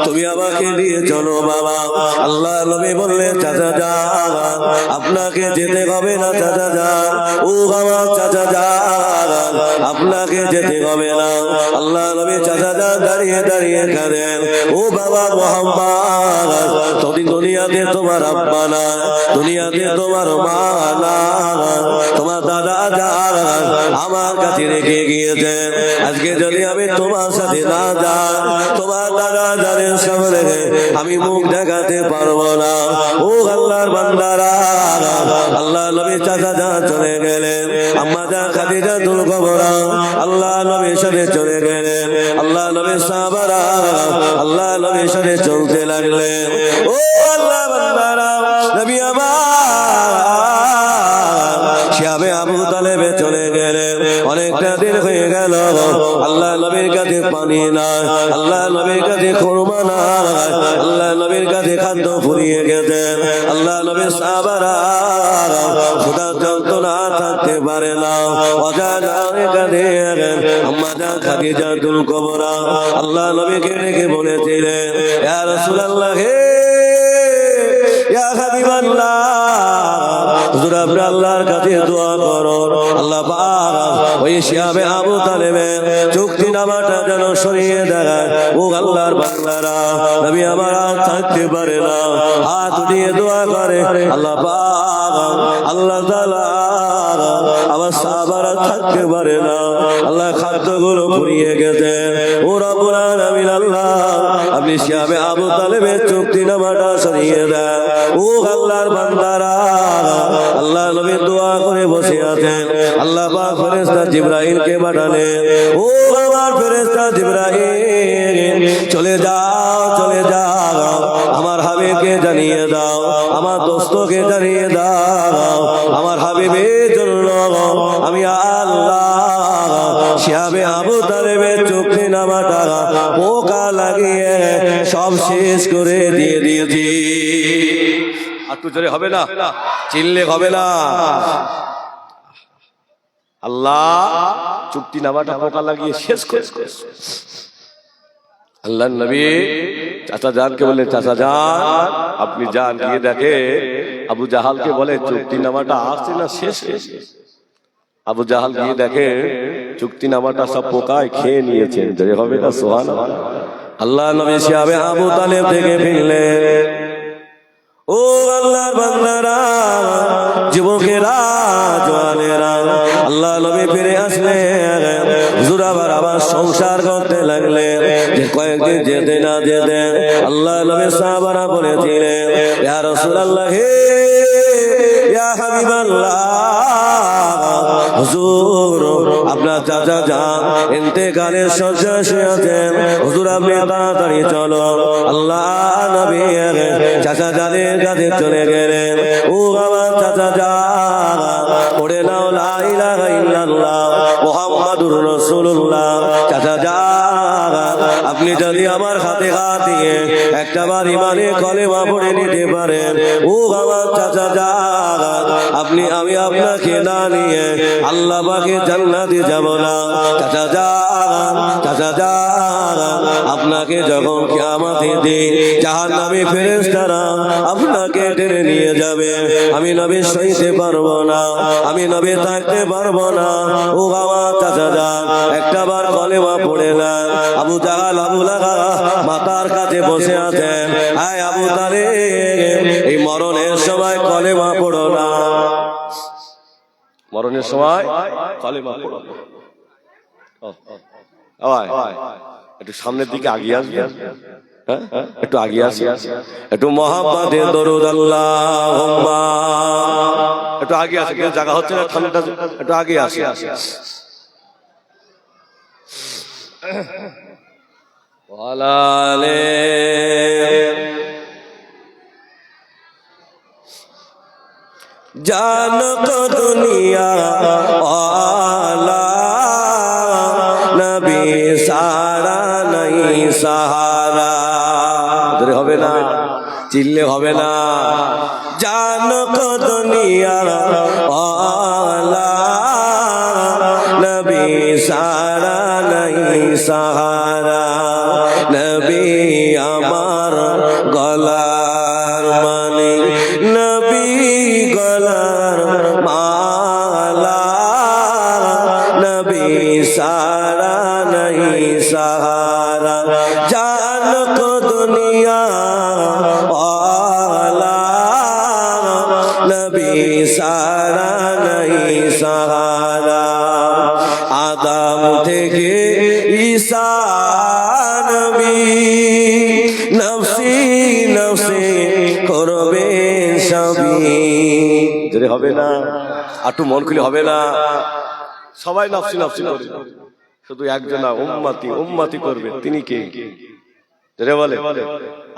তুমি আমাকে নিয়ে চলো বাবা। আল্লাহ নবী বললেন চাচা যান, আপনাকে যেতে হবে না চাচা যান, ও আমার চাচা যান, আপনাকে যেতে হবে না। আল্লাহ নবী চাচা যান দাঁড়িয়ে দাঁড়িয়ে কাঁদেন, ও বাবা মুহাম্মদ, তুমি দুনিয়াতে তোমার আব্বা না, দুনিয়াতে তোমার মা না, তোমার দাদা যান আমার কাছে রেখে গিয়েছেন। আজকে যদি আমি তোমার সাথে না যাই, তোমার দাদা যাদের সামনে আমি মুখ দেখাতে পারবো না। ও আল্লাহর বান্দারা, আল্লাহ নবী চাচা যান চলে গেলেন, আম্মা যান খাদিজাতুল কুবরা আল্লাহ নবীর সাথে চলে গেলেন। আল্লাহ নবীর সাহাবারা আল্লাহ নবীর সাথে চলতে লাগলেন। ও আল্লাহ বান্দারা, নবী আমার শিয়াবে আবু তালেবে চলে গেলেন। অনেকটা দিন হয়ে গেল, আল্লাহ নবীর কাছে পানি নাই, আল্লাহ নবীর কাছে খুরমা নাই, আল্লাহ নবীর কাছে খাদ্য ফুরিয়ে গেছেন। আল্লাহ নবীর সাহাবারা ক্ষুধার যন্ত্রণা থাকতে পারে না, অজানায় কাঁদে আম্মা জান খাদিজাতুল কুবরা আল্লাহ নবীকে ডেকে বলেছিলেন, ইয়া রাসূলুল্লাহ, হে ইয়া হাবিবাল্লাহ, হুজুর আপনি আল্লাহর কাছে দোয়া করো, আল্লাহ পাক ওই শিয়াবে আবু তালেবের চুক্তিনামাটা যেন সরিয়ে দেয়। ও আল্লাহর বান্দারা, নবী আমার আর থাকতে পারে না, হাত উঠিয়ে দোয়া করে, আল্লাহ পাক আল্লাহ তাআলা আমার সাহাবারা থাকতে পারে না, আল্লাহ খাদ্যগুলো ফুরিয়ে গেছে। ও রব্বুল আলামিন, আল্লাহ আপনি শিয়াবে আবু তালেবের চুক্তিনামাটা সরিয়ে দেন। ও আল্লাহর বান্দারা, আল্লাহ নবী দোয়া করে বসে আছেন। আল্লাহ পাক ফেরেশতা জিবরাইলকে পাঠালেন, ও আমার ফেরেশতা জিবরাইল, চলে যাও চলে যাও, আমার হাবিবকে জানিয়ে দাও, আমার দোস্তকে জানিয়ে দাও, আমার হাবিবের জন্য আমি আল্লাহ শিয়াবে আবু তালেবের চুক্তিনামাটা পোকা লাগিয়ে সব শেষ করে দিয়ে দিয়েছি। একটু জোরে হবে না, চিল্লে হবে না। আল্লাহ চুক্তিনামাটা পোকা লাগিয়ে শেষ করে। আল্লাহ নবী চাচা জানকে বলে, চাচা জান আপনি যান গিয়ে দেখে আবু জাহালকে বলে চুক্তিনামাটা আসছে না শেষ। আবু জাহাল গিয়ে দেখে চুক্তিনামাটা সব পোকায় খেয়ে নিয়েছেন। জোরে হবে না সুবহানাল্লাহ। আল্লাহ নবী শিয়াবে আবু তালেব থেকে ফিরলেন। ও আল্লাহর বান্দারা, যুবকেরা, জওয়ানেরা, আল্লাহ নবী ফিরে আসলেন। হুজুর আবার সংসার করতে লাগলেন। যে কয়েকদিন যেতে না যেতে আল্লাহ নবী সাহাবারা বলেছিলেন, ইয়া রাসূলুল্লাহ, হে ইয়া হাবিবাল্লাহ, হুজুর আপনার চাচা যান ইন্তেকালের শয্যায় শুয়ে আছেন, হুজুর আপনি তাড়াতাড়ি চলো। আল্লাহ নবী চাচা জানের কাছে চলে গেলেন। ও আমার চাচা যান, পড়ে নাও লা ইলাহা ইল্লাল্লাহ মুহাম্মাদুর রাসূলুল্লাহ। চাচা যান, আপনি যদি আমার হাতে হাত দিয়ে একটাবার ইমানে কলেমা পড়ে নিতে পারেন, ও আমার চাচা যান, আমি আপনাকে না নিয়ে আল্লাহ পাকে জান্নাতে যাব না। চাচা যান, চাচা যান, আপনাকে যখন কিয়ামতের দিন জাহান্নামী ফেরেশতারা আপনাকে টেনে নিয়ে যাবে, আমি নবী সইতে পারবো না, আমি নবী থাকতে পারবো না। ও আমার চাচা যান, একটাবার কলেমা পড়ে না। আবু জাহাল আবু লাহাব মাতার কাছে বসে আছেন। আয় আবু তালেব, এই মরণের সময় কলেমা পড়ো না, মরণের সময় কলেমা পড়ো। একটু সামনের দিকে আগিয়ে আসবে, একটু আগিয়ে আসি, একটু মুহাম্মাদের দরুদ আল্লাহুম্মা, একটু আগে আসি, জায়গা হচ্ছে না, ঠান্ডা, একটু আগে আসি। ওয়ালালে জানো তো দুনিয়া ওয়ালা, নবী সারা নাই সাহারা। হবে না, চিল্লে হবে না। জানো তো দুনিয়া ওয়ালা, নবী সারা নাই সাহারা। सहारा, जान को दुनिया वाला, नबी सारा नहीं सहारा। आदम থেকে ঈসা নবী, নফসি নফসি করবে সবই। যদি হবে না, একটু মন খুলে হবে না, সবাই নফসি নফসি করবে, শুধু একজন উম্মতি উম্মতি করবে। তিনি কে? জোরে বলে,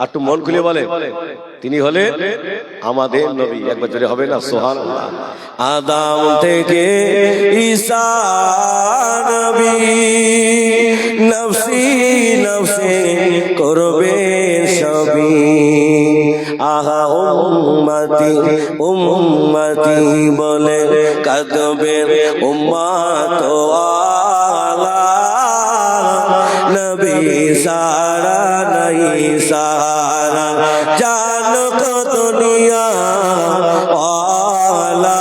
একটু মন খুলে বলে, তিনি হলে আমাদের নবী। একবার জোরে হবে না, সুবহানাল্লাহ। আদম থেকে ঈসা নবী, নফসি নফসি করবে সবই। আহা উম্মতি উম্মতি বলে কাঁদবে উম্মত ওয়ালা, নবী সারা नहीं सहारा, जान को दुनिया वाला,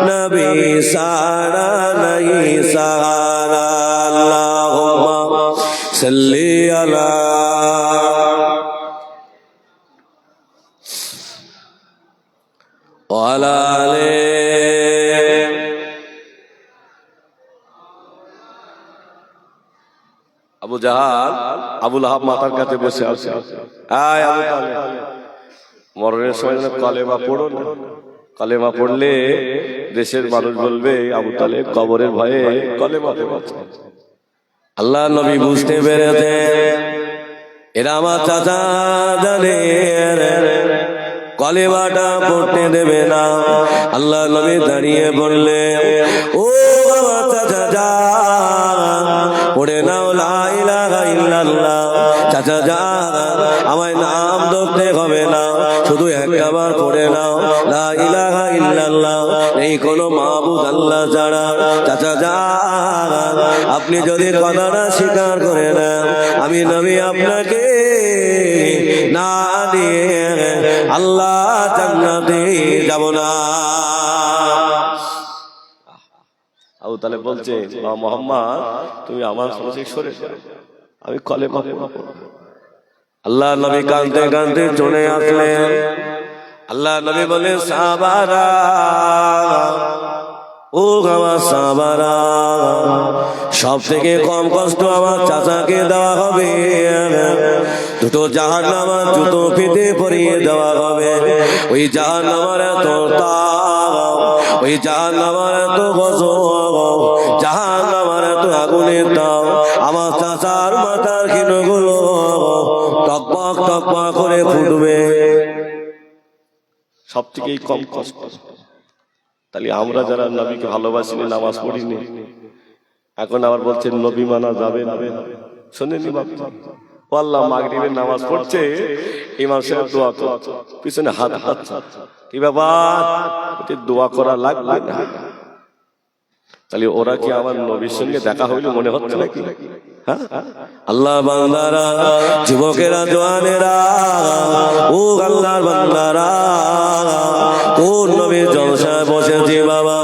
नबी सारा नहीं सहारा। अल्लाहुम्मा सल्ली अला वाला आले। আবু জাহাল আবুল আহাব মাথার কাছে বসে আছে, আয় আবু তালেব, মরণের সময় যেন কলেমা পড়ো না। কলেমা পড়লে দেশের মানুষ বলবে আবু তালেব কবরের ভয়ে কলেমা পড়ছে। আল্লাহ নবী বুঝতে পেরেছেন এরা আমার চাচা জানে কলেমাটা পড়তে দেবে না। আল্লাহ নবী দাঁড়িয়ে বললে, ও আমার চাচা যা পড়ে নাও লা ইলাহা ইল্লাল্লাহ। চাচা যা, আমায় নাম ধরতে হবে না, শুধু একবার পড়ে নাও লা ইলাহা ইল্লাল্লাহ, এই কোনো মাবুদ আল্লাহ ছাড়া। চাচা যা, আপনি যদি কথাটা স্বীকার করে নেন, আমি নবী আপনাকে না দিয়ে আল্লাহ জান্নাতে যাব না। আবু তালেব বলছে, মুহাম্মদ তুমি আমার সাথে সরে যাও, আমি কলেমা পড়ব। আল্লাহ নবী কাঁদতে কাঁদতে চলে আসলেন। আল্লাহ নবী বলে, সাহাবারা, ও আমার সাহাবারা, সব থেকে কম কষ্ট আমার চাচাকে দেওয়া হবে। দুটো জাহান্নামের জুতো ফিতে পরিয়ে দেওয়া হবে। ওই জাহান্নামের এত তাপ, ওই জাহান্নামের এত গজব, জাহান্নামের এত আগুনের তাপ, আমার চাচার মাথার কিনগুলো টকবক টকবক করে ফুটবে। সব থেকে কম কষ্ট। তাহলে আমরা যারা নবীকে ভালোবাসিনি, নামাজ পড়িনি, এখন আবার বলছেন নবী মানা যাবে না। শোনেনি বাবা, ও আল্লাহ মাগরিবের নামাজ পড়ছে, ইমাম সাহেব দোয়া করছে, পিছনে হাত হাত, কি ব্যাপার, দোয়া করা লাগবে না? তাহলে ওরা কি আমার নবীর সঙ্গে দেখা হইল মনে হচ্ছে নাকি? হ্যাঁ, আল্লাহ বান্দারা, যুবকেরা, জওয়ানেরা, ও আল্লাহর বান্দারা, কোন নবীর জলসায় বসেছি বাবা।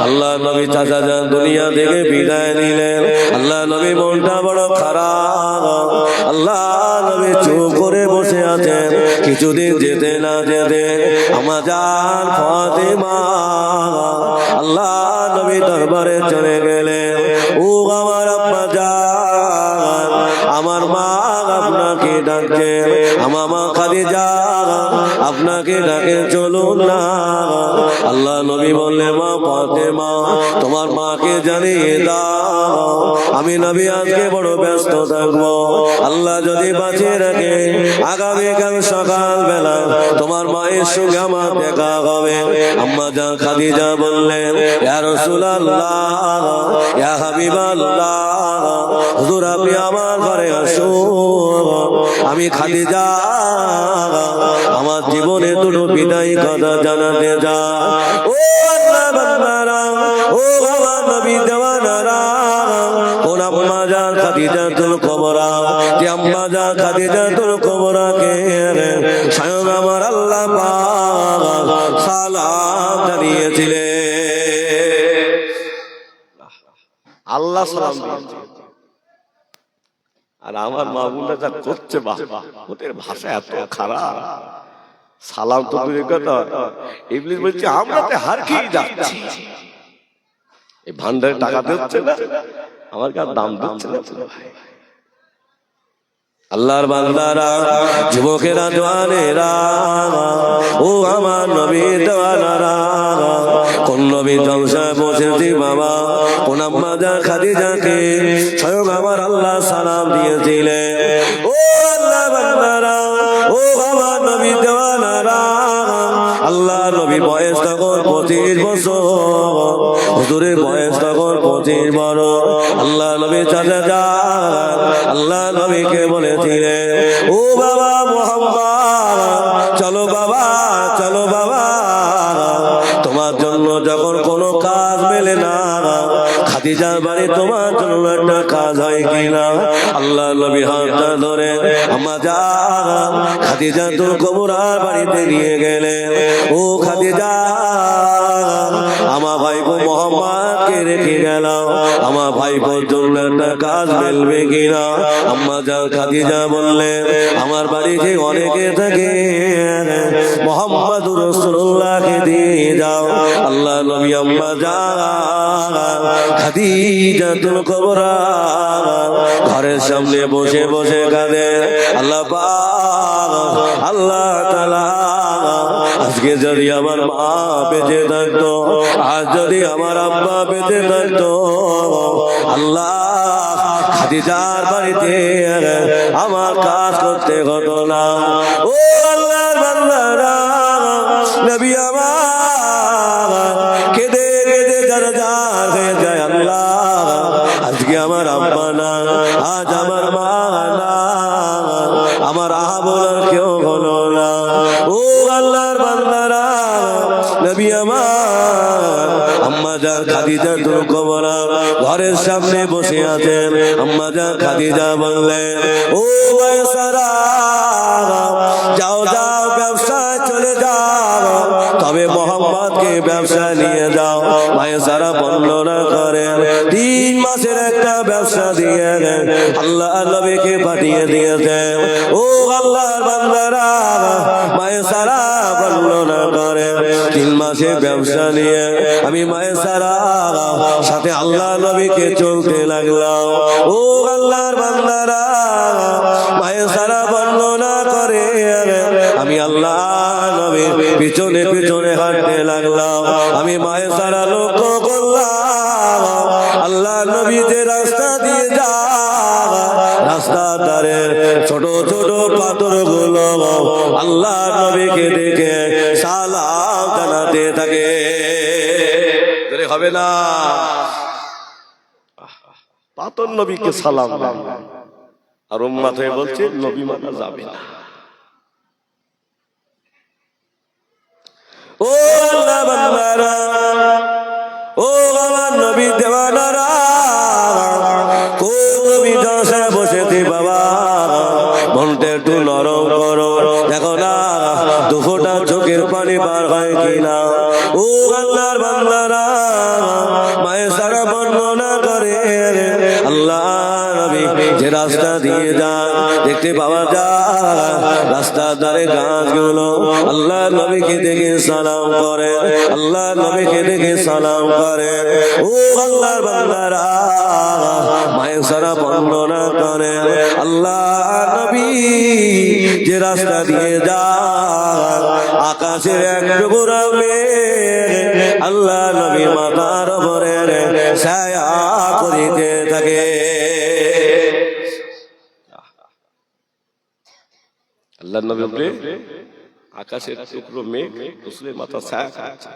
আল্লাহ নবী চাচা যান দুনিয়া থেকে বিদায় নিলেন। আল্লাহ নবী মনটা বড় খারাপ। আল্লাহ নবী চুপ করে বসে আছেন। কিছুদিন যেতে না যেতে আমার জান ফাতেমা আল্লাহ নবী দরবারে চলে গেলেন। ও আমার আব্বা জান, আমার মা আপনাকে ডাকছে, আমার মা খাদিজা আপনাকে ডাকে, চলুন না। আল্লাহ নবী বললেন, মা ফাতেমা, তোমার মাকে জানিয়ে দাও আমি নবী আজকে বড় ব্যস্ত থাকবো। আল্লাহ যদি বাঁচিয়ে রাখে আগামীকাল সকাল বেলা তোমার মায়ের সঙ্গে আমার দেখা হবে। আম্মা জান খাদিজা বললেন, ইয়া রাসূলুল্লাহ, ইয়া হাবিবাল্লাহ, হুজুর আপনি আমার ঘরে আসুন। আমি খাদিজা আমার জীবনে দুটো বিদায়ী কথা জানাতে যা। ও আল্লাহ বান্দারা, ও আমার নবী দেওয়ানারা, কোন আম্মা জান খাদিজাতুল কুবরা, যে আম্মা জান খাদিজাতুল কুবরাকে স্বয়ং আমার আল্লাহ পাক সালাম জানিয়েছিলেন। আল্লাহ সালাম দিয়েছেন। আর আমার মা বোনরা যা করছে বাবা, ওদের ভাষা এত খারাপ, সালাম তো দূরের কথা, ইবলিস বলছে আমরা তো হার খেয়ে যাচ্ছি, এই ভান্ডারে টাকা দিচ্ছে না, আমার কাছে দাম দিচ্ছে না। আল্লাহর বান্দারা, যুবকেরা, জওয়ানেরা, ও আমার নবীর দেওয়ানারা, কোন নবী জলসায় বসেছি বাবা, কোন আম্মা জান খাদিজাকে স্বয়ং আমার আল্লাহ সালাম দিয়েছিলেন। ও আল্লাহ বান্দারা, ও আমার নবীর দেওয়ানারা, আল্লাহ নবীর বয়স তখন 25 বছর, হুজুরের বয়স তখন 25 বছর। আল্লাহ নবী চাচা যান আল্লাহ নবীকে বলেছিলেন, ও বাবা মুহাম্মদ, চলো বাবা, চলো বাবা, তোমার জন্য যখন কোনো কাজ মেলে না, খাদিজার বাড়ি তোমার জন্য একটা কাজ হয় কিনা। আল্লাহ নবী হাতটা ধরে আম্মা যান খাদিজা তুল কুবরার বাড়িতে নিয়ে গেলেন। ও খাদিজা, আমার ভাইপো মোহাম্মদকে রেখে গেলাম, আমার ভাইপোর জন্য একটা কাজ মেলবে কিনা। আম্মা যান খাদিজা বললেন, আমার বাড়িতে অনেকে থাকে, মুহাম্মাদুর রাসূলুল্লাহকে দিয়ে যাও। আল্লাহ নবী আম্মা যান খাদিজাতুল কুবরা ঘরের সামনে বসে বসে কাঁদে। আল্লাহ পাক, আল্লাহ তাআলা, আজকে যদি আমার মা বেঁচে থাকতো, আজ যদি আমার আব্বা বেঁচে থাকতো, আল্লাহ খাদিজার বাড়িতে আমার কাজ করতে হতো না। ও আল্লাহর বান্দারা, নবী আমার কেঁদে কেঁদে জারজার হয়ে যায়। আল্লাহ আজকে আমার আব্বা না, আজ আমার মা না, আমার বলার কেউ হলো না। ও আল্লাহর বান্দারা, নবী আমার আম্মা জান খাদিজা তুল কুবরা ঘরের সামনে বসে আছেন। আম্মা জান খাদিজা বললেন, ও মায়সারা, যাও যাও ব্যবসায় চলে যাও, তবে মোহাম্মদকে ব্যবসায় নিয়ে যাও। মায়সারা বর্ণনা করেন 3 মাসের একটা ব্যবসা দিয়ে আল্লাহ নবীকে পাঠিয়ে দিয়েছেন। ও আল্লাহর বান্দারা, মায়সারা বর্ণনা করেন 3 মাসের ব্যবসা নিয়ে আমি মায়সারা সাথে আল্লাহ নবীকে চলতে লাগলাম। ও আল্লাহর বান্দারা, মায়সারা বর্ণনা করে আমি আল্লাহ নবীর পিছনে পিছনে হাঁটতে লাগলাম। আমি মায়সারা লক্ষ্য করলাম আল্লাহ নবী যে রাস্তা দিয়ে যায়, রাস্তার ধারে ছোট ছোট পাথরগুলো আল্লাহ নবীকে দেখে সালাম জানাতে থাকে। হবে না, পাথর নবীকে সালাম দেন, আর উম্মত হয়ে বলছে নবী মানা যাবে না। ও আল্লাহ বান্দারা, ও আমার নবী দেওয়ানারা, ও নবী জলসায় বসেছি বাবা, মনটা একটু নরম করো, দেখো না দুফোঁটা চোখের পানি পার হয় কিনা। ও আল্লাহর বান্দারা, মায়সারা বর্ণনা করে আল্লাহ নবী যে রাস্তা দিয়ে যান দেখতে পাওয়া যায়, রাস্তার ধারে গাছগুলো আল্লাহ নবীকে দেখে সালাম করে, আল্লাহ নবীকে দেখে সালাম করে। ও আল্লাহর বান্দারা, মায়সারা বর্ণনা করে আল্লাহ নবী যে রাস্তা দিয়ে যান, আকাশের এক টুকরা মেঘ আল্লাহ নবী মাথার উপরে ছায়া করিতে থাকে। আল্লাহ নবী উপরে আকাশের টুকরো মেঘ রসুলের মাথা ছায়া খাচ্ছে।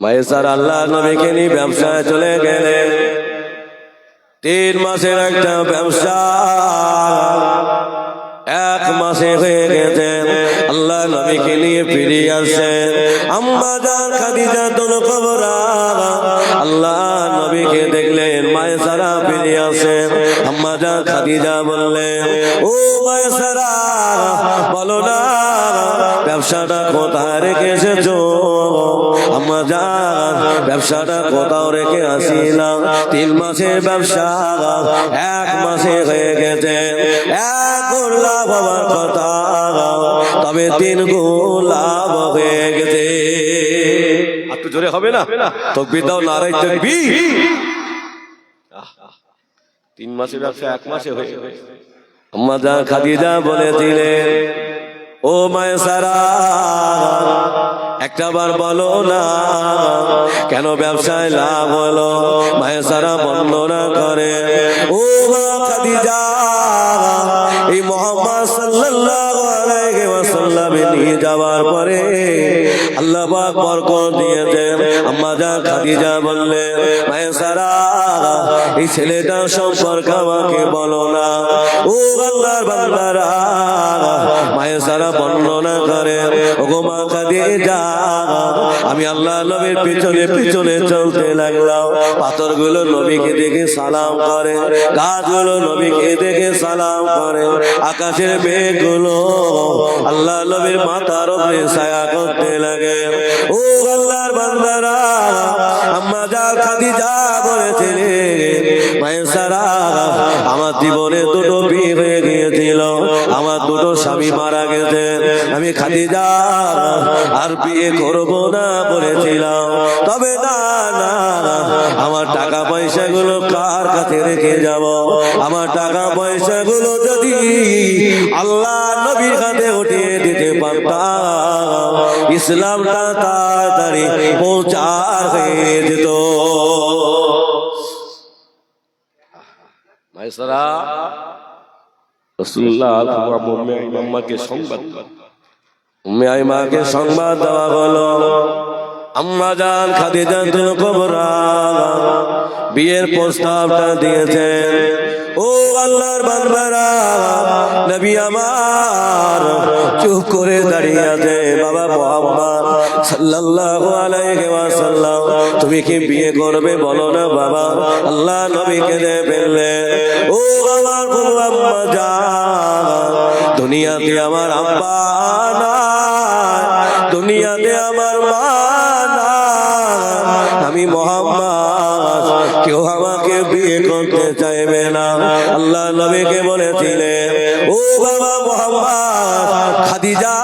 মায়সারা আল্লাহ নবীকে নিয়ে ব্যবসায় চলে গেলেন। 3 মাসের একটা ব্যবসা 1 মাসে হয়ে গেছে। আল্লাহ নবীকে নিয়ে ফিরে আসেন আম্মা জান খাদিজাতুল কুবরা। আল্লাহ নবীকে দেখলেন মায়সারা ফিরে আসেন। আম্মা জান খাদিজা বললেন, ও মায়সারা বলো না ব্যবসাটা কোথায় রেখে এসেছো? আম্মা জান ব্যবসাটা কোথাও রেখে আসিলাম, 3 মাসের ব্যবসা 1 মাসে হয়ে গেছে, 1 গুণ লাভ হওয়ার কথা, তবে 3 গুণ লাভ হয়ে গেছে। একটু জোরে হবে না? তাকবীর দাও, নারায়ে তাকবীর। 3 মাসের ব্যবসা 1 মাসে হয়ে গেছে। আম্মা জান খাদিজা বলেছিলেন, ও মায়সারা একটাবার বলো না কেন ব্যবসায় লাভ হলো? মায়সারা বর্ণনা করে, ও মা খাদিজা এই মুহাম্মদ সাল্লাল্লাহু আলাইহি ওয়াসাল্লাম নিয়ে যাওয়ার পরে আল্লাহ পাক বরকত দিয়েছেন। আম্মা জান খাদিজা বললেন, মায়সারা এই ছেলেটার সম্পর্কে আমাকে বলো না। ও আল্লাহর বান্দারা মায়সারা বর্ণনা করে, ওগো মা খাদিজা আমি আল্লাহ নবীর পিছনে পিছনে চলতে লাগলাম, পাথরগুলো নবীকে দেখে সালাম করে, গাছগুলো নবীকে দেখে সালাম করে, আকাশের মেঘগুলো আল্লাহ নবীর মাথার উপরে ছায়া করতে লাগে। ও আল্লাহর বান্দারা আম্মা জান খাদিজা বলেছিলেন, মায়সারা আমার জীবনে 2টো বিয়ে হয়ে গিয়েছিল, আমার 2টো স্বামী মারা গেছে, আমি খাদিজা আর বিয়ে করব না বলেছিলাম, তবে না না আমার টাকা পয়সাগুলো কার কাছে রেখে যাব? আমার টাকা পয়সাগুলো যদি আল্লাহ নবীর হাতে উঠিয়ে দিতে পারতাম, ইসলামটা তাড়াতাড়ি প্রচার হয়ে যেত। মায়সারা রাসূলুল্লাহ আম্মাকে সংবাদ দেওয়া হলো, আম্মা জান খাদিজাতুল কুবরা বিয়ের প্রস্তাবটা দিয়েছেন। ও আল্লাহর বান্দারা নবী আমার চুপ করে দাঁড়িয়ে আছে। বাবা মুহাম্মদ সাল্লাল্লাহু আলাইহি ওয়াসাল্লাম তুমি কি বিয়ে করবে বলো না বাবা? আল্লাহ নবীকে বললে, ও আমার আম্মা জান দুনিয়াতে আমার আব্বা নাই, দুনিয়াতে আমার মা নাই, আমি মুহাম্মদ কেউ আমাকে বিয়ে করতে চাইবে না। আল্লাহ নবীকে বলেছিলেন, ও বাবা মুহাম্মদ খাদিজা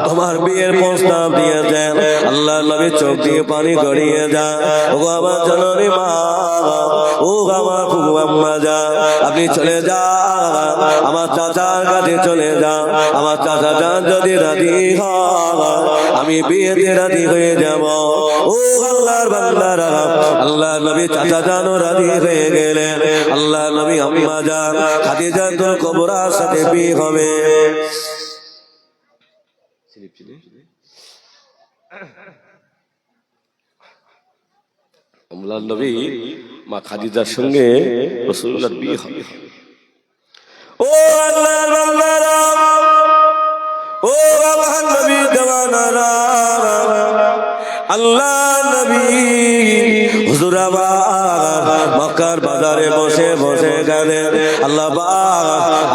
তোমার বিয়ের প্রস্তাব দিয়েছেন। আল্লাহ নবী চোখ দিয়ে পানি গড়িয়ে যায়, ও আমার জননী মা, ও আমার আম্মা জান আপনি চলে যান, আমার চাচার কাছে চলে যান, আমার চাচা যান যদি রাজি হয় আমি বিয়েতে রাজি হয়ে যাব। ও আল্লাহর বান্দারা আল্লাহ নবী চাচা জানও রাজি হয়ে গেলেন। আল্লাহ নবী আম্মা জান খাদিজাতুল কুবরার সাথে বিয়ে হবে। আল্লাহ নবী মা খাদিজার সঙ্গে রাসূলুল্লাহর বিয়ে হবে। ও আল্লাহর বান্দারা, ও আমার নবী দেওয়ানারা, আল্লাহ নবী হুজুর আবার মক্কার বাজারে বসে বসে গেলেন, আল্লাহ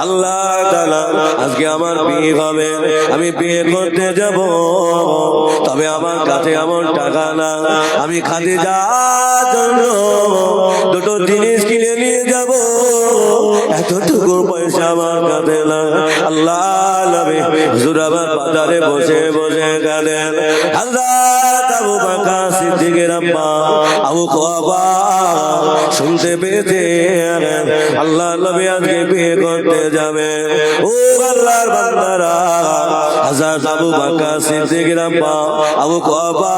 আল্লাহ তাআলা আজকে আমার বিয়ে হবে, আমি বিয়ে করতে যাব, তবে আমার কাছে এমন টাকা না, আমি খাদিজার জন্য 2টো জিনিস কিনে নিয়ে যাব, এতটুকু পয়সা আমার কাছে না। আল্লাহ নবী হুজুর আবার বাজারে বসে বসে গেলেন। হযরত আবু বকর সিদ্দিকের আম্মা আবু কুহাফা শুনতে পেয়েছে আল্লাহ নবী আজকে বিয়ে করতে যাবে। ও আল্লাহর বান্দারা হযরত আবু বকর সিদ্দিকের আম্মা আবু কুহাফা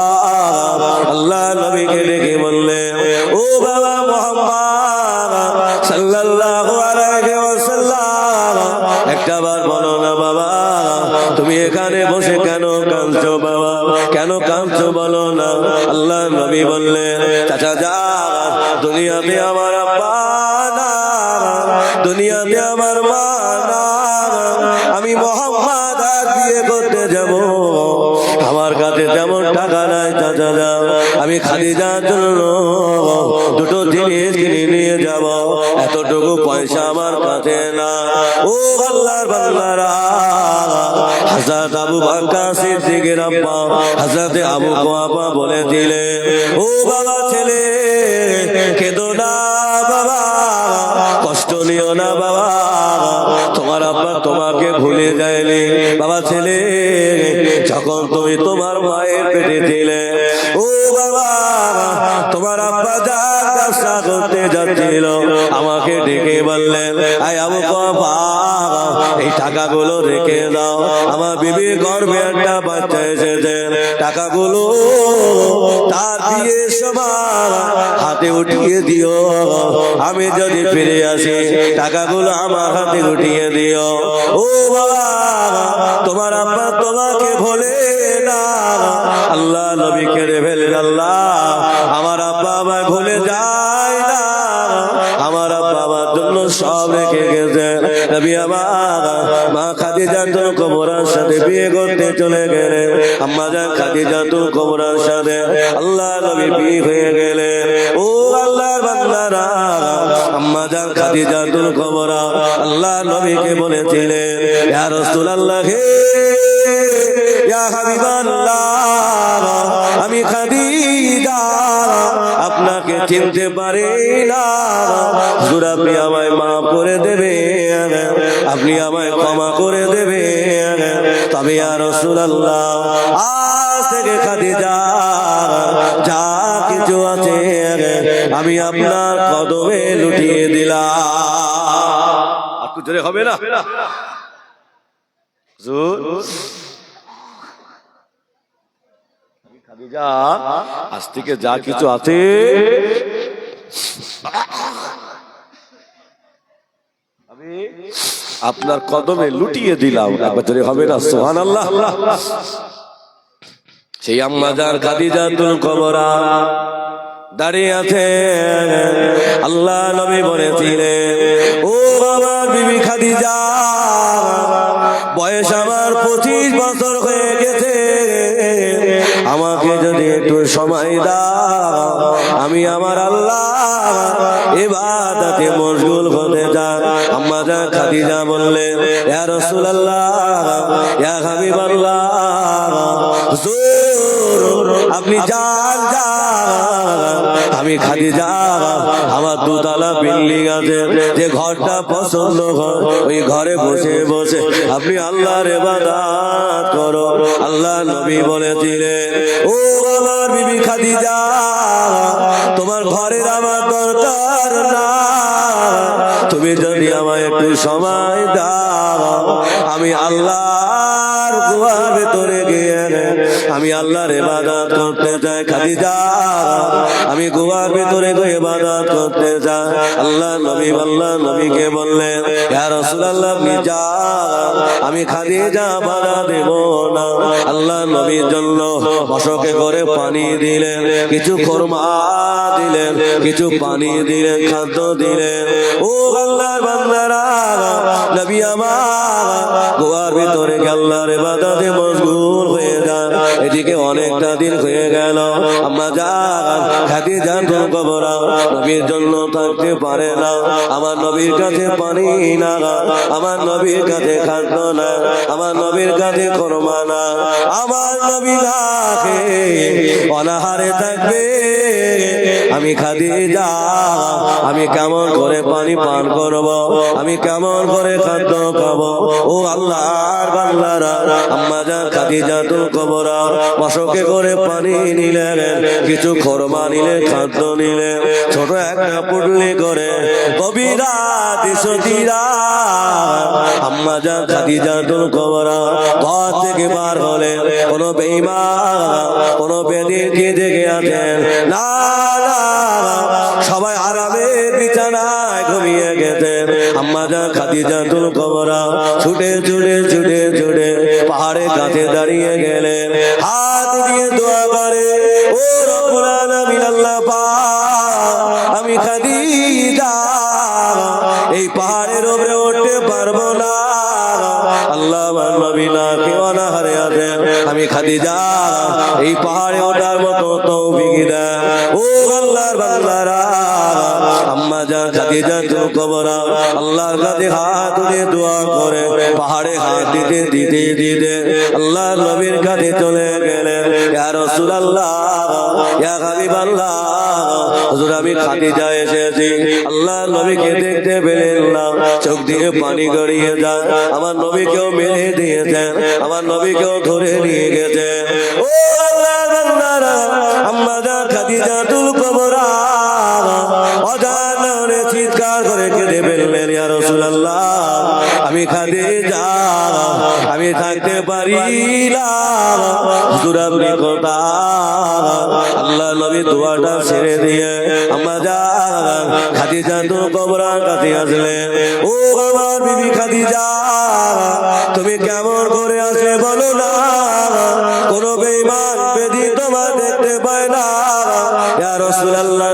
আল্লাহ নবীকে ডেকে বললেন, ও বাবা মুহাম্মদ সাল্লাল্লাহু আলাইহি ওয়াসাল্লাম একটাবার বলো না বাবা তুমি এখানে বসে কেন কাঁদছো বাবা, কেন কাঁদছো বলো না। আল্লাহ নবী বললেন, চাচা যা দুনিয়াতে আমার আব্বা না, দুনিয়াতে আমার মা না, আমি মুহাম্মদ বিয়ে করতে যাব, আমার কাছে যেমন টাকা নাই চাচা যাও, আমি খাদিজার জন্য 2টো জিনিস কিনে নিয়ে যাব, এতটুকু পয়সা আমার কাছে না। ও আল্লাহর বান্দারা, হযরত আবু বকর সিদ্দিকের আব্বা হযরত আবু কুহাফা বলেছিলেন, ও বাবা ছেলে কেঁদো না বাবা, কষ্ট নিও না বাবা, তোমার আব্বা তোমাকে ভুলে যায়নি। বাবা ছেলে, যখন তুমি তোমার মায়ের পেটে ছিলে, ও বাবা তোমার আব্বা যা ব্যবসা করতে যাচ্ছিল আমাকে ডেকে বললেন, আয় আবু কুহাফা এই টাকাগুলো রেখে দাও, আমার বিবির গর্ভে একটা বাচ্চা এসেছে, টাকাগুলো তার বিয়ের সময় হাতে উঠিয়ে দিও, আমি যদি ফিরে আসি টাকাগুলো আমার হাতে উঠিয়ে দিও। ও বাবা তোমার আব্বা তোমাকে ভোলে না। আল্লাহ নবী কেড়ে ফেলেন, আল্লাহ আমার আব্বা আমায় ভুলে যায় না, আমার আব্বা আমার জন্য সব রেখে গেছে। নবী আমার মা খাদিজাতুল কুবরার সাথে বিয়ে করতে চলে গেলেন। আম্মা জান খাদিজাতুল কুবরার সাথে আল্লাহ নবী বিয়ে হয়ে গেলেন। ও আল্লাহর বান্দারা, আম্মা জান খাদিজাতুল কুবরা আল্লাহ নবীকে বলেছিলেন, ইয়া রাসূলুল্লাহ, হে ইয়া হাবিবাল্লাহ, আমি খাদিজা আপনাকে চিনতে পারি না, হুজুর আপনি আমায় মাফ করে দেবেন, আপনি আমায় ক্ষমা করে দেবেন। তবে ইয়া রাসূলুল্লাহ, আজ থেকে খাদিজা যা কিছু আছে আমি আপনার কদমে লুটিয়ে দিলাম। আর কিছু জোরে হবে না হুজুর? খাদিজা আজ থেকে যা কিছু আছে আমি আপনার কদমে লুটিয়ে দিলাম। একবার জোরে হবে না সুবহানাল্লাহ? সেই আম্মা জান খাদিজাতুল কুবরা দাঁড়িয়ে আছে। আল্লাহ নবী বলেছিলেন, ও আমার বিবি খাদিজা, বয়স আমার 25 বছর হয়ে গেছে, আমাকে যদি একটু সময় দাও, আমি আমার আল্লাহ ইবাদতে মশগুল হতে যাই। আম্মা জান খাদিজা বললেন, ইয়া রাসূলুল্লাহ, ইয়া হাবিবাল্লাহ, হুজুর আপনি যান, আমি খাদিজা আমার দুতলা বিল্ডিং আছে, যে ঘরটা পছন্দ হয় ওই ঘরে বসে বসে আপনি আল্লাহর ইবাদত করো। আল্লাহ নবী বলেছিলেন, ও আমার বিবি খাদিজা, তোমার ঘরের আমার দরকার না, তুমি যদি আমায় একটু সময় দাও, আমি আল্লাহর গুহার ভেতরে গিয়ে আমি আল্লাহর ইবাদত করতে চাই। খাদিজা আমি গুহার ভেতরে গিয়ে ইবাদত করতে চাই। আল্লাহ নবীকে বললেন, ইয়া রাসূলুল্লাহ, আপনি যান, আমি খাদিজা বাধা দেব না। আল্লাহ নবীর জন্য মশকে করে পানি দিলেন, কিছু খুরমা দিলেন, কিছু পানি দিলেন, খাদ্য দিলেন। ও আল্লাহর বান্দারা, নবী আমার গুহার ভিতরে আল্লাহর ইবাদতে মশগুল হয়ে যান। এদিকে অনেকটা দিন হয়ে গেল, আম্মা জান খাদিজাতুল কুবরা নবীর জন্য থাকতে পারে না। আমার নবীর কাছে পানি না, আমার নবীর কাছে খাদ্য না, আমার নবীর কাছে খুরমা না, আমার নবী না খেয়ে অনাহারে থাকবে। আমি খাদিজা আমি কেমন করে পানি পান করব, আমি কেমন করে খাদ্য খাবো? ও আল্লাহর বান্দারা, আম্মা জান খাদিজাতুল কুবরা মশকে করে পানি নিলেন, কিছু খুরমা নিলেন, খাদ্য নিলেন, ছোট একটা পুটলি করে কবিরা দিশতিরা আম্মা জান খাদিজাতুল কুবরা ঘর থেকে বার হলেন। কোন বেঈমান কোন বেদিনকে দেখে আছেন না, সবাই আরামে বিছানায় ঘুমিয়ে গেছেন। আম্মা জান খাদিজাতুল কুবরা ছুটে ছুটে ছুটে ছুটে পাহাড়ের কাছে দাঁড়িয়ে গেলেন, হাত দিয়ে দোয়া করে, ও রব্বুল আলামিন, আল্লাহ পাক, আমি খাদিজা এই পাহাড়ের উপরে উঠতে পারবো না, আল্লাহ আমার নবী না কেউ অনাহারে আছেন, আমি খাদিজা এই পাহাড়ে ওঠার মতো তৌফিক দেন। ও আল্লাহর বান্দারা, আম্মা জান খাদিজাতুল কুবরা আল্লাহর কাছে হাত তুলে দোয়া করে পাহাড়ে হাত দিতে দিতে দিতে আল্লাহর নবীর কাছে চলে গেলেন। ইয়া রাসূলুল্লাহ, ইয়া হাবিবাল্লাহ, হুজুর আমি খাদিজা এসেছি। আল্লাহর নবীকে দেখতে পেলেন না, চোখ দিয়ে পানি গড়িয়ে যায়। আমার নবীকেও মেরে দিয়েছেন, আমার নবীকেও ধরে নিয়ে গেছে। ও আল্লাহর বান্দারা, আম্মা জান খাদিজাতুল কুবরা অজানা চিৎকার করে কেঁদে ফেললেন, ইয়া রাসূলুল্লাহ আমি খাদিজা, আমি থাকতে পারি না, হুজুর আপনি কোথায়? আল্লাহ নবী দোয়াটা ছেড়ে দিয়ে আম্মা জান খাদিজাতুল কুবরার কাছে আসলেন। ও আমার বিবি খাদিজা, তুমি কেমন করে আসলে বলো না? কোন বেঈমান বেদী তোমার দেখতে পায় না। ইয়া রাসূলুল্লাহ,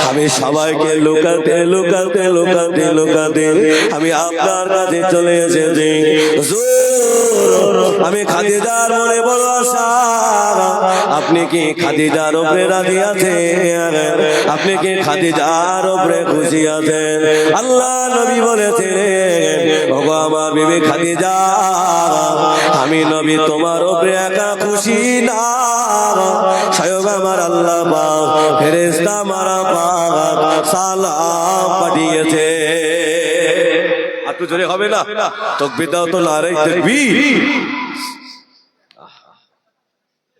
আমি সবাইকে লুকাতে লুকাতে লুকাতে লুকাতে আমি আপনার কাছে চলে এসেছি। হুজুর আমি খাদিজার মনে বড় আশা, আপনি কি খাদিজার উপরে রাজি আছেন? আপনি কি খাদিজার উপরে খুশি আছেন? আল্লাহ নবী বলেছিলেন, ওগো আমার বিবি খাদিজা, আমি নবী তোমার উপরে একা খুশি না, স্বয়ং আমার আল্লাহ পাক ফেরেশতা মারা পাক সালাম পাঠিয়েছে। একটু জোরে হবে না? তাকবীর দাও তো, নারে তাকবীর।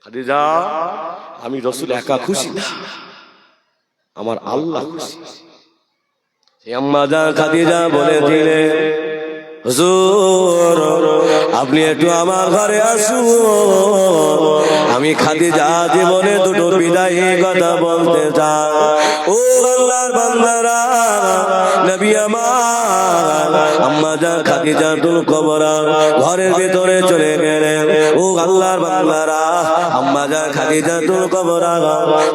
খাদিজা, আমি রাসূল একা খুশি না, আমার আল্লাহ খুশি। আম্মা জান খাদিজা বলেছিলেন, হুজুর আপনি একটু আমার ঘরে আসুন, আমি খাদিজা জীবনে দুটো বিদায়ী কথা বলতে চাই। ও আল্লাহর বান্দারা, নবী আমার আম্মা জান খাদিজাতুল কুবরা ঘরের ভিতরে চলে গেলেন। ও আল্লাহর বান্দারা, আম্মা জান খাদিজাতুল কুবরা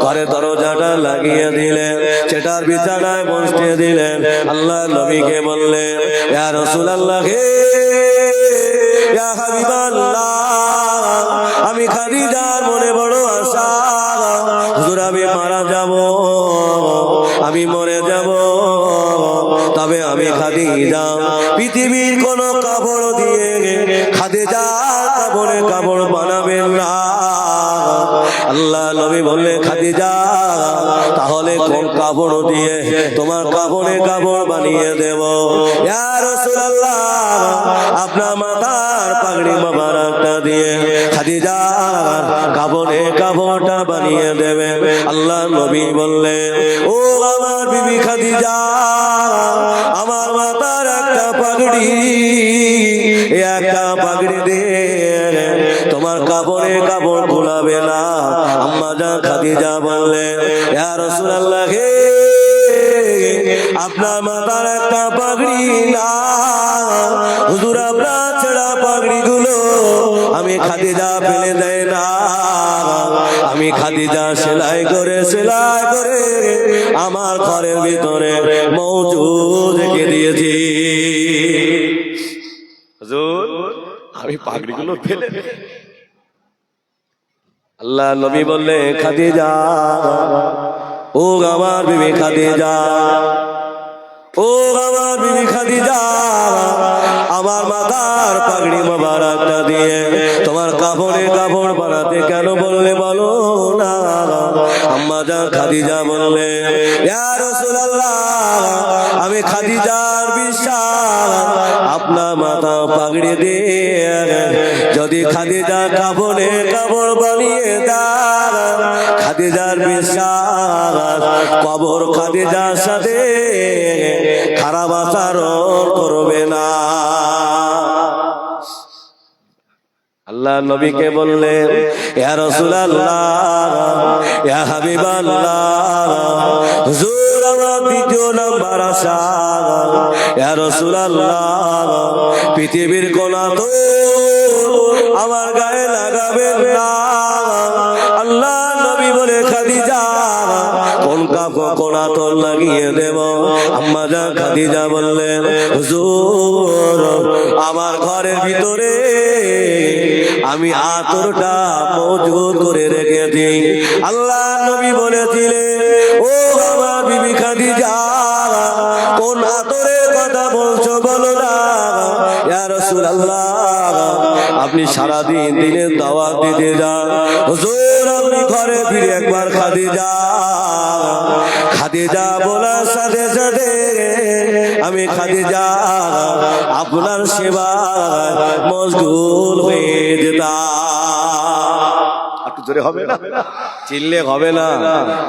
ঘরে দরজাটা লাগিয়ে দিলেন, সেটার বিছানায় বসতে দিলেন। আল্লাহর নবীকে বললেন, ইয়া রাসূলুল্লাহ, ইয়া হাবিবাল্লাহ, আমি খাদিজার মনে বড় আশা, হুজুর আমি মারা যাব, আমি মরে যাব, তবে আমি খাদিজা পৃথিবীর কোন কাপড় দিয়ে খাদিজার কাপড়ে কাপড় বানাবেন না। আল্লাহ নবী বললে, খাদিজা তাহলে কোন কাপড় দিয়ে তোমার কাপড়ে কাপড় বানিয়ে দেব? ইয়া রাসূলুল্লাহ, আপনার মাথার পাগড়ি মোবারকটা দিয়ে খাদিজার কাপড়ে কাপড়টা বানিয়ে দেবে। আল্লাহ নবী বললেন, ও আমার বিবি খাদিজা, আমার মাথার একটা পাগড়ি, একটা পাগড়ি দিয়ে তোমার কাপড়ে কাপড় ভুলাবে না। আম্মা জান খাদিজা বললেন, ইয়া রাসূলুল্লাহ, আপনার মাথার একটা পাগড়ি না, হুজুর আপনার ছেঁড়া পাগড়ি গুলো আমি খাদিজা ফেলে দেয় না, আমি খাদিজা সেলাই করে আমার ঘরের ভিতরে মজুদ রেখে দিয়েছি। হুজুর আমি পাগড়িগুলো ফেলে দেই। আল্লাহ নবী বললে, খাদিজা, ও আমার বিবি খাদিজা, ও আমার বিবি খাদিজা, আমার মাথার পাগড়ি মোবারকটা দিয়ে তোমার কাপড়ে কাপড় বানাতে কেন বললে বলো না? আম্মা জান খাদিজা বললে, ইয়া রাসূলুল্লাহ, আমি খাদিজার বিশ্বাস, আপনার মাথা পাগড়ি দিয়ে যদি খাদিজা কাপড়ে কাপড় বানিয়ে দেন, খাদিজার বিশ্বাস কবর খাদিজার সাথে খারাপ আচরণ করবে না। আল্লাহ নবীকে বললেন, ইয়া রাসূলুল্লাহ, ইয়া হাবিবাল্লাহ, হুজুর আমার দ্বিতীয় নাম্বার আশা, ইয়া রাসূলুল্লাহ, পৃথিবীর কোনা তো আমার গায়ে লাগাবেন না। আল্লাহ নবী বলে, খাদিজা কোন কাপড় কোনা তোর লাগিয়ে দেব? আম্মা জান খাদিজা বললেন, হুজুর আমার ঘরের ভিতরে আমি আতরটা মজুদ করে রেখেছি। আল্লাহ নবী বলেছিলেন, ও আমার খাদিজা কোন আতরের কথা বলছো বলো না ইয়া রাসূলুল্লাহ। আপনি সারাদিন দিনের দাওয়াত দিতে যান, হুজুর আপনি ঘরে ফিরে একবার খাদিজা খাদিজা বলার সাথে সাথে আমি খাদিজা আপনার সেবায় মশগুল হয়ে যেতাম। একটু জোরে হবে না? চিল্লে হবে না।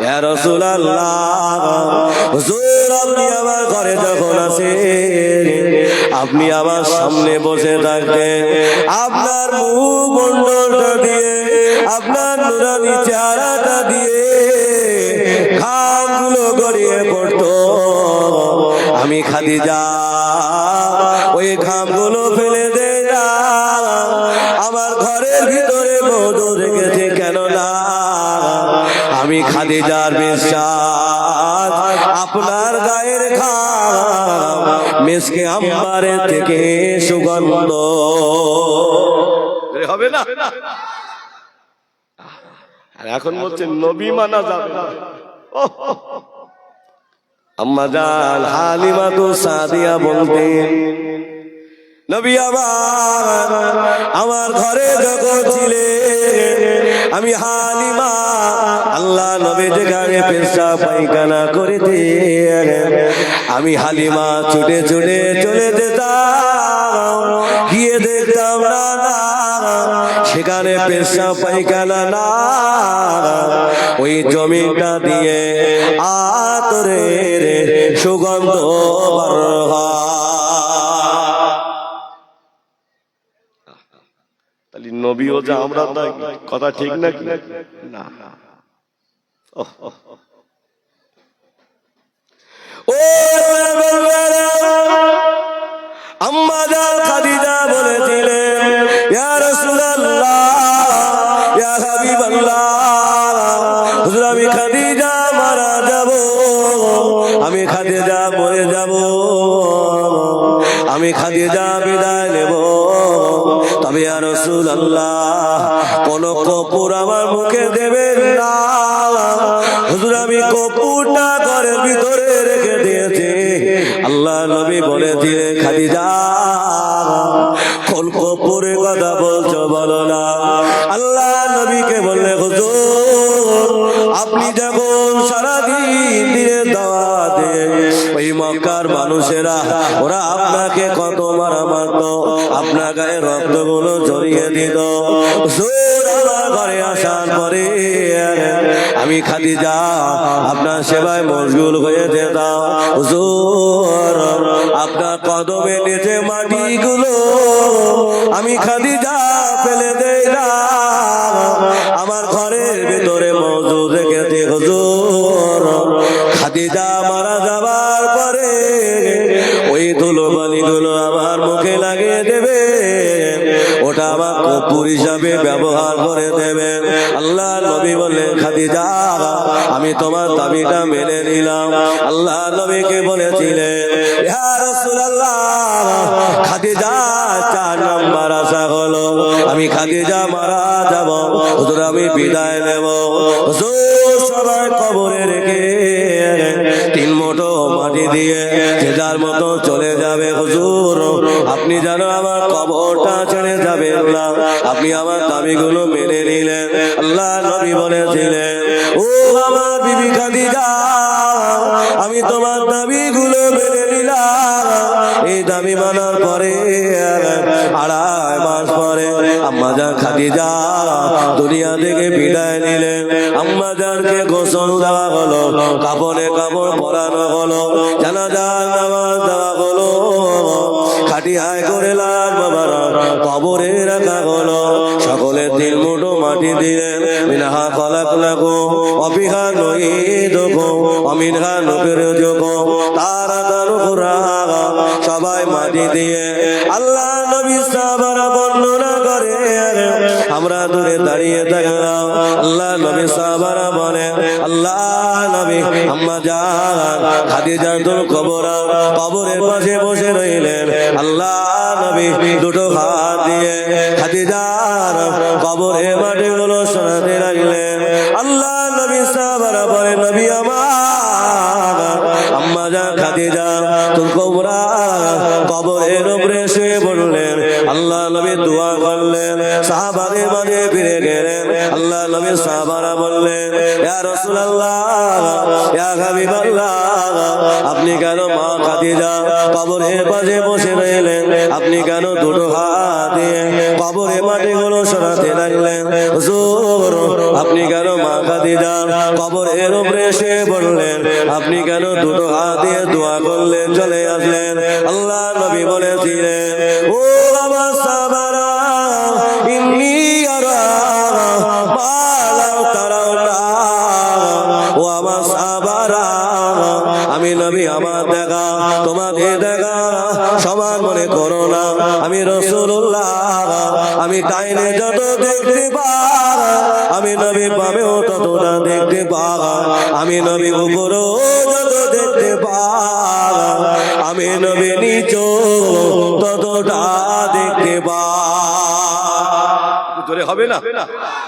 ইয়া রাসূলুল্লাহ, হুজুর আপনি আমার ঘরে যখন আসেন, আপনি আমার সামনে বসে থাকতেন, আপনার মুখ মণ্ডলটা দিয়ে, আপনার নুরানি চেহারাটা দিয়ে ঘামগুলো গড়িয়ে পড়তো। আমি খাদিজা ওই ঘামগুলো ফেলে দেই না, আমার ঘরের ভিতরে মধু রেখেছে কেন না আমি খাদিজার বিশ্বাস আপনার গায়ের ঘাম মিসকে আম্বারের থেকে সুগন্ধ। হবে না? আর এখন বলছে নবী মানা যাবে না। আম্মা জান হালিমা তো সাদিয়া বলতেন, নবী আমার ঘরে যখন ছিলেন আমি হালিমা আল্লাহ নবী যেখানে পেশাব পায়খানা করিতে আমি হালিমা ছুটে ছুটে চলে যেতাম, গিয়ে দেখতাম না সেখানে পেশাব পায়খানা না, ওই জমিটা দিয়ে আতরের সুগন্ধ বার হয়। তাহলে নবীও যা আমরা তাই, কথা ঠিক নাকি? না। ও আম্মা জান খাদিজা বলেছিলেন, ইয়া রাসূলুল্লাহ ইয়া হাবিবাল্লাহ, হুজুর আমি খাদিজা মারা যাব, আমি খাদিজা মরে যাব, আমি খাদিজা বিদায় নেব, তবে ইয়া রাসূলুল্লাহ কোন কপুর আমার মুখে দেবেন না। হুজুর আমি কপুরটা ঘরের ভিতরে রেখে দিয়েছি। আল্লাহ নবী বলেছিলেন, খাদিজা কোন কপুরের কথা বলছো বলো না। আল্লাহ নবীকে বললে, হুজুর আপনি যখন সারাদিন দিনে দাওয়াত দেন, ওই মক্কার মানুষেরা ওরা আপনাকে কত মারা মারত, আপনার গায়ে রক্তগুলো জড়িয়ে দিত। হুজুর আমার ঘরে আসার পরে আমি খাদিজা আপনার সেবায় মশগুল হয়ে যেতাম। হুজুর আপনার কদমে নিচে মাটিগুলো আমি খাদিজা ফেলে দেই না, আমার ঘরের ভিতরে মজুদ রেখেছি। হুজুর খাদিজা মারা যাবার পরে ওই ধুলোবালিগুলো আমার মুখে লাগিয়ে দেবে, ওটা আমার কপুর হিসাবে ব্যবহার করে দেবে। আল্লাহ নবী বললেন, খাদিজা আমি তোমার দাবিটা মেনে নিলাম। আল্লাহ নবীকে বলেছিলেন, ইয়া রাসূলুল্লাহ খাদিজা 4 নাম্বার আশা হলো আমি খাদিজা মারা যাব, হুজুর আমি বিদায় নেব। হুজুর সবাই কবরে রেখে 3 মুঠো মাটি দিয়ে যে যার মতো চলে যাবে। হুজুর আপনি যেন আমার কবরটা ছেড়ে যাবেন না, আপনি আমার দাবিগুলো মেনে নিলেন। আল্লাহ নবী বলেছিলেন, ও আমার বিবি খাদিজা আমি তোমার দাবিগুলো মেনে নিলাম। এই দাবি মানার পরে 2.5 মাস পরে আম্মা জান খাদিজা দুনিয়া থেকে বিদায় নিলেন। আম্মা জানকে গোসল দেওয়া হলো, কাপড়ে কাপড় পরানো হলো, জানাজার নামাজ দেওয়া হলো, খাটিয়ায় করে লাল বাবারা কবরে রাখা হলো। সকলে 3 মুঠো মাটি দিলেন। মিনহা খলাকনাকুম ওয়া ফিহা নুঈদুকুম ওয়া মিনহা নুখরিজুকুম তারাতান উখরা। সবাই মাটি দিয়ে আল্লাহ নবী সাহাবারা বর্ণনা করে, আমরা দূরে দাঁড়িয়ে থাকলাম। আল্লাহ নবী সাহাবারা বলে, আল্লাহ নবী আম্মা জান খাদিজাতুল কুবরা কবরের পাশে বসে রইলেন। আল্লাহ নবী 2 হাত দিয়ে খাদিজার কবরের মাটিগুলো সরাতে লাগলেন। আল্লাহ নবী সাহাবারা বলে, নবী আমার তো কোমরা কবরের উপরে শুয়ে পড়লেন। আল্লাহ নবী দোয়া করলেন, সাহাবাদের মাঝে ফিরে গেলেন। আল্লাহ নবী সাহাবারা বললেন, ইয়া রাসূলুল্লাহ, ইয়া হাবিবাল্লাহ, আপনি কেন মা খাদিজা কবরের পাশে বসে রইলেন? আপনি কেন দুটো হাত দিয়ে কবরের মাটিগুলো সরাতে লাগলেন? হুজুর, আপনি কেন মা খাদিজা কবরের উপরে শুয়ে পড়লেন? আপনি কেন দুটো হাত দিয়ে দোয়া করলেন, চলে আসলেন? আল্লাহ নবী বলেছিলেন, ও আমার সাহাবারা, ইন্নী আরা মা লা তারাউনা। ও আমার সাহাবারা, আমি নবী আমার দেখা তোমাকে দেখা সমান মনে করো না। আমি রাসূলুল্লাহ, আমি ডাইনে যত দেখতে পাই, আমি নবী বামেও ততটা দেখতে পাই। আমি নবী উপরেও যত দেখতে পাই, আমি নবী নিচেও ততটা দেখতে পাই। জোরে হবে না,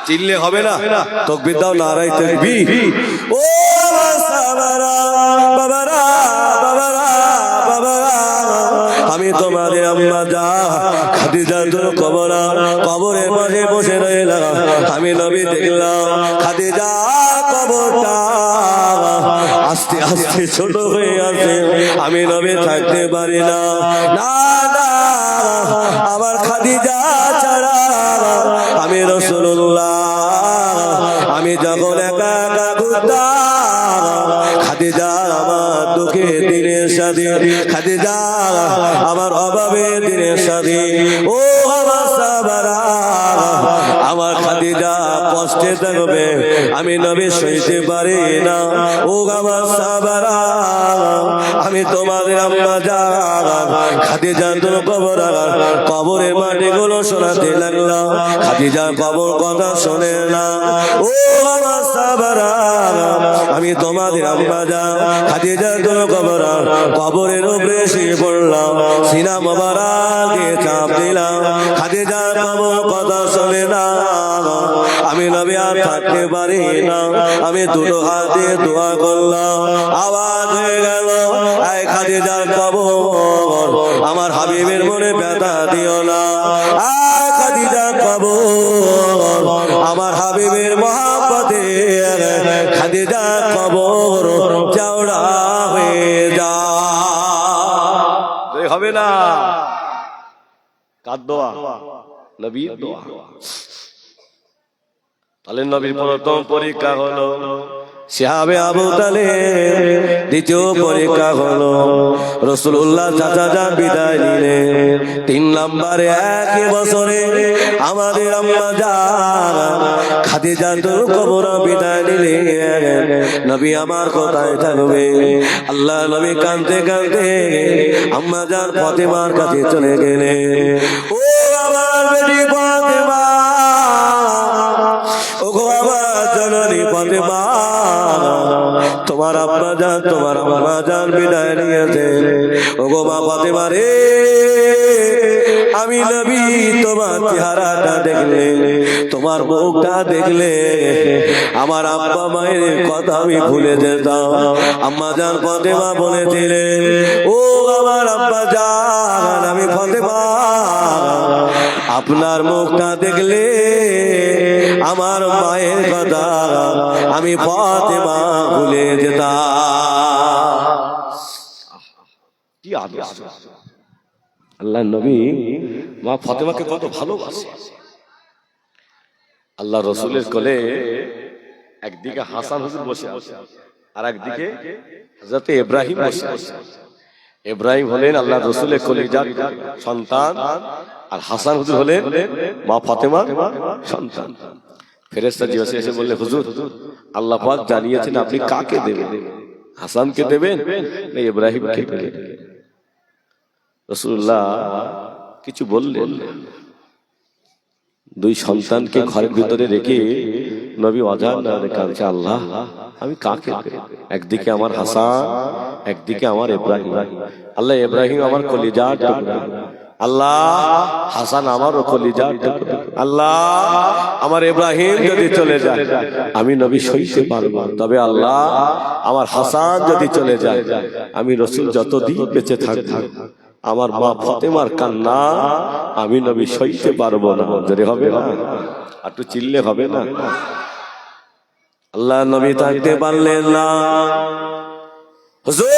চিল্লে হবে না, তাকবীর দাও, নারায়ে তাকবীর। ও সাহাবারা, বাবারা, বাবারা, বাবারা, আমি তোমাদের আম্মা জান খাদিজাতুল কুবরা কবরের মাঝে বসে রইলাম। আমি নবী দেখলাম খাদিজা কবরটা আস্তে আস্তে ছোট হয়ে আছে। আমি নবী থাকতে পারি না, না না, আমার খাদিজা ছাড়া আমি রাসূলুল্লাহ, আমি যখন একা একা ঘুরতাম, খাদিজা আমার দুঃখের দিনের সাথে, খাদিজা আমার অভাবের দিনের সাথে। ও আমার সাহাবারা, আমার খাদিজা কষ্টে থাকবে, আমি নবী সইতে পারি না। ও আমার সাহাবারা, আমি তোমাদের আম্মা জান খাদিজাতুল কুবরা কবরের মাটিগুলো শোনাতে লাগলাম। খাদিজা কবর কথা শোনে না। ও আমার সাহাবারা, আমি তোমাদের আম্মা জান খাদিজাতুল কুবরা কবরের উপরে শুয়ে পড়লাম, সিনা মোবারকে চাপ দিলাম। খাদিজা কবর কথা শোনে না, আমি নবী আর থাকতে পারি না। আমি দুটো হাত দিয়ে দোয়া করলাম, আওয়াজ হয়ে গেল, আয় খাদিজার কবর, আমার হাবিবের মনে ব্যথা দিও না। আয় খাদিজার কবর, আমার হাবিবের মহব্বতে খাদিজার কবর চওড়া হয়ে যা। হবে না, কার দোয়া? নবীর দোয়া। তাহলে নবীর প্রথম পরীক্ষা হলো শিহাবে আবু তালেব, দ্বিতীয় পরীক্ষা হলো রাসূলুল্লাহ চাচা যান বিদায় নিলেন। 3 নম্বরে একই বছরে আমাদের আম্মা জান খাদিজাতুল কুবরা বিদায় নিলেন। নবী আমার কোথায় থাকবে? আল্লাহ নবী কাঁদতে কাঁদতে আম্মা জান ফাতেমার কাছে চলে গেলেন। ও আমার বেটি ফাতেমা, ও গো আমার জননী ফাতেমা, তোমার আব্বা জান তোমার আম্মা জান বিদায় নিয়েছে। ও গো মা ফাতেমা রে, আমি নবী তোমার চেহারাটা দেখলে, তোমার মুখটা দেখলে আমার আব্বা মায়ের কথা আমি ভুলে যেতাম। আম্মা জান ফাতেমা বলেছিলেন, ও আমার আব্বা জান, আমি ফাতেমা আপনার মুখটা দেখলে আমার মায়ের কথা আমি ফাতেমা ভুলে যেতাম। কি আদর্শ! আল্লাহ নবী মা ফাতেমাকে কত ভালোবাসে। আল্লাহ রসুলের কোলে একদিকে হাসান হুজুর বসে আছে, আর একদিকে হযরত ইব্রাহিম বসে আছে। ইব্রাহিম হলেন আল্লাহ রসুলের কলিজার সন্তান, আর হাসান হুজুর হলেন মা ফাতেমার সন্তান। ফেরেশতা জিজ্ঞাসা এসে বললে, হুজুর আল্লাহ পাক জানিয়েছেন আপনি কাকে দেবেন, হাসানকে দেবেন না ইব্রাহিমকে দেবেন? রাসূলুল্লাহ কিছু বললেন। 2 সন্তানকে ঘরের ভিতরে রেখে নবী অজানা কাঁদছে, আল্লাহ আমি কাকে দেব? একদিকে আমার হাসান, একদিকে আমার ইব্রাহিম। আল্লাহ ইব্রাহিম আমার কলিজার টুকরা, আল্লাহ হাসান আমারও কলিজার টুকরা, আল্লাহ আমার ইব্রাহিম যদি চলে যায় আমি নবী সইতে পারবো, তবে আল্লাহ আমার হাসান যদি চলে যায় আমি রসুল যতদিন বেঁচে থাকবো আমার মা ফাতেমার কান্না আমি নবী সইতে পারবো না। যদি হবে না একটু চিল্লে হবে না? আল্লাহ নবী থাকতে পারলেন না। হুজুর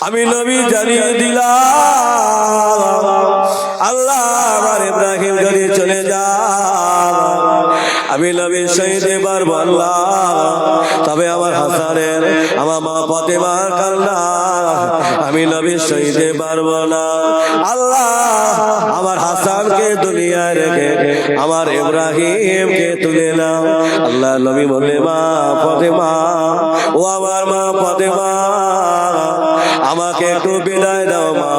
আমি নবী জানিয়ে দিলাম আল্লাহ আমার ইব্রাহিম যদি চলে যায় আমি নবী সইতে পারবো আল্লাহ, তবে আমার হাসানের আমার মা ফাতেমার কান্না আমি নবী সইতে পারবো না। আল্লাহ আমার হাসানকে দুনিয়ায় রেখে আমার ইব্রাহিমকে তুলে নাও। আল্লাহ নবী বলে মা ফাতেমা, ও আমার মা ফাতেমা আমাকে একটু বিদায় দাও মা,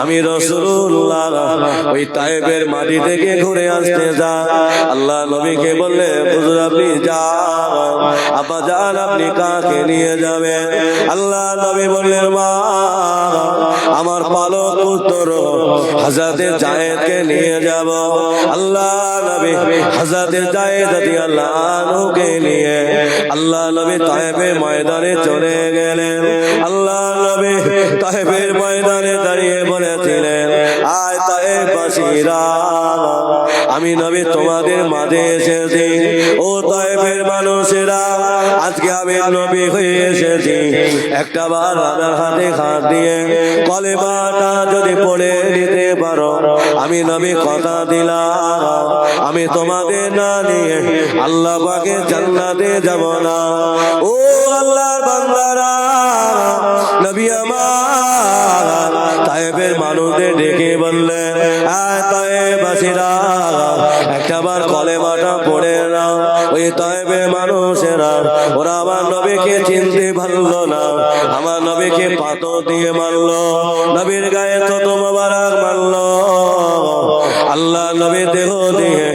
আমি রাসূলুল্লাহ ওই তায়েবের মাটি থেকে ঘুরে আসতে যা। আল্লাহ নবীকে বললে হুজুর আপনি যান, আব্বা যান আপনি কাকে নিয়ে যাবেন? আল্লাহ নবী বললেন মা আমার পালক পুত্র হযরতে যায়েদকে নিয়ে যাব। আল্লাহ নবী হযরতে যায়েদ রাদিয়াল্লাহু আনহুকে নিয়ে আল্লাহ নবী তায়েবের ময়দানে চলে গেলেন। আল্লাহ নবী তায়েবের ময়দানে দাঁড়িয়ে বলেছিলেন আয় তায়েববাসীরা আমি নবী তোমাদের মাঝে এসেছি, ও তায়েবের মানুষেরা আজকে আমি নবী হয়ে এসেছি, একটা বার আমার হাতে হাত দিয়ে কলেমাটা যদি পড়ে নিতে পারো আমি নবী কথা দিলাম আমি তোমাদের না নিয়ে আল্লাহ পাকের জান্নাতে যাব না। ও আল্লাহর বান্দারা নবী আমার তায়েবের মানুষদের ডেকে বললেন আয় তায়েববাসীরা একটাবার কলেমাটা পড়ে নাও। ওই তায়েবের মানুষেরা ওরা আমার নবীকে চিনতে পারলো না, আমার নবীকে পাথর দিয়ে মারলো, নবীর গায়ে তত মোবারক মারলো। আল্লাহ নবী দেহ দিয়ে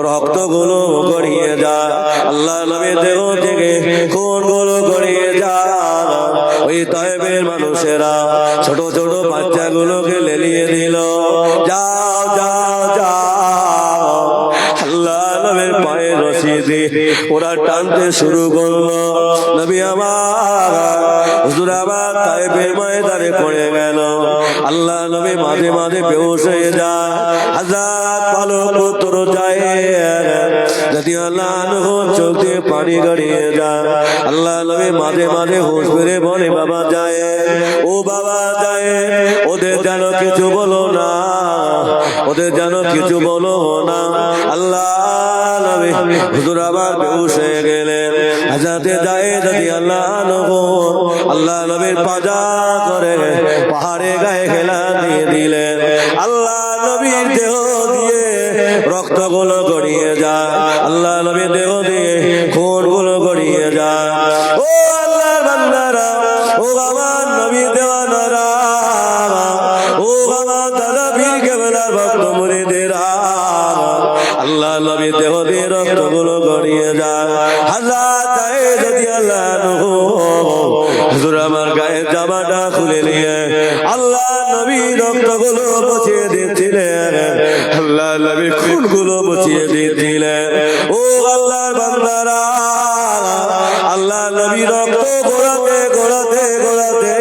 রক্তগুলো গড়িয়ে যায়, আল্লাহ নবী দেহ থেকে খুনগুলো গড়িয়ে যায়। ওই তায়েবের মানুষেরা ছোট ছোট বাচ্চাগুলোকে লেলিয়ে দিল, যাও যাও যাও। আল্লাহ নবীর পায়ে রশি দিয়ে ওরা টানতে শুরু করলো। নবী আমার হুজুর আবার তায়েবের ময়দানে পড়ে গেল। আল্লাহ নবী মাঝে মাঝে বেহুশ হয়ে যায়। হযরত পালক পুত্র যায়েদ রাদিয়াল্লাহু আনহু চোখ দিয়ে পানি গড়িয়ে যায়। আল্লাহ নবী মাঝে মাঝে হুঁশ ফিরে বলে বাবা যায়েদ, ও বাবা যায়েদ ওদের যেন কিছু বলো না, ওদের যেন কিছু বলো না। আল্লাহ নবী হুজুর আবার বেহুশ হয়ে গেলেন। হযরতে যায়েদ রাদিয়াল্লাহু আনহু আল্লাহ নবীর পাজা করে পাহাড়ে গায়ে খেলা দিয়ে দিলেন। আল্লাহ নবীর দেহ দিয়ে রক্তগুলো গড়িয়ে যায়, আল্লাহ নবীর দেহ দিয়ে খুনগুলো গড়িয়ে যায়। ও আল্লাহর বান্দারা, ও আমার নবীর দেওয়ানারা, ও আমার দাদা পীর কেবলার ভক্ত মুরিদেরা, আল্লাহ নবীর দেহ দিয়ে রক্তগুলো গড়িয়ে যায়। হযরত যায়েদ রাদিয়াল্লাহু আনহু হুজুর আমার গায়ে জামাটা খুলে নিয়ে আল্লাহ নবী রক্তগুলো মুছিয়ে দিচ্ছিলেন, আল্লাহ নবী খুনগুলো মুছিয়ে দিচ্ছিলেন। ও আল্লাহর বান্দারা, আল্লাহ নবী রক্ত গোড়াতে গোড়াতে গোড়াতে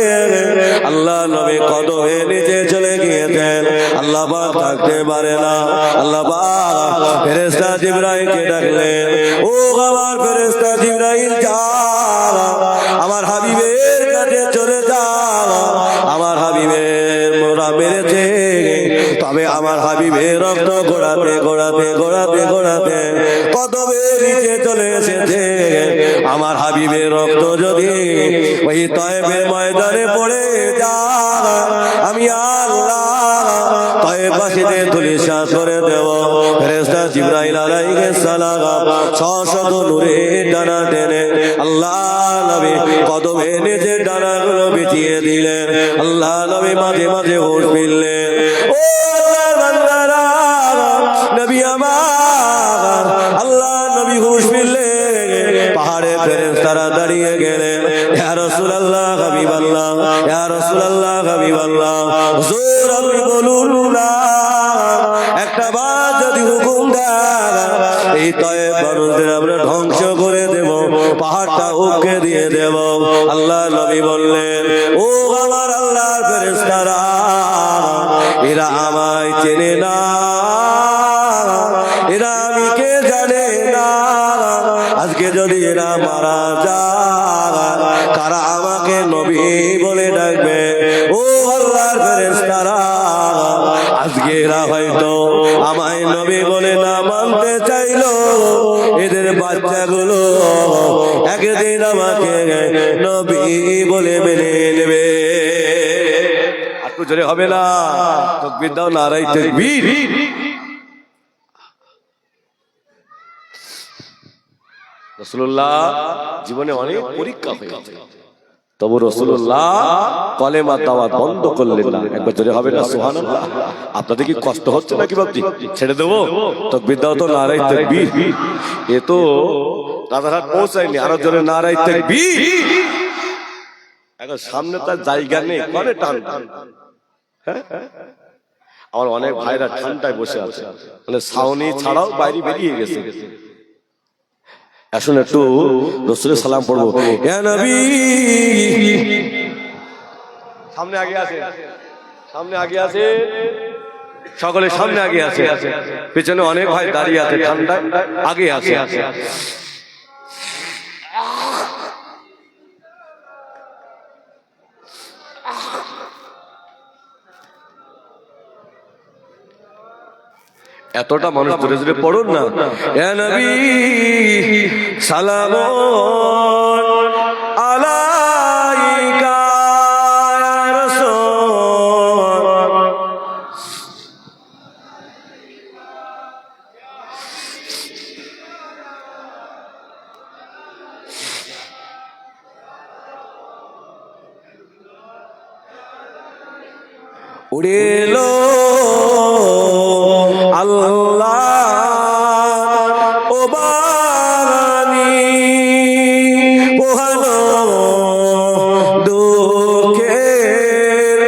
আল্লাহ নবী কদমে নিচে চলে গিয়েছেন। আল্লাহ পাক থাকতে পারে না, আল্লাহ পাক ফেরেশতা জিবরাইলকে ডাকলেন, ও আমার ফেরেশতা জিবরাইল যাও আমার হাবিবের কাছে চলে যাও, আমার হাবিবের মোরা মেরেছে, তবে আমার হাবিবের রক্ত গোড়াতে গোড়াতে গোড়াতে গোড়াতে কদমে নিচে চলে এসেছে। আমার হাবিবের রক্ত যদি ওই তায়েবের ময়দানে পড়ে যায় আমি আল্লাহ তায়েববাসীদের ধূলিসাৎ করে দেব। ফেরেশতা জিবরাইল আলাইহিস সালাম শত নূরের ডানা টেনে আল্লাহ নবী কদমে নিজের ডানাগুলো বিছিয়ে দিলেন। আল্লাহ নবী মাঝে মাঝে হুঁশ ফিরলেন। ও আল্লাহর বান্দারা, নবী আমার আল্লাহ নবী হুঁশ ফিরলেন। পাহাড়ে ফেরেশতারা দাঁড়িয়ে গেলেন, ইয়া রাসূলুল্লাহ হাবিবাল্লাহ, ইয়া রাসূলুল্লাহ হাবিবাল্লাহ, হুজুর আপনি বলুন না, একটা বার যদি হুকুম দেন এই তয়েব মানুষদের আমরা ধ্বংস করে দেব, পাহাড়টা উঠে দিয়ে দেব। আল্লাহ নবী বললেন, ও আমার আল্লাহর ফেরেশতারা, এরা আমায় চেনে না, এরা আমি কে জানে না। আজকে যদি এরা মারা যায়, কারা আমাকে নবী বলে ডাকবে? ও আল্লাহর ফেরেশতারা, আজকে এরা হয়তো আমায় নবী বলে না মানতে চাইলো, এদের বাচ্চাগুলো একদিন আমাকে নবী বলে মেনে নেবে। একটু জোরে হবে না? তাকবীর দাও, নারায়ে তাকবীর। রাসূলুল্লাহ জীবনে অনেক পরীক্ষা হয়েছে, তবু রাসূলুল্লাহ কলেমা দাওয়াত বন্ধ করলেন না। একবার জোরে হবে না সুবহানাল্লাহ? আপনাদের কি কষ্ট হচ্ছে নাকি বাপজি? ছেড়ে দেবো? তাকবীর দাও তো, নারায়ে তাকবীর। এ তো রাজারহাট পৌঁছায়নি, আরো জোরে নারায়ে তাকবীর। এখন সামনে তার জায়গা নেই, করে টান। হ্যাঁ, আমার অনেক ভাইরা ঠান্ডায় বসে আছে, মানে ছাউনি ছাড়াও বাইরে বেরিয়ে গেছে। আসুন একটু রাসূলের সালাম পড়বো। ইয়া নবী, সামনে আগে আছে, সামনে আগে আছে, সকলে সামনে আগে আছে, পিছনে অনেক ভাই দাঁড়িয়ে আছে ঠান্ডায়, আগে আছে। এতটা মানুষ জোরে জোরে পড়ুন না। ইয়া নবী সালামুন আলাইকা ইয়া রাসূল, উড়েলো আল্লাহ ও বাণী পোহানো দুঃখের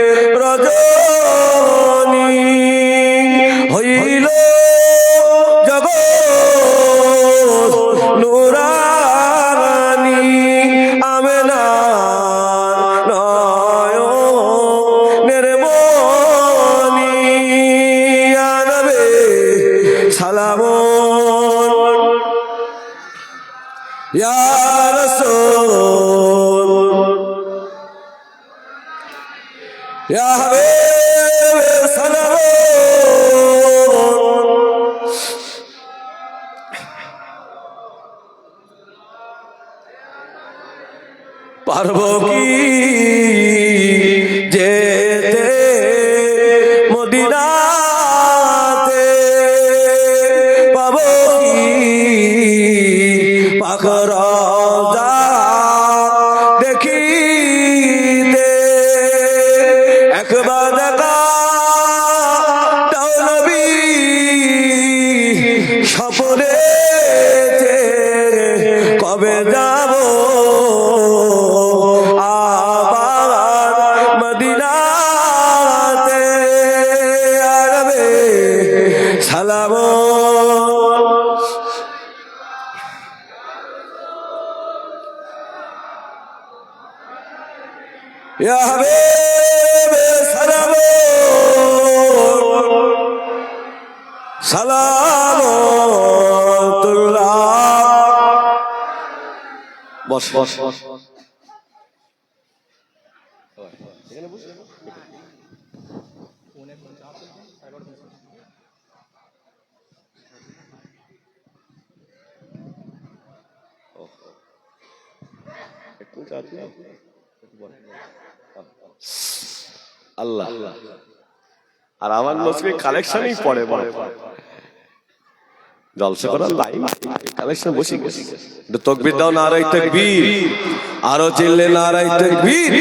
রজনী, হইল জগৎ নুরানী, আমেনা নয়নের মনি, ইয়া নবী সালামুন ইয়া রাসূল, ইয়া হাবিব সালামুন। পারবো কি যেতে মদিনাতে, পাবো কি পাক রওজা দেখিতে, একবার দেখা দাও নবী স্বপ্নে, কবে যাব আবার মদিনাতে, আরবে সালামুন ইয়া হাবিব সালামুন সালামুল্লাহ। বস বস বস, আল্লাহ আর আমার নসিবে কালেকশনই পড়ে বড় জলসা করার লাইন কালেকশন বসে গেছে। তাকবীর দাও, নারায়ে তাকবীর। আরো চিল্লে নারায়ে তাকবীর।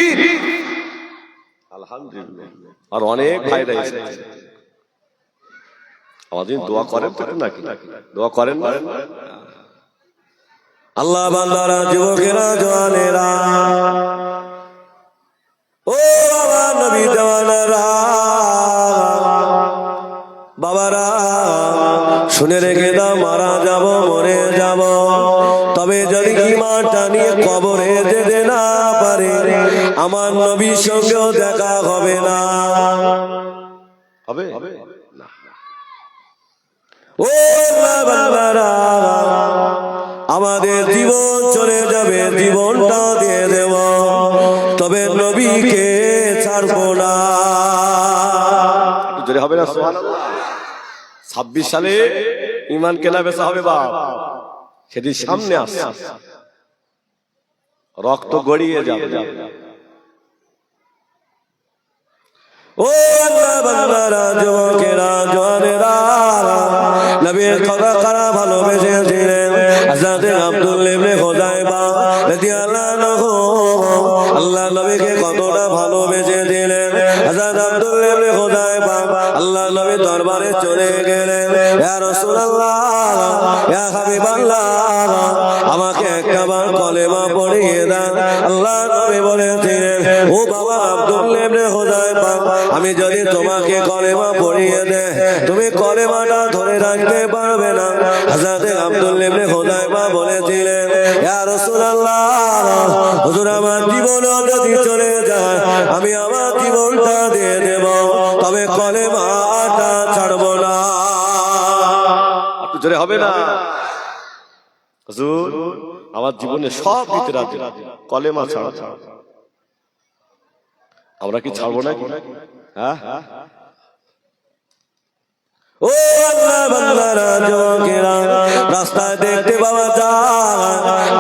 আলহামদুলিল্লাহ। আর অনেক ভাইরা এসেছে, আমাদের দোয়া করেন তো নাকি? দোয়া করেন না? আল্লাহ বান্দারা যুবকেরা জওয়ানেরা ও বাবা নবী জওয়ানেরা বাবারা শুনে রেখে দাও মারা যাব মরে যাব তবে যদি ঈমানটা নিয়ে কবরে যেতে না পারে আমার নবীর সঙ্গেও দেখা হবে না হবে ও আল্লাহ বান্দারা আমাদের জীবন চলে যাবে জীবনটা দিয়ে দেব তবে নবীকে ছাড়বো না যদি হবে না সুবহানাল্লাহ 26 সালে ঈমান কেনা বেচা হবে বাপ সেদিন সামনে আসছে রক্ত গড়িয়ে যাবে ও আল্লাহ বান্দারা যুবকেরা জওয়ানেরা নবীর কথা কারা ভালোবেসেছিলেন হযরত আব্দুল্লাহ ইবনে হুযায়ফা রাদিয়াল্লাহু আনহু আল্লাহ নবীকে কতটা ভালোবেসেছিলেন হযরত আব্দুল্লাহ ইবনে হুযায়ফা আল্লাহ নবীর দরবারে চলে গেলেন ইয়া রাসূলুল্লাহ ইয়া হাবিবাল্লাহ আমাকে একবার কলেমা পড়িয়ে দেন আল্লাহ নবী বলেছিলেন ও বাবা আব্দুল্লাহ ইবনে হুযায়ফা আমি যদি তোমাকে কলেমা পড়িয়ে দেই তুমি কলেমাটা ধরে রাখতে পারবে না হযরত আব্দুল্লাহ ইবনে হুযায়ফা বলেছিলেন ইয়া রাসূলুল্লাহ হুজুর আমার জীবন যদি চলে যায় আমি আমার জীবনটা দিয়ে দেব তবে কলেমাটা ছাড়বো না একটু জোরে হবে না হুজুর আমার জীবনে সব দিতে রাজি কলেমা ছাড়া আমরা কি ছাড়বো নাকি হ্যাঁ ও আল্লাহ বান্দারা যুবকেরা রাস্তায় দেখতে পাওয়া যায়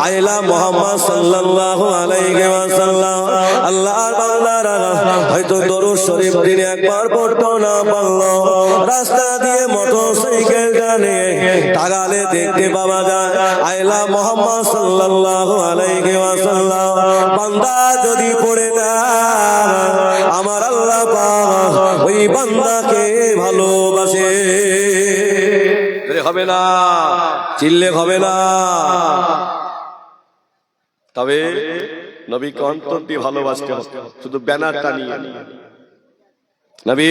আইলা মুহাম্মদ সাল্লাল্লাহু আলাইহি ওয়াসাল্লাম আল্লাহর বান্দারা হয়তো দরুদ শরীফ দিনে একবার পড়তো না পারলো রাস্তা দিয়ে মোটরসাইকেল টানে তাগালে দেখতে পাওয়া যায় আইলা মুহাম্মদ সাল্লাল্লাহু আলাইহি ওয়াসাল্লাম বান্দা যদি পড়ে না আমার আল্লাহ পাক ওই বান্দাকে ভালোবাসে হবে না চিল্লে হবে না তবে নবীকে অন্তর দিয়ে ভালোবাসতে হবে শুধু ব্যানারটা নিয়ে নবী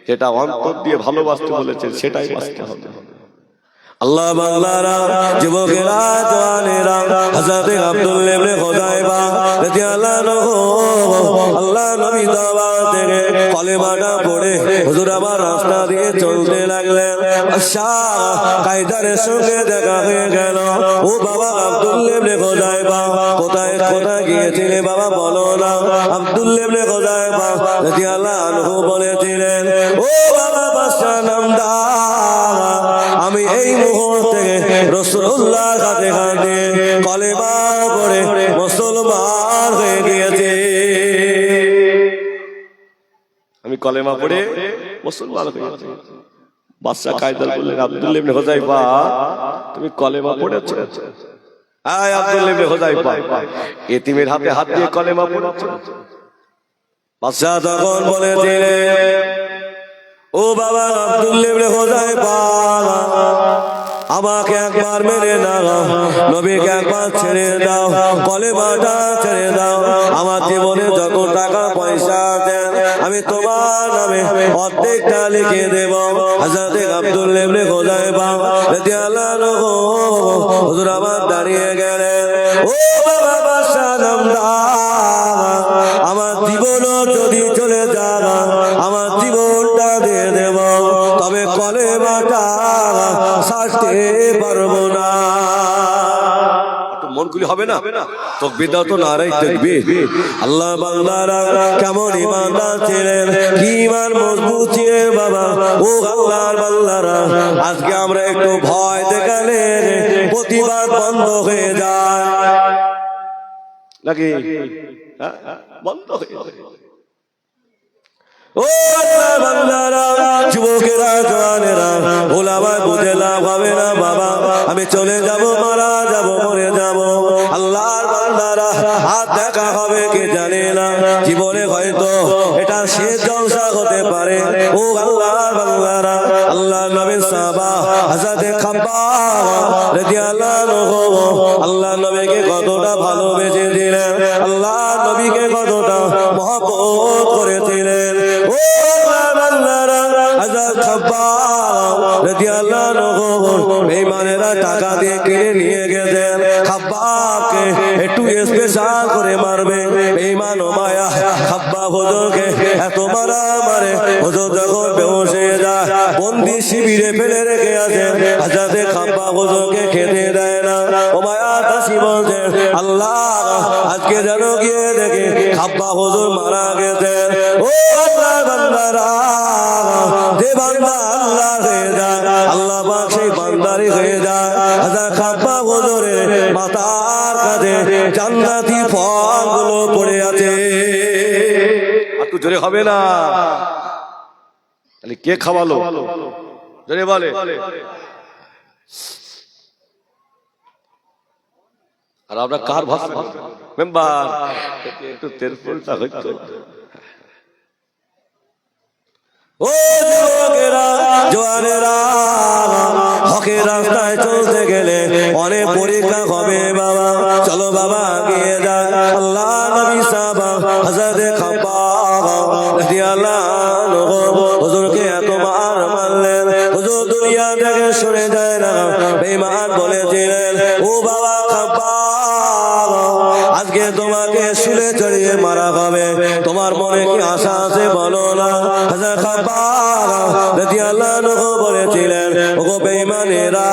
যেটা অন্তর দিয়ে ভালোবাসতে বলেছেন সেটাই বাঁচতে হবে আল্লাহ বান্দারা যুবকেরা জওয়ানেরা হযরত আব্দুল্লাহ ইবনে হুযায়ফা রাদিয়াল্লাহু আনহু আল্লাহ নবী দাওয়াত থেকে কলেমাটা পড়ে হুজুর আমার রাস্তা দিয়ে চলতে লাগলেন আশা কায়দারের সঙ্গে দেখা হয়ে গেল ও বাবা আব্দুল্লাহ ইবনে হুযায়ফা কোথায় কোথায় গিয়েছিলে বাবা বলো না আব্দুল্লাহ ইবনে হুযায়ফা রাদিয়াল্লাহু আনহু বলেছিলেন ও বাবা বাদশা নামদার আমি এই মুহূর্তে রাসূলুল্লাহর কাছে কাছে কলেমা পড়ে মুসলমান হয়ে গিয়েছি আমি কলেমা পড়ে মুসলমান হয়ে গেছি বাদশা কায়দার বললেন আব্দুল্লাহ ইবনে হুযায়ফা তুমি কলেমা পড়েছো আয় আব্দুল্লাহ ইবনে হুযায়ফা এতিমের হাতে হাত দিয়ে কলেমা পড়েছো বাদশা তখন বলেছিলেন ও বাবা আব্দুল্লাহ ইবনে হুযায়ফা আমাকে একবার মেনে নাও নবীকে একবার ছেড়ে দাও কলেমাটা ছেড়ে দাও আমার জীবনে যত টাকা পয়সা আছে আমি তোমার নামে অর্ধেকটা লিখে দেব হযরত আব্দুল্লাহ ইবনে হুযায়ফা রাদিয়াল্লাহু আনহু হুজুর আমার দাঁড়িয়ে গেলেন ও বাবা বাদশা নামদার আমার জীবন যদি চলে যায় আমার জীবনটা দিয়ে দেব তবে কলেমাটা ছাড়তে পারবো না মনগুলি হবে না তাকবীর দাও তো নারায়ে তাকবীর আল্লাহ বান্দারা কেমন ঈমানদার ছিলেন কি ঈমান মজবুত ছিলেন বাবা ও আল্লাহর বান্দারা আজকে আমরা একটু ভয় দেখালে প্রতিবাদ বন্ধ হয়ে যায় নাকি বন্ধ হয়ে ও আল্লাহ বান্দারা যুবকেরা জওয়ানেরা ওলামা বুঝে লাভ হবে না বাবা আমি চলে যাব মারা যাব মরে যাব আল্লাহর বান্দারা হাত দেখা হবে কি জানি না, জীবনে হয়তো এটা শেষ জলসা হতে পারে। ও আল্লাহ বান্দারা, আল্লাহ নবীর সাহাবা হযরত খাব্বাব রাদিয়াল্লাহু আনহু আল্লাহ নবীকে কতটা ভালোবেসে দিলেন, আল্লাহ নবীকে কতটা মহব্বত করেছিলেন। ও আল্লাহ বান্দারা, হযরত খাব্বাব রাদিয়াল্লাহু আনহু বেঈমানেরা টাকা দিয়ে কিনে নিয়ে গেছেন, খাব্বাবকে একটু স্পেশাল করে মারবে। বেঈমান ও মায়া খাব্বাব হুজুরকে এত মারা মারে, হুজুর যখন বেহুশ হয়ে যায়, বন্দি শিবিরে ফেলে রেখে আছে, হযরত খাব্বাব হুজুরকে খেতে দেয় না। ও মায়া দাসী বলছেন, আল্লাহ আজকে যেন গিয়ে দেখে খাব্বাব হুজুর মারা গেছেন। ও আল্লাহ বান্দারা, যে বান্দা আল্লাহ হয়ে যায়, আল্লাহ পাক সেই বান্দারই হয়ে যায়। হযরত খাব্বাব হুজুরের মাথার কাছে জান্নাতি ফলগুলো পড়ে আছে। একটু জোরে হবে না? তাহলে কে খাওয়ালো? জোরে বলে। আর আমরা কার ভাষা মেম্বার একটু তেল ফুলটা হইতো। ও যুবকেরা, জওয়ানেরা, হকের রাস্তায় চলতে গেলে অনেক পরীক্ষা হবে বাবা। চলো বাবা এগিয়ে যাই। আল্লাহ নবী সাহাবা হযরত খাব্বাব রাদিয়াল্লাহু আনহু হুজুরকে এত মার মারলেন, হুজুর দুনিয়া থেকে সরে যায় না। বেঈমান বলেছিলেন, ও বাবা খাব্বাব, আজকে তোমাকে শুলে চড়িয়ে মারা হবে, তোমার মনে কি আশা আছে বলো না। হযরত খাব্বাব রাদিয়াল্লাহু আনহু বলেছিলেন, ওগো বেঈমানেরা,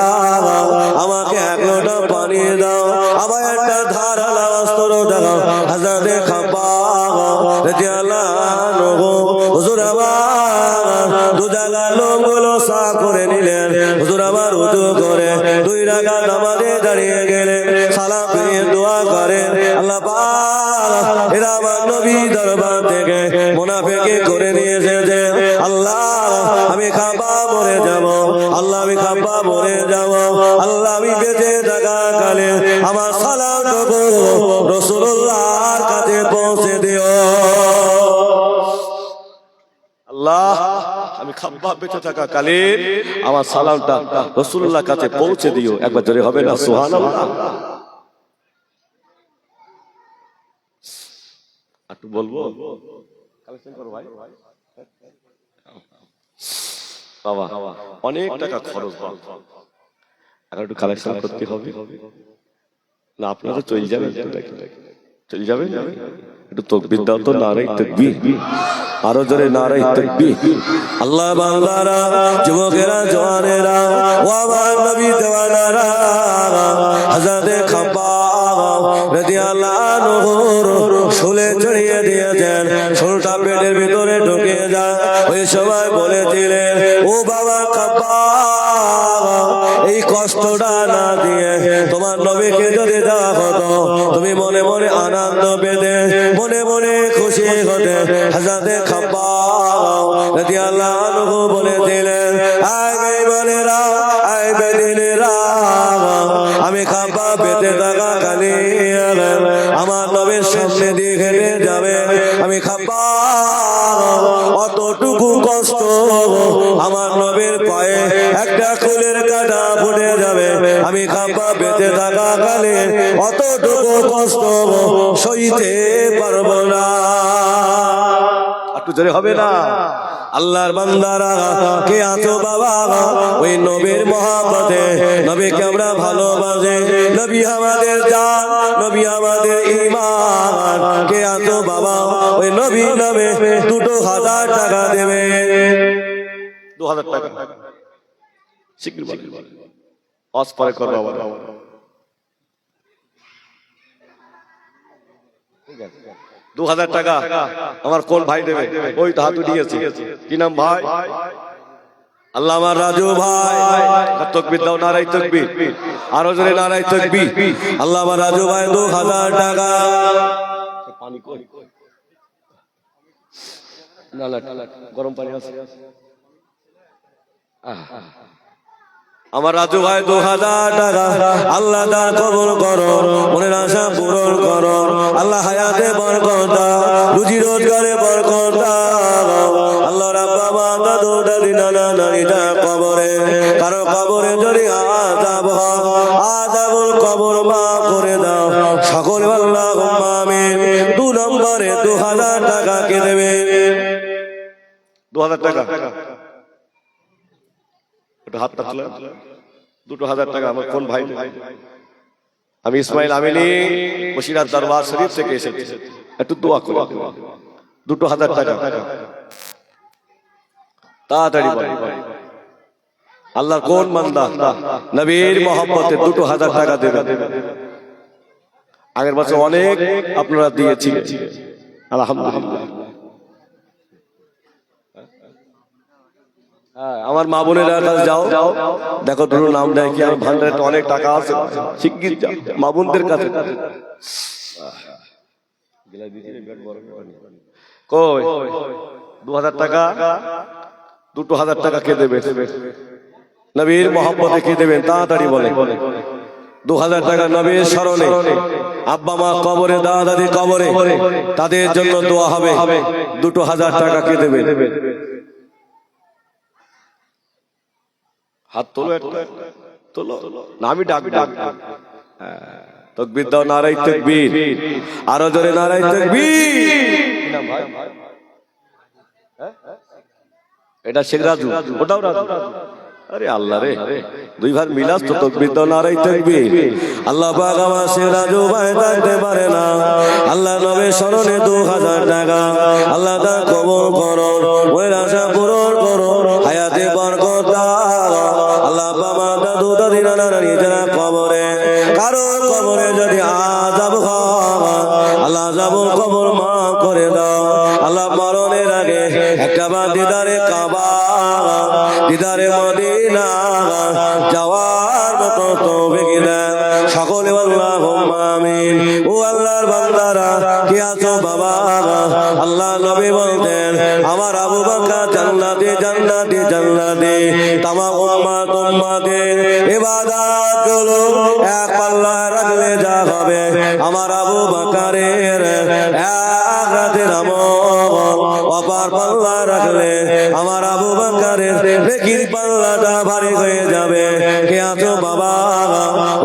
আমাকে এক লোটা পানি দাও, আমার একটা ধারালো অস্ত্র দাও। হযরত খাব্বাব রাদিয়াল্লাহু আনহু হুজুর আবার দু জায়গার লোমগুলো সাফ করে নিলেন। হুজুর আবার উযু করে 2 রাকাত নামাজে দাঁড়িয়ে গেলেন, সালাম ফিরিয়ে দোয়া করেন, আল্লাহ পাক এরা আমার নবী দরবার থেকে মুনাফিকি করে নিয়ে এসেছে। আল্লাহ আমি খাব্বাব মরে যাব, আল্লাহ আমি খাব্বাব মরে যাব, আল্লাহ আমি বেঁচে থাকাকালে আমার সালামটুকু রাসূলুল্লাহর কাছে পৌঁছে দিও। আল্লাহ আমি খাব্বাব বেঁচে থাকা কালে আমার সালামটা রাসূলুল্লাহর কাছে পৌঁছে দিও। একবার জোরে হবে না সুবহানাল্লাহ? একটু বলবো কালেকশন করো ভাই। বাবা অনেক টাকা খরচ বাবা, এখন একটু কালেকশন করতে হবে না? আপনারা চলে যাবেন, চলে যাবেন। একটু তাকবীর দাও তো, নারায়ে তাকবীর, আরো জোরে নারায়ে তাকবীর। আল্লাহ বান্দারা, যুবকেরা, জওয়ানেরা, ও আমার নবী দেওয়ানারা, হযরত খাব্বাব রাদিয়াল্লাহু আনহুর শুলে চড়িয়ে দিয়েছেন, শুলটা পেটের ভিতরে ঢুকে যায়। ওই সময় বলেছিলেন, ও বাবা খাব্বাব, এই কষ্টটা না দিয়ে তোমার নবীকে যদি দেওয়া হতো, তুমি মনে মনে আনন্দ পেতে, মনে মনে খুশি হতে। হযরত খাব্বাব রাদিয়াল্লাহু আনহু বলেছিলেন, আয় বেঈমানেরা, আয় বেদিনেরা, আমি খাব্বাব পেতে থাকা কালে আমার নবীর সামনে দিয়ে হেঁটে যাবে, আমি খাব্বাব অতটুকু কষ্ট আমার নবীর পায়ে একটা ফুলের কাঁটা ফুটে যাবে, আমি খাব্বাব বেঁচে থাকা কালে অতটুকু কষ্ট সইতে পারবো না। একটু জোরে হবে না? আল্লাহর বান্দারা, কে আছো বাবা ওই নবীর মহব্বতে, নবীকে আমরা ভালোবাসি, নবী আমাদের জান, নবী আমাদের ঈমান। কে আছো বাবা ওই নবীর নামে 2000 টাকা দেবে? 2000 টাকা শিগগির বল, আজ পরে কর বাবা। ঠিক আছে, 2000 টাকা আমার কোন ভাই দেবে? ওই তো হাত উঠিয়েছে, কি নাম ভাই? আল্লাহ আমার রাজু ভাই, তাকবীর দাও, নারায়ে তাকবীর, আরো জোরে নারায়ে তাকবীর। আল্লাহ আমার রাজু ভাই 2000 টাকা। পানি কই? না না, গরম পানি আছে। আমার রাজু ভাই 2000 টাকা আল্লাহ দান কবুল করো, মনের আশা পূরণ করো। আল্লাহ হায়াতে বরকত দাও, রুজি রোজগারে বরকত দাও। আল্লাহ রাব্বা মা দাদু দাদি নানা নানিটা কবরে, কারো কবরে যদি আযাব হয়, আযাবুল কবর মাফ করে দাও সকল। আল্লাহুম্মা আমিন। 2 নম্বরে 2000 টাকা কে দেবে? 2000 টাকা একটু হাতটা তুলে। 2000 টাকা আমার কোন ভাই? আমি ইসমাইল আমিনী বসিরহাট দরবার শরীফ থেকে এসেছি, একটু দোয়া করে 2000 টাকা তাড়াতাড়ি বল। আল্লাহর কোন বান্দা নবীর মহব্বতে 2000 টাকা দেবে? আগের বছর অনেক আপনারা দিয়েছিলেন, আলহামদুলিল্লাহ। আমার মা বোনেরা কাছে যাও, দেখো দুটো নাম দেয় কি? আমার ভান্ডারে অনেক টাকা আছে, শিগগির যাও মা বোনদের কাছে। কই 2000 টাকা? 2000 টাকা কে দেবে? নবীর মহব্বতে কে দেবেন? তাড়াতাড়ি বলে। 2000 টাকা নবীর স্মরণে, আব্বা মা কবরে, দাদা দাদি কবরে, তাদের জন্য দোয়া হবে। 2000 টাকা কে দেবে? হাত তোলো, তোলো না, আমি ডাক ডাক। তাকবীর দাও, নারায়ে তাকবীর, আরো জোরে নারায়ে তাকবীর। এটা শেখ রাজু, ওটাও রাজু। আরে আল্লাহ রে, 2 ভাই মিলাস তো। তাকবীর দাও, নারায়ে তাকবীর। আল্লাহ পাক আমার শেখ রাজু ভাই থাকতে পারে না, আল্লাহ নবীর স্মরণে 2000 টাকা আল্লাহ তা কবুল করো, ওই আশা পূরণ করো, হায়াতে বরকত দাও। আল্লাহ বাবা দাদু দাদি নানা নানি যারা কবরে, কারো কবরে যদি আযাব হয়, আল্লাহ আযাবুল কবর মাফ করে দাও। আল্লাহ মরণের আগে একটা বার দিদারে কাবা, দিদারে মদিনা যাওয়ার মতো তৌফিক দেন সকলে। আল্লাহুম্মা আমিন। ও আল্লাহর বান্দারা কি আছো বাবা? আল্লাহ নবী বলতেন, আমার আবু বকর জান্নাতে জান্নাতে জান্নাতে, তামাম উম্মত উম্মতের ইবাদত গুলো এক পাল্লায় রাখলে যা হবে, আমার আবু বকরের এক রাতের আমল অপার পাল্লায় রাখলে আমার আবু বকরের নেকির পাল্লাটা ভারী হয়ে যাবে। কে আছো বাবা?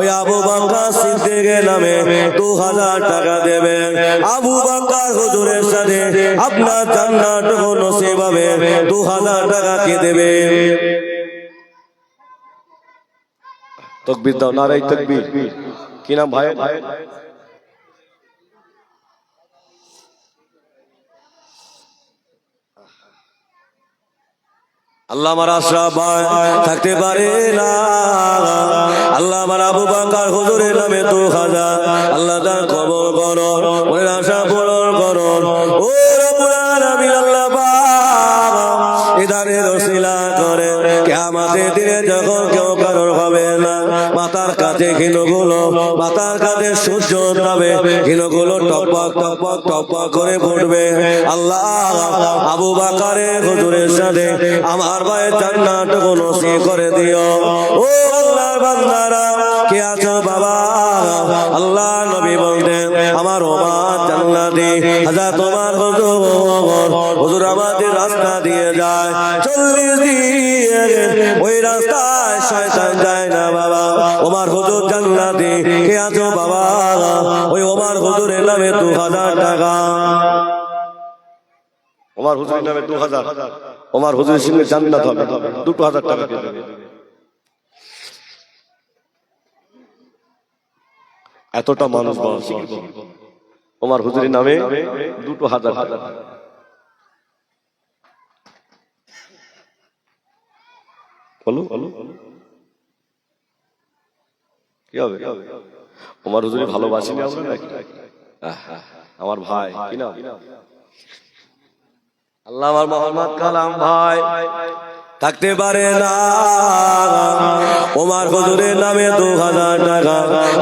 ওই আবু বকর সিদ্দিকের নামে 2000 টাকা দেবেন। আবু বকর হুজুরের সাথে আপনার জান্নাত নসিব হবে। 2000 টাকা কে দেবে? তাকবীর দাও, নারায়ে তাকবীর। কি নাম ভাই? আল্লাহ আমার আশরাফ ভাই থাকতে পারে না, আল্লাহ আমার আবু বকর হুজুরের নামে 2000 আল্লাহ তার কবুল করো, ওই আশা পূরণ করো। ও রব্বুল আলামিন, আল্লাহ পাক ইদানের ওসিলা করে কিয়ামতের দিনে যখন কেউ কারোর হবে না, মাথার কাছে ঘিনুগুলো, মাথার কাছে সূর্য যাবে, ঘিনুগুলো টপক টপক টপক করে ফুটবে। আল্লাহ আবু বকরের হুজুরের সাথে আমার ভাই জান্নাত নসিব করে দিও। ও আল্লাহর বান্দারা কে আছো বাবা? আল্লাহ নবী বলতেন, আমার ওমর জান্নাতি, হাজার তোমার হুজুর আমাদের রাস্তা দিয়ে যায়, 40 দিন ওই রাস্তায় শয়তান যায় না বাবা। ওমর হুজুর জান্নাতি, কে আছো বাবা? ওই ওমর হুজুরের নামে 2000 টাকা। ওমর হুজুরের নামে 2000, ওমর হুজুরের সঙ্গে জান্নাত হবে। 2000 টাকা কে দেবে? এতটা মানুষ ওমর হুজুরের নামে 2000 টাকা। বলো কি হবে? ওমর হুজুরের ভালোবাসি না আমরা নাকি? আমার ভাই কি না? আল্লাহ আমার মোহাম্মদ কালাম ভাই থাকতে পারে না, ওমর হুজুরের নামে 2000 টাকা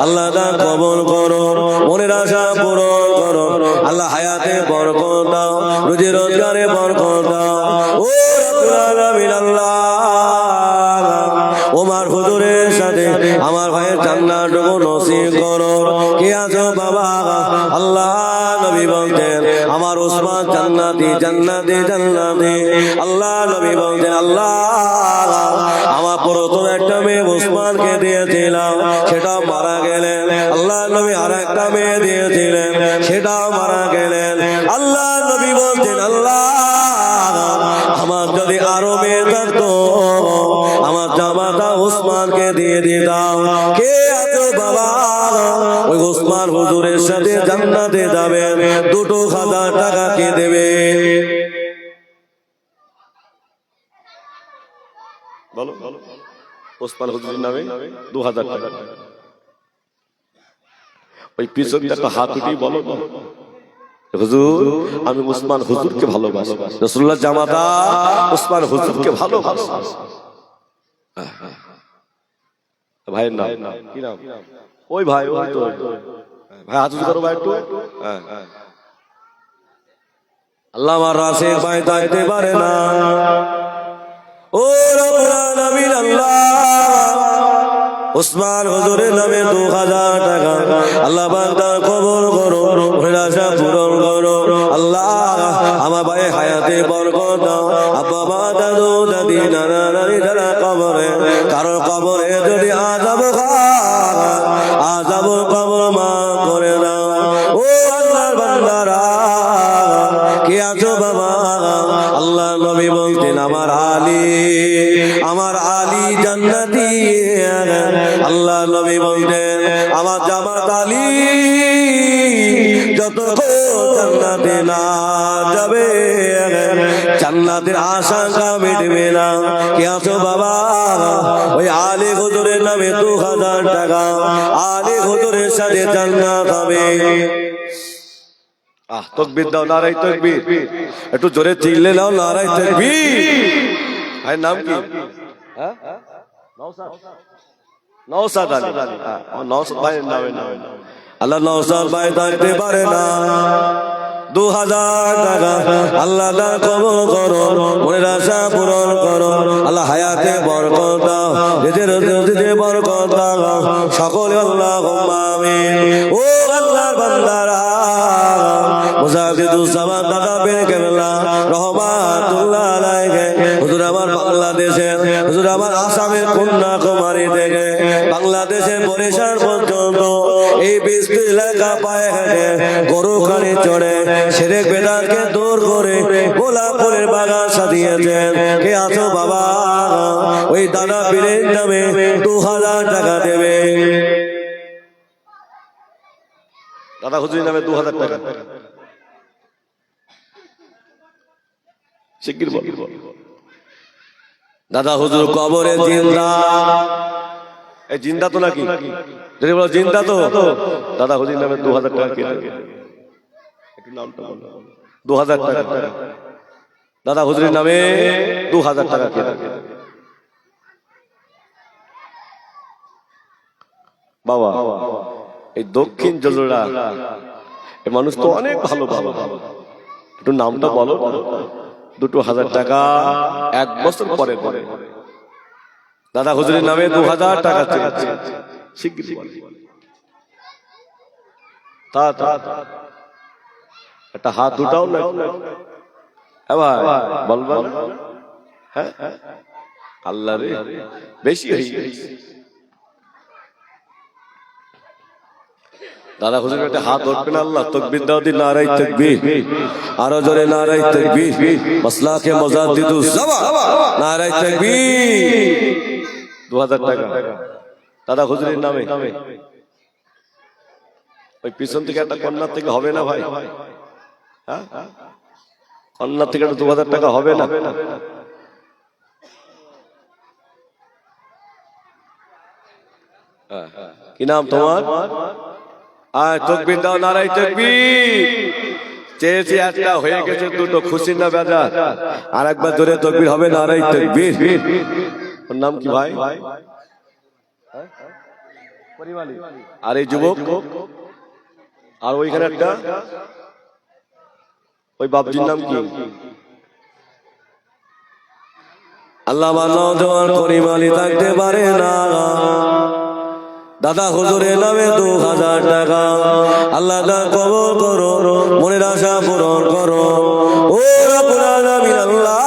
আল্লাহ তা কবুল করো, মনের আশা পূরণ করো। আল্লাহ হায়াতে বরকত দাও, রুজি রোজগারে বরকত দাও। ও রব্বুল আলামিন, আল্লাহ ওমর হুজুর ভাইয়ের জান্নাতটুকু নসিব করো। কে আছো বাবা? আল্লাহ নবী বলতেন আমার ওসমান জান্নাতি জান্নাতি জান্নাতি। আল্লাহ নবী বলতেন আল্লাহ আমার প্রথম একটা মেয়ে ওসমানকে দিয়েছিলাম, সেটা মারা গেলেন। আল্লাহ নবী আর একটা মেয়ে দিয়েছিলেন, সেটাও মারা গেলেন। আল্লাহ নবী বলতেন আল্লাহ আমার যদি আরো মেয়ে থাকতো আমার জামাতা ওসমানকে দিয়ে দিতাম। কে আছো বাবা? ওই ওসমান হুজুরের সাথে জান্নাতে যাবে, 2,000 টাকা কে দেবে? বলো ওসমান হুজুরের নামে 2,000 টাকা। ওই পিছন একটা হাত উঠেই বলো হুজুর আমি ওসমান হুজুরকে ভালোবাসি, রাসূলুল্লাহ জামাতা ওসমান হুজুরকে ভালোবাসি। ভাইয়ের নাম কি নাম? ওই ভাই ওই তো ভাই হাত উঁচু করো ভাই একটু। আল্লাহ আমার রাসের ভাই থাকতে পারে না। ও রব্বুল আলামিন আল্লাহ ওসমান হুজুরের নামে 2,000 টাকা আল্লাহ বান্দার কবর করো, আশা পূরণ করো। আল্লাহ আমার ভাই হায়াতে বরকত দাও। আব্বা মা দাদু দাদি নানা নানি যারা কবরে, কারো কবরে যদি আযাব খায় আযাব কবর মা করে দাও। ও আল্লাহর বান্দারা কে আছো বাবা? আল্লাহ নবী বলতেন আমার আলী জান্নাতি। আল্লাহ নবী বলতেন আমার জামাত আলী যত জান্নাতে না যাবে জান্নাতের আশঙ্কা মিটবে না। কে আছো বাবা? ওই আলী হুজুরের নামে 2,000 টাকা, আলী হুজুরের সাথে জান্নাত হবে। তাকবীর দাও, নারায়ে তাকবীর। একটু জোরে চিল্লে দাও, নারায়ে তাকবীর। ভাইয়ের নাম কি? হ্যাঁ নওশাদ আলী। নওশাদ ভাইয়ের নামে নাম। আল্লাহ নওশাদ ভাই থাকতে পারে না, 2,000 টাকা আল্লাহ দান কবুল করো, মনের আশা পূরণ করো। আল্লাহ হায়াতে বরকত দাও, রিজিকে বরকত দাও। সকলে আল্লাহুম্মা আমিন। ও আল্লাহর বান্দারা মুজাহিদুজ্জামান দাদা বের কেবলা রহমাতুল্লাহ আলাইহি হুজুর আমার বাংলাদেশের, হুজুর আমার আসামের কন্যাকুমারী থেকে বাংলাদেশের বরিশাল পর্যন্ত এই 20 এলাকা পায়ে হেঁটে গরু গাড়ি চড়ে শিরক বেদাতকে দূর করে গোলাপ ফুলের বাগান সাজিয়েছেন। কে আছো বাবা? ওই দাদা পীরের নামে 2,000 টাকা দেবে। দাদা হুজুরের নামে 2,000 টাকা। শিগগির বল। দাদা হুজুর কবরে জিন্দা। এই জিন্দা তো নাকি? যদি বলো জিন্দা তো দাদা হুজুরের নামে 2,000 টাকা কে দেবে? একটু নামটা বলো। 2,000 টাকা দাদা হুজুরের নামে 2,000 টাকা কে দেবে? বাবা এই দক্ষিণ জলরা এই মানুষ তো অনেক ভালো ভালো, একটু নামটা বলো। 2,000 টাকা 1 বছর পরে পরে দাদা হুজুরের নামে 2,000 টাকা চেয়েছে। শিগগির তা একটা হাত উঠাও না বলবা। হ্যাঁ আল্লাহ রে বেশি হয়ে গেছে। দাদা হুজুরের একটা হাত উঠবে না? আল্লাহ তাকবীর দাও, দি নারায়ে তাকবীর। আরো জোরে নারায়ে তাকবীর। মাসলাকে মুজাদ্দিদুস জামান নারায়ে তাকবীর। 2,000 টাকা দাদা হুজুরের নামে। ওই পিছন থেকে একটা কন্যা থেকে হবে না ভাই? হ্যাঁ কন্যা থেকে 2,000 টাকা হবে না? কি নাম তোমার? তাকবীর দাও, নারায়ে তাকবীর। চেয়েছি একটা হয়ে গেছে দুটো, খুশি না বেজার? আর একবার জোরে তাকবীর হবে, নারায়ে তাকবীর। ওর নাম কি ভাই? আর এই যুবক আর ওইখানে একটা ওই বাবজির নাম কি? আল্লাহ নওজোয়ান করিম আলী থাকতে পারে না, দাদা হুজুরের নামে 2000 টাকা আল্লাহ দা কবুল করো, মনের আশা পূরণ করো ও রব্বুল আলামিন আল্লাহ।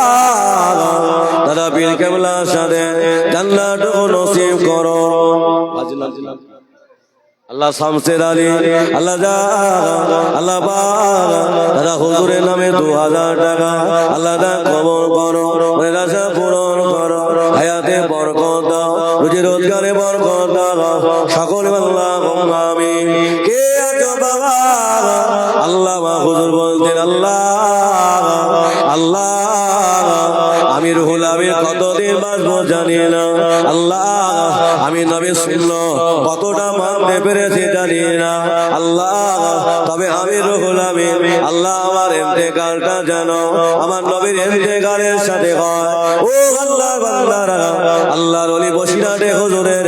দাদা পীর কেবলার সাথে জান্নাত নসিব করো আল্লাহ। শামসের আলী আল্লাহ দা আল্লাহ দাদা হুজুরের নামে 2000 টাকা আল্লাহ দা কবুল করো, মনের আশা পূরণ করো, হায়াতে বরকত দাও, রুজি রোজগারে বরকত দাও, সকলে আল্লাহুম্মা আমিন। কে আছো বাবা? আল্লাহ হুজুর বলতেন আল্লাহ আল্লাহ আমি রুহুল আমিন কতদিন বাঁচবো জানি না, আল্লাহ আমি নবী সুন্নাহ কতটা মানতে পেরেছি জানি না, আল্লাহ তবে আমি রুহুল আমিন আল্লাহ আমার ইন্তেকালটা যেন আমার নবীর ইন্তেকালের সাথে হয়। ও আল্লাহর বান্দারা, আল্লাহর ওলি বসিরহাটে হুজুরের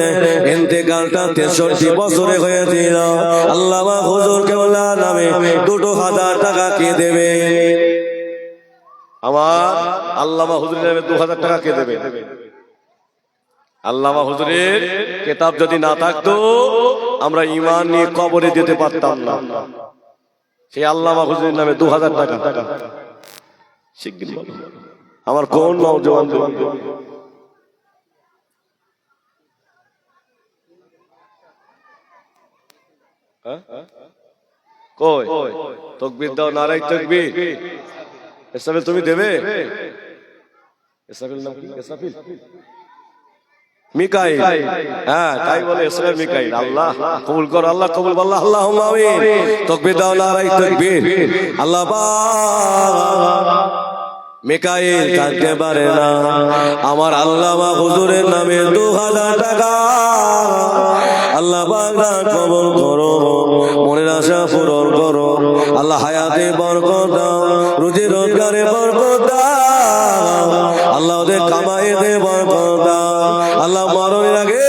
ইন্তেকালটা 63 বছরে হয়েছিল। আল্লামা হুজুর কেবলা নামে 2000 টাকা কে দেবে? আমার আল্লামা হুজুরের নামে 2000 টাকা কে দেবে? আল্লামা হুজুরের কিতাব যদি না থাকতো আমরা ঈমান নিয়ে কবরে যেতে পারতাম না। সেই আল্লামা হুজুরের নামে 2000 টাকা শিগগির বলো। আমার কোন নওজওয়ান কই তাকবীর দাও, নারায়ে তাকবীর। ইসরাফিল তুমি দেবে? ইসরাফিল নাম কি? ইসরাফিল মিকাইল, হ্যাঁ তাই বলে ইসরাফিল মিকাইল। আল্লাহ কবুল কর, আল্লাহ কবুল বল, আল্লাহুম্মা আমিন। তাকবীর দাও, নারায়ে তাকবীর। আল্লাহ পাক মিকাইল থাকতে পারে না, আমার আল্লামা হুজুরের নামে 2000 টাকা আল্লাহ পাক কবুল করো, মনের আশা পূরণ করো, আল্লাহ হায়াতে বরকত দাও, রুজি রোজগারে বরকত দাও, আল্লাহ ওদের কামাইতে বরকত দাও, আল্লাহ মরণের আগে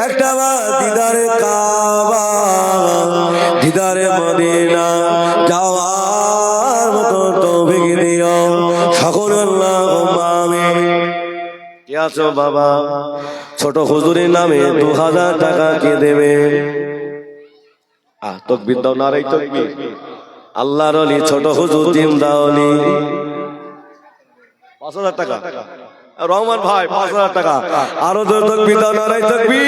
একটা দিদারে কাবা দিদারে মদিনা যাওয়ার মতো তৌফিক দিও সকল, আল্লাহুম্মা আমিন। কি আছো বাবা? ছোট হুজুরের নামে 2000 টাকা কে দেবে? তাকবীর দাও, নারায়ে তাকবীর। আল্লাহর ওলি ছোট হুজুর জিন্দা ওলি 5000 টাকা। রহমান ভাই 5000 টাকা। আরো তাকবীর দাও, নারায়ে তাকবীর।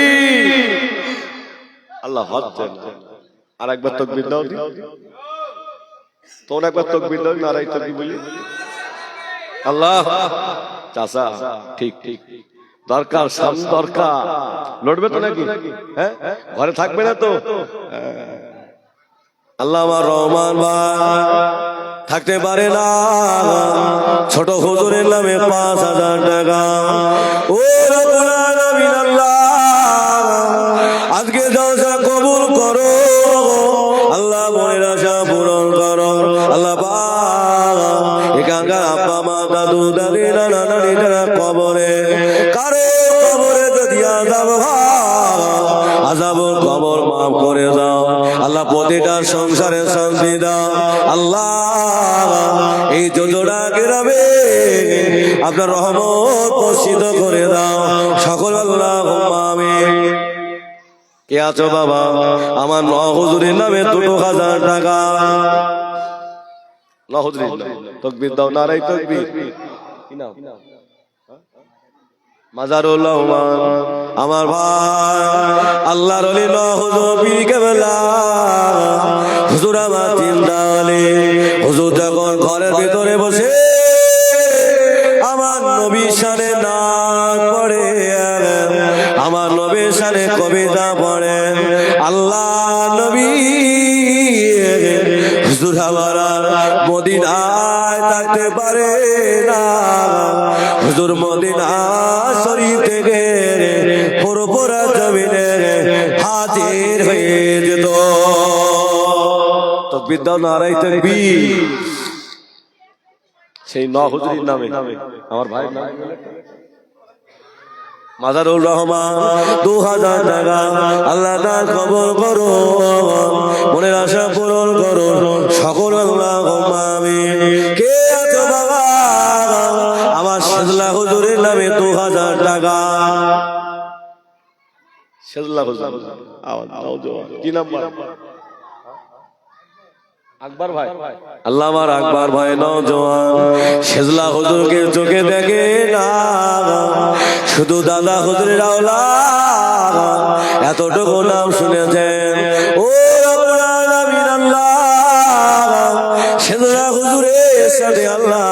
আল্লাহ হচ্ছে আর একবার তাকবীর দাও, তোর একবার তাকবীর দাও, নারায়ে তাকবীর বলি। আল্লাহ চাচা ঠিক ঠিক দরকার, সামনে দরকার। লড়বে তো নাকি? হ্যাঁ ঘরে থাকবে না তো? আল্লাহ আমার রহমান ভাই থাকতে পারে না, ছোট হুজুরের নামে 5000 টাকা। ও রব্বুল আলামিন আল্লাহ আজকে জলসা কবুল করো, আল্লাহ মনের আশা পূরণ করো, আল্লাহ পাক এখানকার আব্বা মা দাদু দাদি নানা নানি যারা কবরে, কারো কবরে যদি আযাব কবর মাফ করে দাও, আল্লাহ প্রতিটা সংসারে শান্তি দাও, আল্লাহ এই যোজনা গ্রামে আপনার রহমত বর্ষিত করে দাও সকল, আল্লাহুম্মা আমিন। কে আছো বাবা? আমার হুজুরের নামে 2000 টাকা হুজুরের নামে। তাকবীর দাও, নারায়ে তাকবীর। কি নাম? মাজারুল রহমান আমার ভাই আল্লাহর ওলি হুজুর পীর কেবলা হুজুর আমার জিন্দা ওলি। হুজুর যখন ঘরের ভিতরে বসে আমার নবীর শানে নাচ পড়ে, আমার নবীর শানে কবিতা পড়ে, আল্লাহ নবী হুজুর আমার মদিনায় থাকতে পারে না, হুজুর মদিনা শরীফ থেকে পুরোপুরা জমিনে হাজির হয়ে যেত। তাকবীর দাও, নারায়ে তাকবীর। সেই হুজুরের নামে আমার ভাই মাজারুল রহমান 2000 টাকা আল্লাহ তাআলা কবুল করো, মনের আশা পূরণ করো সকল, আল্লাহুম্মা আমিন। কে আছো বাবা? আমার সাজলা হুজুরের নামে 2000 টাকা সেজলা হুজুর আওয়াজ নওজোয়ান কি নাম্বার আকবর ভাই আল্লাহ আমার আকবর ভাই নওজোয়ান সেজলা হুজুরকে চোখে দেখে না, শুধু দাদা হুজুরের আওলাদ এতটুকু নাম শুনেছেন। ও রব্বুল আলামিন আল্লাহ, সেজলা হুজুরের সাথে আল্লাহ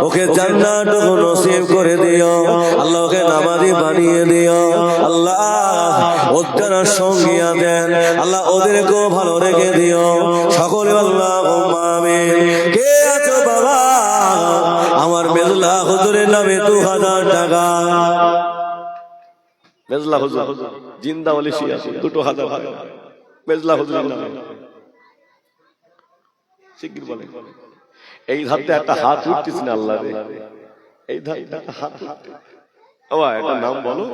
ওকে জান্নাতটুকু নসিব করে দিও আল্লাহ, ওকে নামাজি বানিয়ে দিও আল্লাহ, ওদের সঙ্গী দেন আল্লাহ, ওদেরকেও ভালো রেখে দিও সকলে আল্লাহ আমিন। কে আছো বাবা আমার মেজলা হুজুরের নামে 2000 টাকা। মেজলা হুজুর জিন্দা ওলি শিয়া 2000 টাকা মেজলা হুজুরের নামে। শিগগির বলে এই ধারতে একটা হাত উঠতেছে না আল্লাহ রে, এই ধারতে একটা হাত উঠতে ওয়া একটা নাম বলো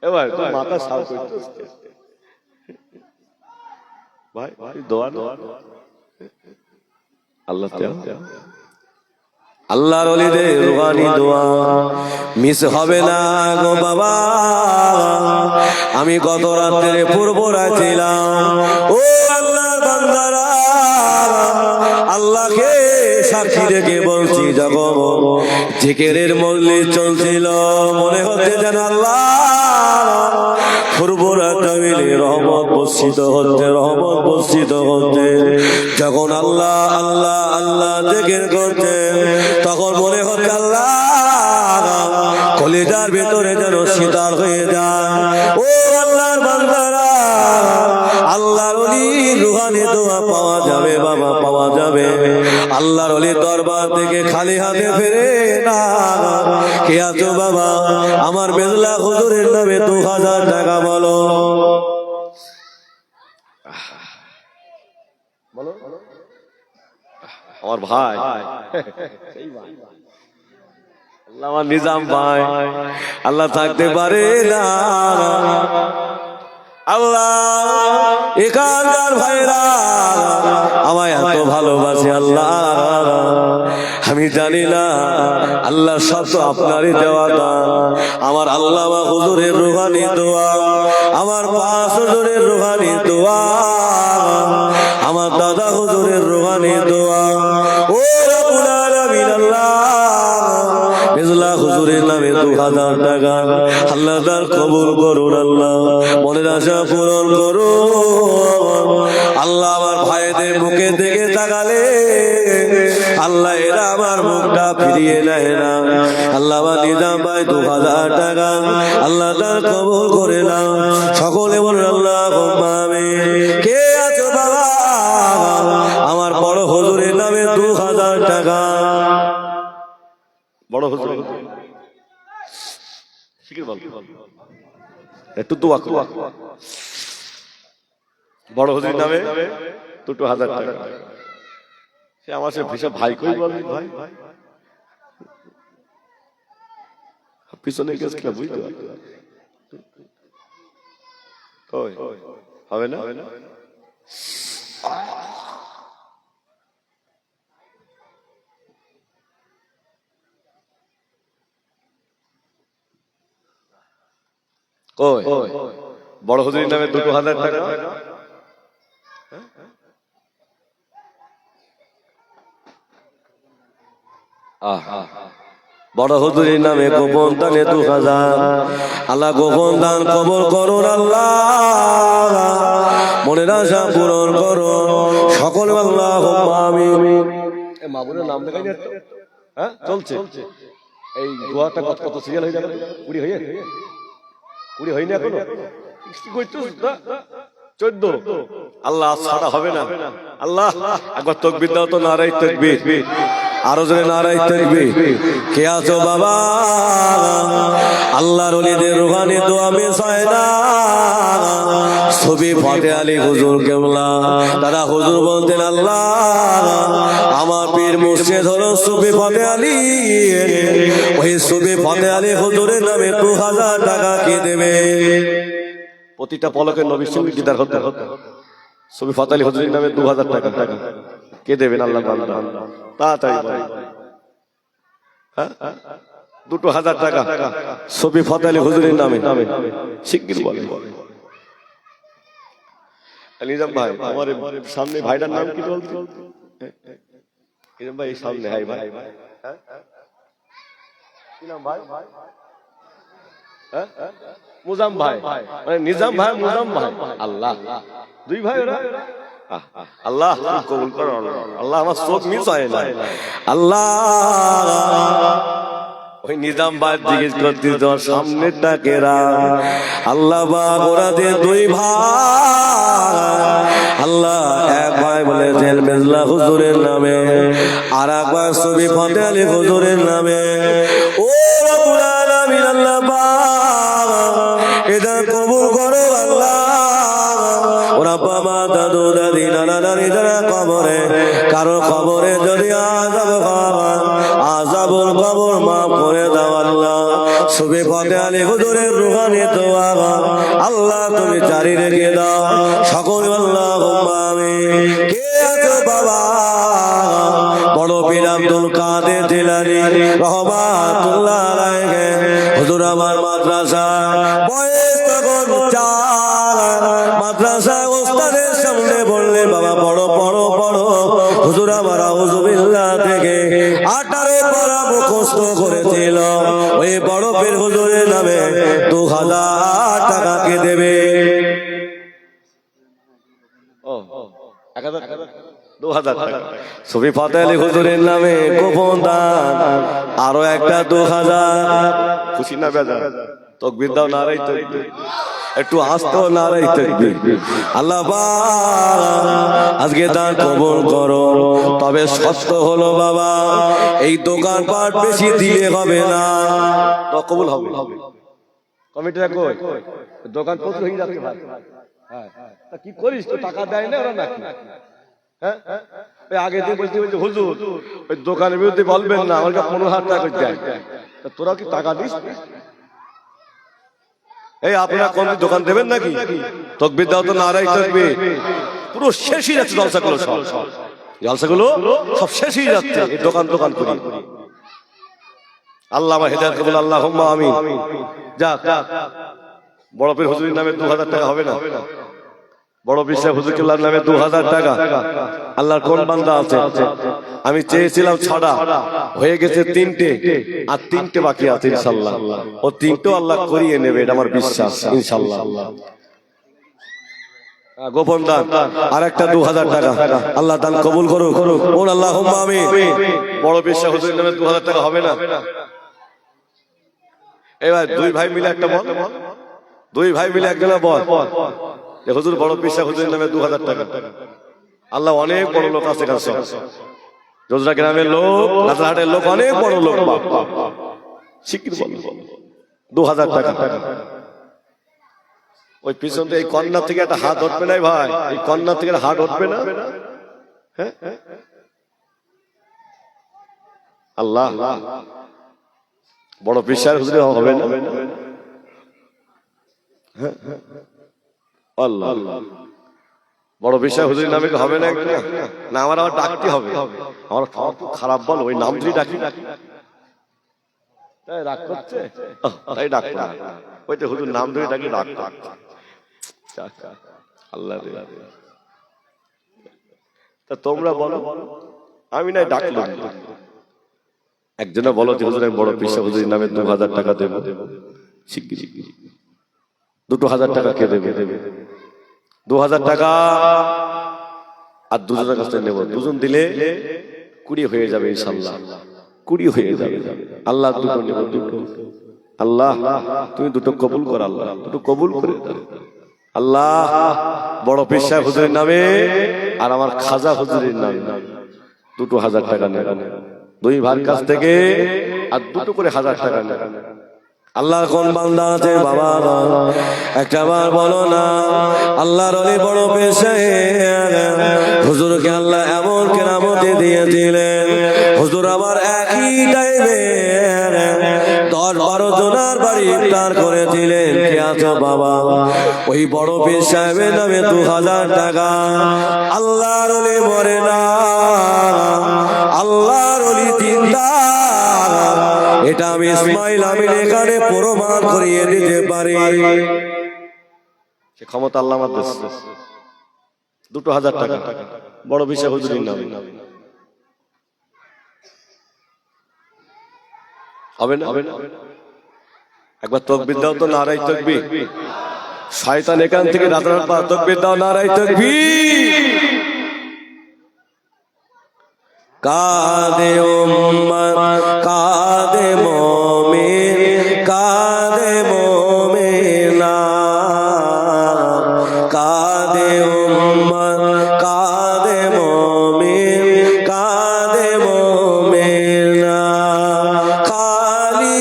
এবার তো মাথা সাফ করতেছে ভাই দোয়া আল্লাহ আল্লাহর ওলিদের রুহানি দোয়া মিস হবে না গো বাবা। আমি গত রাত্রে পূর্বরা ছিলাম, ও আল্লাহর বান্দারা আল্লাহকে সাক্ষী রেখে বলছি, যখন জিকিরের মজলিস চলছিল মনে হচ্ছে যেন আল্লাহ পূর্বরা মিলে রহমত বর্ষিত হচ্ছে, রহমত বর্ষিত হচ্ছে। যখন আল্লাহ আল্লাহ আল্লাহ জিকির করছে তখন মনে হচ্ছে আল্লাহ কলিজার ভেতরে যেন শীতল হয়ে যায়। ও আল্লাহর বান্দারা আল্লাহর ওলির রুহানি দোয়া পাওয়া যাবে বাবা, পাওয়া যাবে। আল্লাহর ওলির দরবার থেকে খালি হাতে ফেরে না। কে আছো বাবা আমার মেজলা হুজুরের নামে 2000 টাকা বলো। আমার ভাই আল্লাহ আমার নিজাম ভাই আল্লাহ থাকতে পারে না আল্লাহ, এখানকার ভাইরা আমায় এত ভালোবাসে আল্লাহ, আমি জানি না আল্লাহ সব তো আপনারই দেওয়া দান। আমার আল্লাহ হুজুরের রুহানি দোয়া, আমার পাঁচ হুজুরের রুহানি দোয়া, আমার দাদা হুজুরের রুহানি দোয়া, ও রব্বুল আলামিন আল্লাহ মেজলা হুজুরের নামে 2000 টাকা আল্লাহ তার কবুল করুন আল্লাহ, মনের আশা পূরণ করুন আল্লাহ। আমার ভাইদের মুখে দেখে তাকালে আল্লাহ এরা আমার মুখটা ফিরিয়ে নেয় না আল্লাহ। আমার নিজাম ভাই 2000 টাকা আল্লাহ তার কবুল করে নাও সকলে বলুন আল্লাহ আমিন। কে আছো বাবা আমার বড় হুজুরের নামে 2000 টাকা। বড় হুজুর শিগগির বল একটু দোয়া করো বড় হুজুরের নামে 2000 টাকা। সে আমার সে ভিসা ভাই কই বলবি ভাই পিছনে গেছে কিনা বুঝতে কই হবে না কই বড় হুজুরের নামে 2000 টাকা। বড় হুজুরের নামে গোপন দানে 2000 আল্লাহ গোপন দান কবুল করুন আল্লাহ, মনের আশা পূরণ করুন সকল আল্লাহুম্মা আমিন। মামুনের নাম দেখাই না হ্যাঁ চলছে এই দোয়াটা কত কত সিরিয়াল হয়ে যাবে 20 হয়ে 20 হয়নি এখনো কি কইতেছ না 14 আল্লাহ ছাড়া হবে না আল্লাহ একবার তাকবীর দাও তো নারায়ে তাকবীর আরো জোরে নারায়ে তাকবীর। কে আছো বাবা আল্লাহর ওলিদের রুহানি দোয়া মিস হয় না। সুফি ফতে আলী হুজুর কেবলা তারা হুজুর বলতেন আল্লাহ আমার পীর মুর্শিদ হলো সুফি ফতে আলী, ওই সুফি ফতে আলী হুজুরের নামে 2000 টাকা কে দেবে? প্রতিটা পলকে নবীর সঙ্গে দিদার হতে সুফি ফতে আলী হুজুরের নামে 2000 টাকা কে দেবেন আল্লাহ বান্দা তাড়াতাড়ি বলেন। হ্যাঁ 2,000 টাকা সফি ফতেহ আলী হুজুরের নামে শিগগির বলে। নিজাম ভাই আমার সামনে ভাইটার নাম কি বলতো? নিজাম ভাই সামনে হাই ভাই কি নাম ভাই? মুজাম ভাই মানে নিজাম ভাই মুজাম ভাই। আল্লাহ দুই ভাই ওরা। আল্লাহ কবুল করো আল্লাহ, আমার চোখ মিস হয় না আল্লাহ। ওই নিজাম ভাই জিজ্ঞেস করতে তোমার সামনেটা কেরা? আল্লাহ বাবা ওরা যে দুই ভাই, আল্লাহ এক ভাই বলে জেল মেজলা হুজুরের নামে, আর এক ভাই সফি ফতেহ আলী হুজুরের নামে। ও রব্বুল আলামিন আল্লাহ বাবা এটা কবুল করো আল্লাহ। ওরা বাবা দাদু দাদি নানা নানি যারা কবরে, কারো কবরে যদি আযাব হয় আযাবুল কবর মাফ করে দাও আল্লাহ। সফি ফতেহ আলী হুজুরের রুহানি দোয়া আল্লাহ তুমি জারি রেখে দাও সকলে আল্লাহুম্মা আমিন। কে আছো বাবা? বড় পীর আব্দুল কাদের জিলানী রহমাতুল্লাহ আলাইহি হুজুর আমার মাদ্রাসা বয়স তখন 4, মাদ্রাসা ওস্তাদের সামনে বললে বাবা বড় বড় বড় হুজুর আমার আউযুবিল্লাহ থেকে 18 পারা মুখস্থ করেছিল। ওই বড় পীর হুজুরের নামে 2000 টাকা কে দেবে? 2000 টাকা সফি ফতেহ আলী হুজুরের নামে গোপন দান আরো একটা 2000। খুশি না বেজা? তাকবীর দাও, নারায়ে তাকবীর। একটু আস্তে নারায়ে তাকবীর। আল্লাহ পাক আজকে দান কবুল করো। তবে সত্য হলো বাবা এই দোকান পাট বেশি দিলে হবে না, তো কবুল হবে। কমিটিরা কই? দোকান প্রচুর হয়ে যাচ্ছে ভাই। হ্যাঁ তা কি করিস? তো টাকা দেয় না ওরা নাকি? হ্যাঁ আগে দিয়ে বলতে বলছে হুজুর ওই দোকানের বিরুদ্ধে বলবেন না, আমাকে 15,000 টাকা দেয়। তোরা কি টাকা দিস? এই আপনারা কোন দোকান দেবেন নাকি? তাকবীর দাও তো, নারায়ে তাকবীর। পুরো শেষ হয়ে যাচ্ছে জলসাগুলো, সব জলসাগুলো সব শেষ হয়ে যাচ্ছে এই দোকান দোকান করে। আল্লাহ আমার হেদায়েত কবুল আল্লাহুম্মা আমিন। যাক বড় পীর হুজুরের নামে 2000 টাকা হবে না? বড় পীর সাহেব হুজুর কেবলার নামে 2000 টাকা। আল্লাহর কোন বান্দা আছে? আমি চেয়েছিলাম 6টা, হয়ে গেছে 3টে, আর 3টে বাকি আছে ইনশাআল্লাহ। ও 3টো আল্লাহ করিয়ে নেবে, এটা আমার বিশ্বাস ইনশাআল্লাহ। গোপন দান আর একটা 2000 টাকা আল্লাহ দান কবুল করুক। বল আল্লাহুম্মা আমিন। বড় পীর সাহেব হুজুরের নামে 2000 টাকা হবে না? এবার দুই ভাই মিলে একটা বল, দুই ভাই মিলে একজনা বল হুজুর বড় পীর সাহেব হুজুরের নামে 2000 টাকা। আল্লাহ অনেক বড় লোক আছে কাছে, জোজরা গ্রামের লোক, রাজারহাটের লোক, অনেক বড় লোক। শিগগির বল 2000 টাকা। ওই পিছন থেকে এই কন্যা থেকে একটা হাত উঠবে না ভাই, এই কন্যা থেকে হাত উঠবে না? হ্যাঁ আল্লাহ বড় পীর সাহেব হুজুর হবে না? আল্লাহ বড় পীর সাহেব হুজুরের নামে হবে না? না আমার আবার ডাকতে হবে, আমার খারাপ বল ওই নাম ধরে ডাকি। তাই রাগ করছে, তাই ডাক না, ওই তো হুজুর নাম ধরে ডাকি ডাক। আল্লাহ রে, তা তোমরা বলো, আমি নাই ডাকলাম। একজনে বলো যে হুজুর বড় পীর সাহেব হুজুরের নামে 2000 টাকা দেবো। শিগগির 2000 টাকা কে দেবে? 2000 টাকা আর দুজনের কাছ থেকে নেব। দুজন দিলে 20 হয়ে যাবে ইনশাআল্লাহ, 20 হয়ে যাবে। আল্লাহ দুটো নেব, দুটো। আল্লাহ তুমি দুটো কবুল কর, আল্লাহ দুটো কবুল করে দাও আল্লাহ। বড় পীর সাহেব হুজুরের নামে আর আমার খাজা হুজুরের নামে 2000 টাকা নেব। দুই ভাইয়ের কাছ থেকে আর দুটো করে 1000 টাকা নেব। আল্লাহ কোন বান্দা আছে বাবা একটা বার বলো না? আল্লাহর ওলি বড় পীর সাহেব হুজুরকে আল্লাহ এমন কেরামতি দিয়েছিলেন, হুজুর আমার একই টাইমে 10-12 জনের বাড়ি ইফতার করেছিলেন। কে আছো বাবা? ওই বড় পীর সাহেবের নামে 2000 টাকা। আল্লাহর ওলি মরে না, আল্লাহর ওলি জিন্দা। এটা আমি ইসমাইল আমিন এখানে প্রমাণ করিয়ে দিতে পারি। সে ক্ষমতা আল্লাহ আমার দিয়েছে। 2000 টাকা বড় বিশা হুজুরের নামে হবে না? একবার তাকবীর দাও তো, নারায়ে তাকবীর। শয়তান এখান থেকে রাতারাত তাকবীর দাও, নারায়ে তাকবীর। কাঁদে উম্মত কাঁদে মুমিন কাঁদে মুমিনা, কাঁদে উম্মত কাঁদে মুমিন কাঁদে মুমিনা। খালি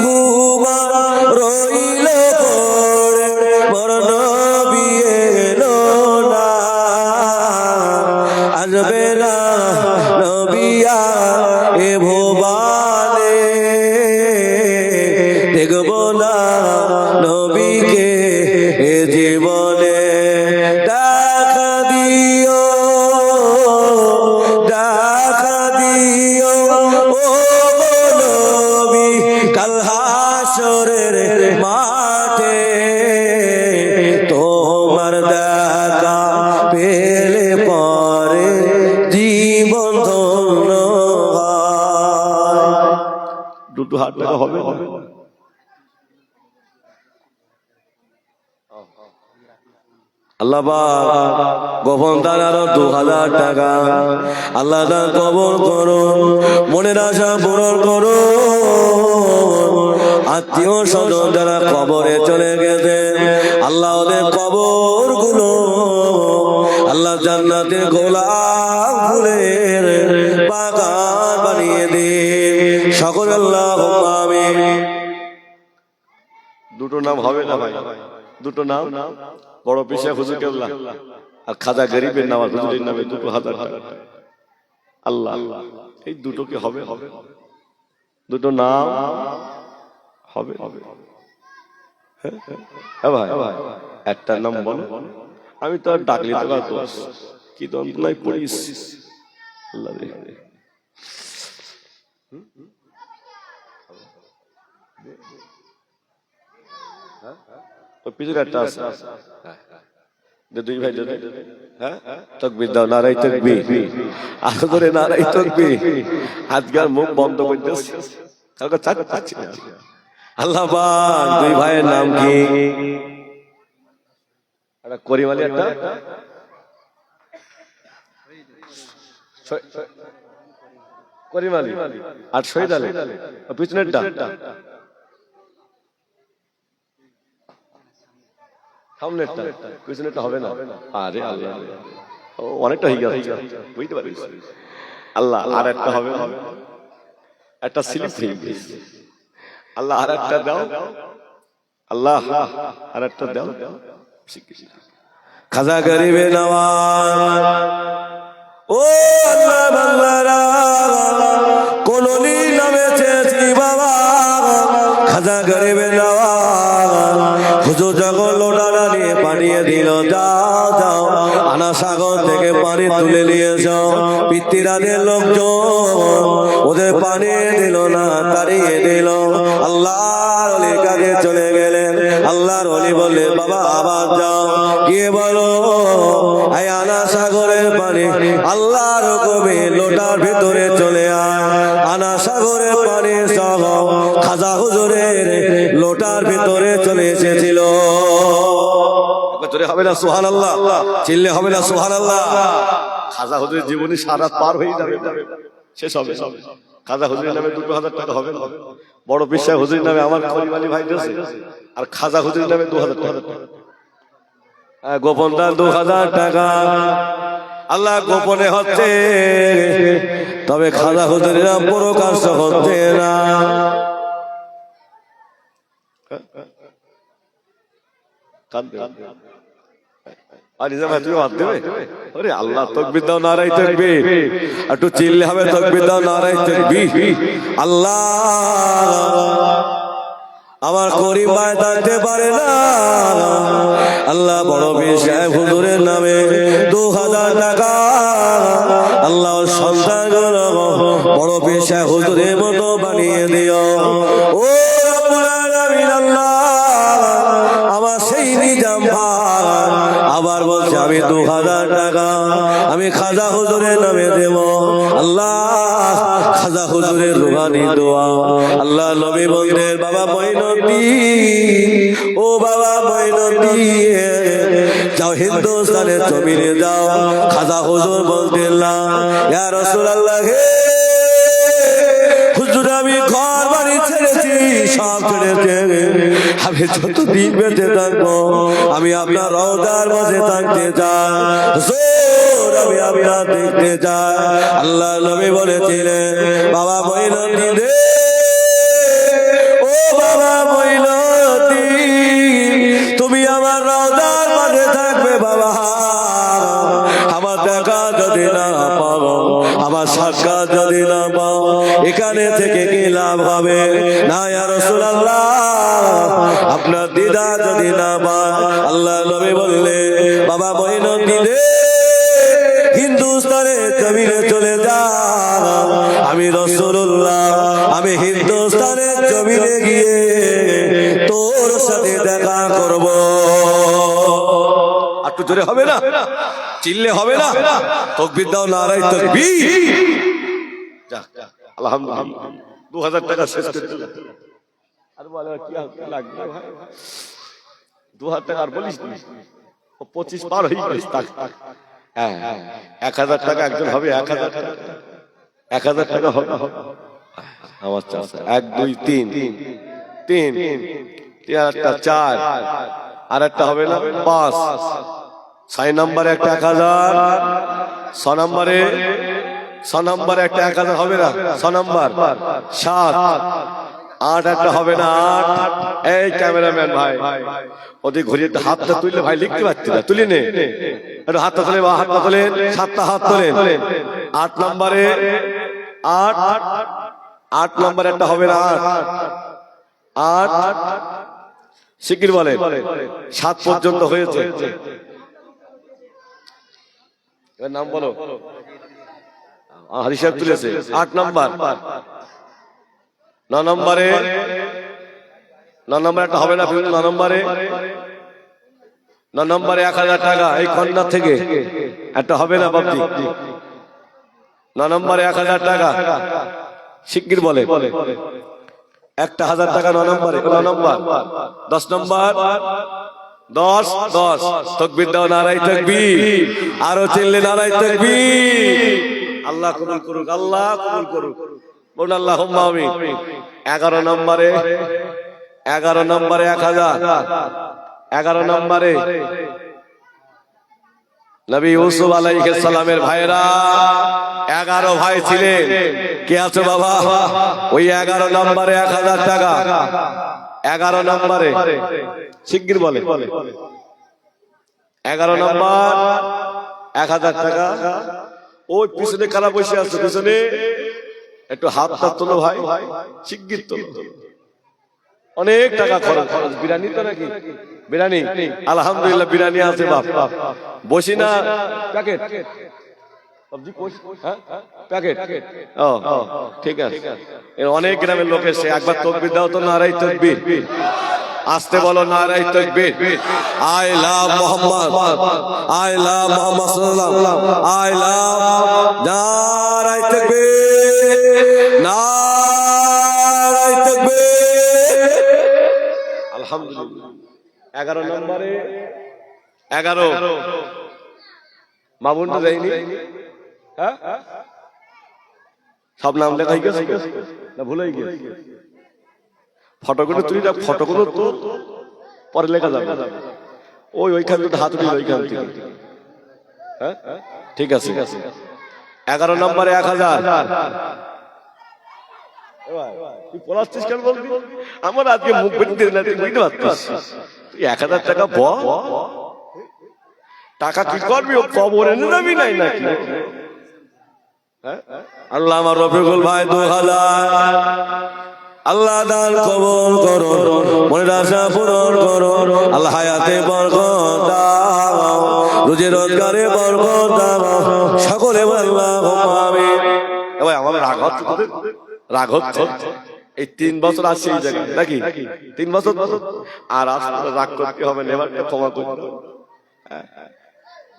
ভুবন রইল পড়ে বড় নবী এলো না, আসবে না নবিয়া এ ভুবনে, দেখব না নবীকে এ জীবনে। দেখা দিও ও নবী কাল হাসরের মাঠে, তোমার দেখা পেলে পরে জীবন ধন্য হয়। 2000 টাকা হবে? আল্লাহ গোপন দান আরো 2000 টাকা আল্লাহ দান কবুল করুন, মনের আশা পূরণ করুন। আত্মীয় স্বজন যারা কবরে চলে গেছে আল্লাহ ওদের কবর গুলো আল্লাহ জান্নাতের গোলাপ ফুলের বাগান বানিয়ে দিন সকল। আল্লাহুম্মা আমিন। দুটো নাম হবে না ভাই? দুটো নাম, বড় পিসা হুজুর কেবলা আর খাজা গরিবের নাম হুজুরের নামে 2000 টাকা। আল্লাহ, এই দুটো কি হবে? দুটো নাম হবে? হ্যাঁ ভাই, একটা নাম বলো। আমি তো আর ডাকলি তো কি দন্তনায় পড়িস। আল্লাহ রে, পিছনে একটা আছে, দুই ভাই যদি তাকবীর দাও, নারায়ে তাকবীর। আরো ধরে নারায়ে তাকবীর। আজকে আর মুখ বন্ধ করতেছে, কালকে চাচ্ছি না। আল্লাহ পাক দুই ভাইয়ের নাম কি? একটা করিম আলী, একটা করিম আলী আর শহীদ আলী। পিছনেরটা সামনেরটা, পিছনেরটা হবে না। আরে আল্লাহ, অনেকটা হয়ে গেছে, বুঝতে পারিস? আল্লাহ আর একটা হবে, একটা স্লিপ হয়ে গেছে। আল্লাহ আর একটা দাও, আল্লাহ আর একটা দাও। খাজা গরিবে নওয়াজ ও আল্লাহ বান্দারা, কোননি নামে চেয়েছি বাবা, খাজা গরিবে নওয়াজ হুজুর যখন লোটাটা নিয়ে পাঠিয়ে দিল, যাও যাও আনা সাগর থেকে পানি তুলে নিয়ে যাও। পিতৃরাদের লোকজন ওদের পানি দিল না, তাড়িয়ে দিল। আল্লাহর ওলির কাছে চলে গেলেন। আল্লাহর ওলি বলে বাবা আবার যাও, গিয়ে বলো এই আনা সাগরের পানি আল্লাহর হুকুমে লোটার ভিতরে চলে আয়। আনা সাগরের পানি সহ খাজা হুজুরের লোটার ভিতরে চলে এসেছিল। হবে না সুবহানাল্লাহ? চিল্লে হবে না সুবহানাল্লাহ? খাজা হুজুরের জীবনী সারা পার হয়ে যাবে, শেষ হবে। খাজা হুজুরের নামে 2000 টাকা হবে না? বড় বিশ্বাস হুজুরের নামে আমার করিম আলী ভাই দিয়েছে, আর খাজা হুজুরের নামে 2000 টাকা। গোপন দান 2000 টাকা আল্লাহ গোপনে হচ্ছে, তবে খাজা হুজুরের নাম প্রকাশ্য হচ্ছে না। আল্লাহ তাকবীর দাও, নারায়ে তাকবীর। একটু চিল্লে হবে, তাকবীর দাও, নারায়ে তাকবীর। আল্লাহ আমার করিম ভাই থাকতে পারে না, আল্লাহ বড় পীর সাহেব হুজুরের নামে 2000 টাকা আল্লাহ সন্তান বড় পেশা হুজুরের মতো বানিয়ে দিও ও রব্বুল আলামিন আল্লাহ আমার সেই নিজাম ভাই আবার বলছে আমি 2000 টাকা আমি খাজা হুজুরের নামে দেব আল্লাহ খাজা হুজুরের রুহানি দোয়া আল্লাহ নবী বললেন বাবা মঈনুদ্দিন ও বাবা মঈনুদ্দিন যাও হিন্দুস্তানে জমিনে যাও খাজা হুজুর বলতেন না ইয়া রাসূলুল্লাহ হে হুজুর আমি ঘর বাড়ি ছেড়েছি সব ছেড়েছি আমি যতদিন বেঁচে থাকবো আমি আপনার রওজার মাঝে থাকতে চাই হুজুর আমি আপনার দেখতে চাই আল্লাহ নবী বলেছিলেন বাবা মঈনুদ্দিন রে ও বাবা মঈনুদ্দিন তুমি আমার রওজার মাঝে থাকবে বাবা আমার দেখা যদি না পাবো আমার সাক্ষাৎ যদি না পাও এখানে থেকে কি লাভ হবে না ইয়া রাসূলুল্লাহ আপনার দিদার যদি না পায় আল্লাহ নবী বললে বাবা মঈনুদ্দিন রে হিন্দুস্তানে জমিনে চলে যা আমি রাসূলুল্লাহ আমি হিন্দুস্তানের জমিনে গিয়ে তোর সাথে দেখা করব একটু জোরে হবে না চিল্লে হবে না তাকবীর দাও নারায়ে তাকবীর যাক আলহামদুলিল্লাহ 2000 টাকা শেষ করে দিলাম আর বলে কি লাগবে ভাই 2000 টাকা আর বলিস না ও 25 পার হয়ে গেছে টাকা হ্যাঁ 1000 টাকা একজন হবে 1000 টাকা 1000 টাকা হবে আমার চাচা 1 2 3 একটা 4 আর একটা হবে না 5 6 নম্বরে একটা 1000 6 নম্বরে একটা 1000 হবে না 6 নম্বর 7 8 একটা হবে না 8 এই ক্যামেরাম্যান ভাই ওদিকে ঘুরিয়ে হাতটা তুললে ভাই লিখতে পারছি না তুলি নে একটু হাতটা তুলে হাতটা তোলেন 7টা হাত তোলেন 8 নম্বরে 8 নম্বরে একটা হবে না 8 শিগগির বলেন 7 পর্যন্ত হয়েছে এর নাম বলো হিসাব তুলেছে 8 নম্বর 9 নম্বরে একটা হবে না 9 নম্বরে 1000 টাকা এই কন্যা থেকে একটা হবে না বাবজি 9 নম্বরে 1000 টাকা শিগগির বলে একটা 1000 টাকা 9 নম্বরে 9 নম্বর 10 নম্বর 10 তাকবীর দাও নারায়ে তাকবীর আরো চিল্লে নারায়ে তাকবীর আল্লাহ কবুল করুক আল্লাহ কবুল করুক বলুন আল্লাহুম্মা আমিন 11 নম্বরে 1000 11 নম্বরে নবী ইউসুফ আলাইহিস সালামের ভাইরা 11 ভাই ছিলেন কে আছে বাবা ওই 11 নম্বরে 1000 টাকা 11 নম্বরে শিগগির বলে 11 নম্বর 1000 টাকা ওই পিছনে কারা বসে আছে পিছনে একটু হাতটা তোলো ভাই শিগগির তোলো অনেক টাকা খরচ বিরিয়ানি তো নাকি বিরিয়ানি আলহামদুলিল্লাহ বিরিয়ানি আছে বাপ বসি না প্যাকেট সবজি প্যাকেট ও ঠিক আছে অনেক গ্রামের লোক এসে একবার তাকবীর দাও তো নারায়ে তাকবীর আসতে বলো নারায়ে তাকবীর আই লাভ মোহাম্মদ সাল্লাল্লাহু আই লাভ নারায়ে তাকবীর নারায়ে তাকবীর আলহামদুলিল্লাহ 11 নম্বরে 11 মামুনটা যায়নি হ্যাঁ সব নাম লেখাই গেছে না ভুলেই গেছে ফটোগুলো তুলি না ফটোগুলো তো পরে লেখা যাবে ওইখান থেকে হাত উঠিয়ে ওইখান থেকে হ্যাঁ ঠিক আছে 11 নম্বরে 1000 তুই পলাচ্ছিস কেন বলবি আমার আজকে মুখ বেঁধে না তুই বুঝতে পারছিস 1000 টাকা টাকা কি করবি ও কবর এনে যাবি নাই নাকি আল্লাহ আমার রফিকুল ভাই 2000 আল্লাহ দান কবুল করো মনের আশা পূরণ করো আল্লাহ হায়াতে বরকত দাও রুজি রোজগারে বরকত দাও সকলে আল্লাহুম্মা আমিন। ভাই আমার আমার রাগ হচ্ছে তোদের? রাগ হচ্ছে? এই 3 বছর আসছে এই জায়গায় নাকি 3 বছর আর আসলে রাগ করতে হবে না, এবারটা ক্ষমা করতে হবে।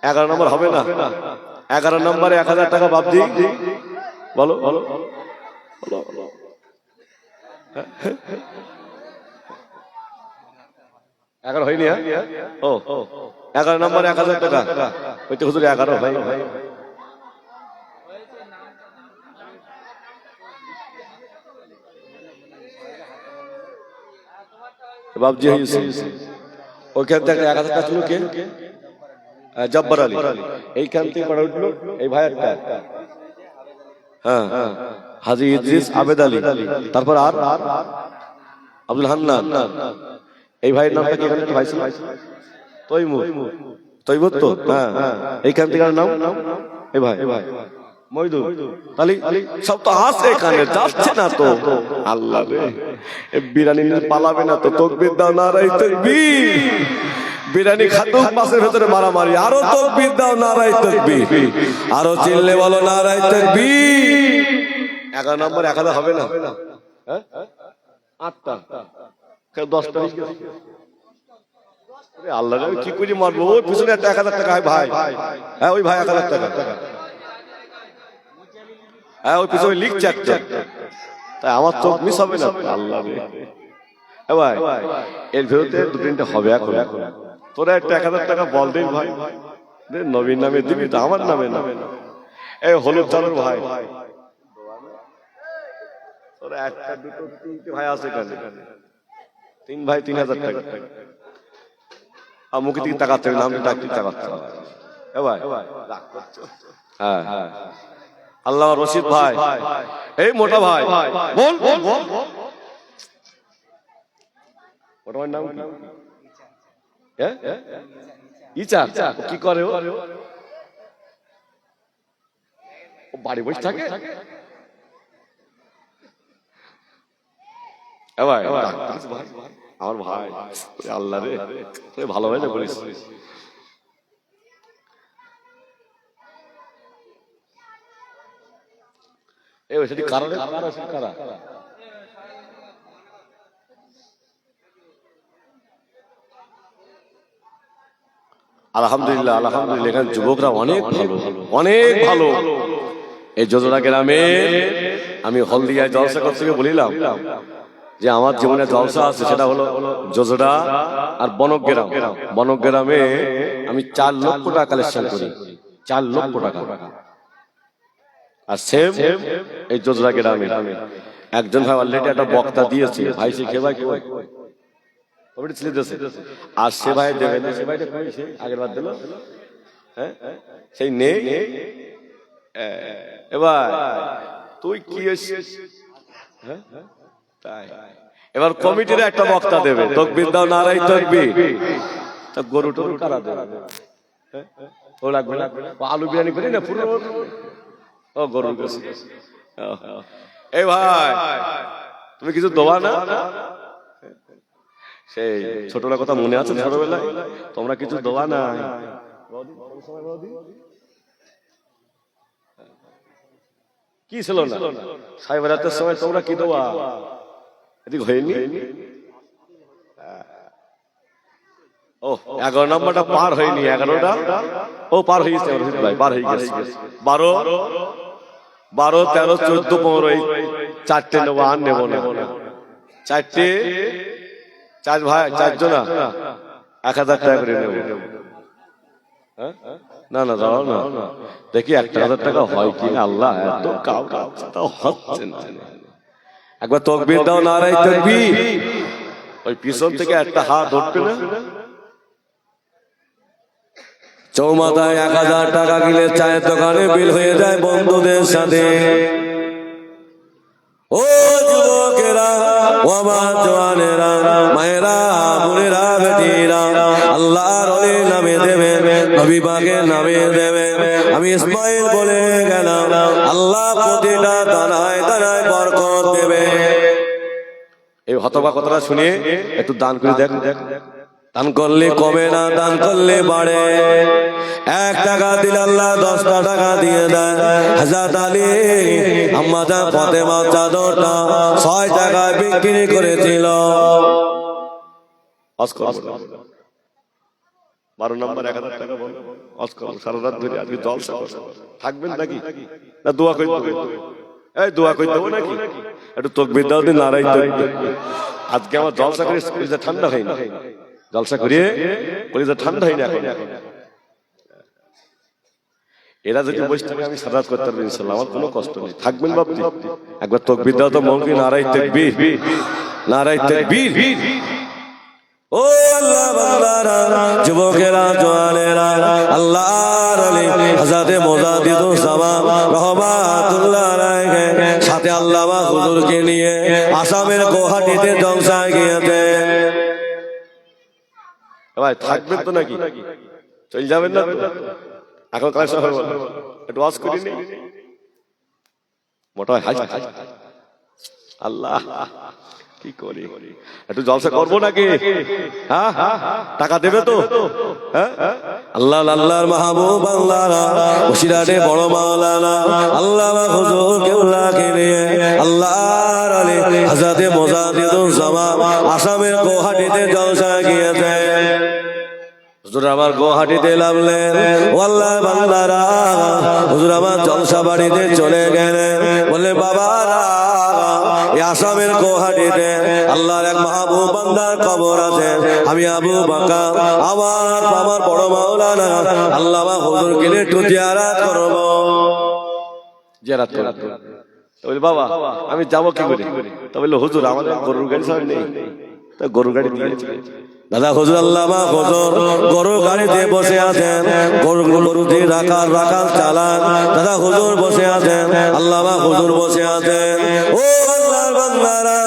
11 নম্বর হবে না? 11 নম্বরে 1000 টাকা বাবজি বলো বলো বলো। 11 হয়নি? ও 11 নম্বরে 1000 টাকা হইতে হুজুর 11 ভাই বাবজি হয়েছে। ওইখান থেকে 1000 টাকা ছিল কে? জব্বার আলী। এইখান থেকে পড়া উঠলো এই ভাই একটা, হ্যাঁ হাজী ইদ্রিস আবেদ আলী, তারপর আর আব্দুল হান্নান। এই ভাইয়ের নামটা কি এখানে কি ভাই ছিল? তৈমুর। তৈমুর তো, হ্যাঁ এইখান থেকে নাম এই ভাই মইদুল। তাহলে সব তো আছে এখানে, যাচ্ছে না তো। আল্লাহ রে, বিরানি পালাবে না তো? তাকবীর দাও, নারায়ে তাকবীর। বিরানি খাতুক মাছের ভেতরে মারামারি, আরো তাকবীর দাও, নারায়ে তাকবীর। আরো চিল্লে বলো নারায়ে তাকবীর। 11 নম্বর 1000 হবে না? হ্যাঁ 8টা 10টা। আল্লাহ রে, কি করে মারবো? ওই পিছনে একটা 1000 টাকা ভাই, হ্যাঁ ওই ভাই 1000 টাকা, হ্যাঁ ওই পিছনে লিখছে একটা, তাই আমার চোখ মিস হবে না? আল্লাহ রে ভাই, এর ভিতরে 2-3টা হবে এখন। তোরা একটা 1000 টাকা বল দিন ভাই, নবীর নামে দিবি তো, আমার নামে না। এই হলুদ চালের ভাই, তোরা একটা 2-3টে ভাই আছে এখানে, 3 ভাই 3000 টাকা। আর মুখে দিকে তাকাতে হবে, নামটা ডাকতে তাকাতে হবে। ভাই হ্যাঁ আল্লাহ রশিদ ভাই, এই মোটা ভাই বল বল বল। মোটা ভাইয়ের নাম কি? ইচা। কি করে ও? বাড়ি বসে থাকে? ভাই আমার ভাই, আল্লাহ রে, তুই ভালো ভাই বলিস। সেটি কারণে কারা আলহামদুলিল্লাহ আলহামদুলিল্লাহ, এখানে যুবকরা অনেক ভালো, অনেক ভালো। এই যোজনা গ্রামে আমি হলদিয়ায় জলসা করতে গিয়ে বলিলাম যে আমার জীবনে জলসা আছে, সেটা হলো যোজনা আর বনগ্রাম। বনগ্রামে আমি 4 লক্ষ টাকা কালেকশন করি, 4 লক্ষ টাকা। আর সেম এই যোজনা গ্রামে একজন ভাই অলরেডি একটা বক্তা দিয়েছে, ভাই শিখে ভাই আর সে ভাই দেবে না, সে ভাইটা আগের বার দিল, হ্যাঁ সেই নেই। এবার তুই কি তাই এবার কমিটির একটা বক্তা দেবে, তাকবীর দাও, নারায়ে তাকবীর। তা গরু টরু কারা দেবে? ও লাগবে না, আলু বিরিয়ানি করি না পুরো, ও গরু। এই ভাই তুমি কিছু দেবা না? সেই ছোটবেলার কথা মনে আছে? ছোটবেলায় তোমরা কিছু দেওয়া না, কি ছিল না? সাইবরাতের সময় তোমরা কি দেওয়া? এদিক হয়নি? ও 11 নম্বরটা পার হয়নি, 11টা ও পার হয়ে গেছে ভাই, পার হয়ে গেছে। 12, 13, 14, 15 4টে নেবো, আর নেবো না। 4টে 4 ভাই 4 জনা 1000 টাকা করে নেব। না না দাও না, দেখি 1000 টাকা হয় কি? আল্লাহ এত কাউ হচ্ছে না। একবার তাকবীর দাও, নারায়ে তাকবীর। ওই পিছন থেকে একটা হাত উঠবে না? চৌমাথায় 1000 টাকা কিনে চায়ের দোকানে বিল হয়ে যায় বন্ধুদের সাথে। ও যুবকেরা, ও আমার জওয়ানেরা, মায়েরা, বোনেরা, বেটিরা, আল্লাহর ওলির নামে দেবে, নবী পাকের নামে দেবে। আমি ইসমাইল বলে গেলাম, আল্লাহ প্রতিটা দানায় দানায় বরকত দেবে। এই হতবা কথাটা শুনে একটু দান করে দেখ, দান করলে কমে না, দান করলে বাড়ে। 1 টাকা দিলে আল্লাহ 10টা টাকা দিয়ে দেয়। হযরত আলী আম্মা জান ফাতেমা চাদরটা 6 টাকায় বিক্রি করেছিল। 12 নম্বর 1000 টাকা বল সারা রাত ধরে আজকে জলসা থাকবেন নাকি না দোয়া করে দেবেন? এই দোয়া করে দেবো নাকি? একটু তাকবীর দাও দিন, নারাই তাকবীর। আজকে আমার জলসা করে কলিজা ঠান্ডা হয় না, জলসা করিয়ে কলিজা ঠান্ডা হয় না এখন। এরা যদি বসে থাকে আমি সারা রাত করতে পারবো ইনশাআল্লাহ, আমার কোনো কষ্ট নেই। থাকবেন বাপজি, একবার তাকবীর দাও তো মৌলভী, নারাই তাকবীর, নারাই তাকবীর। ও আল্লাহ বান্দারা, যুবকেরা, জওয়ানেরা, আল্লাহর ওলি হযরত মুজাদ্দিদুস জামান রাহমাতুল্লাহ আলাইহি সাথে আল্লামা হুজুরকে নিয়ে আসামের গুয়াহাটিতে জলসায় গিয়েছেন। ভাই থাকবেন তো নাকি? চলে যাবেন না তো? এখন ক্লাস হবে, একটু ওয়াজ করি নি মোটা হয়। আল্লাহ কি করি, একটু জলসা করবো নাকি? হ্যাঁ টাকা দেবে তো? হ্যাঁ আল্লাহ আল্লাহর মাহবুব আল্লাহরা বসিরহাটে বড় মাওলানা আল্লামা হুজুর কেবলাকে নিয়ে আল্লাহর ওলি হযরত মুজাদ্দিদুস জামান আসামের গুয়াহাটিতে জলসায় গিয়েছেন। হুজুর আমার গুয়াহাটিতে নামলেন। ও আল্লাহর বান্দারা, হুজুর আমার জলসা বাড়িতে চলে গেলেন। বলে বাবারা, এই আসামের গুয়াহাটিতে আল্লাহর এক মাহবুব বান্দার কবর আছে। আমি আবু বকর আমার বড় মাওলানা আল্লামা হুজুরকে নিয়ে একটু জিয়ারত করব। জিয়ারত করব। বলে বাবা আমি যাবো কি করে? তো বললো হুজুর আমাদের গরুর গাড়ি সামনে নেই, তো গরুর গাড়ি দিয়েছে। দাদা হুজুর আল্লামা হুজুর গরুর গাড়িতে বসে আছেন, গরুতে রাখাল চালান। দাদা হুজুর বসে আছেন, আল্লামা হুজুর বসে আছেন। ও আল্লাহর বান্দারা,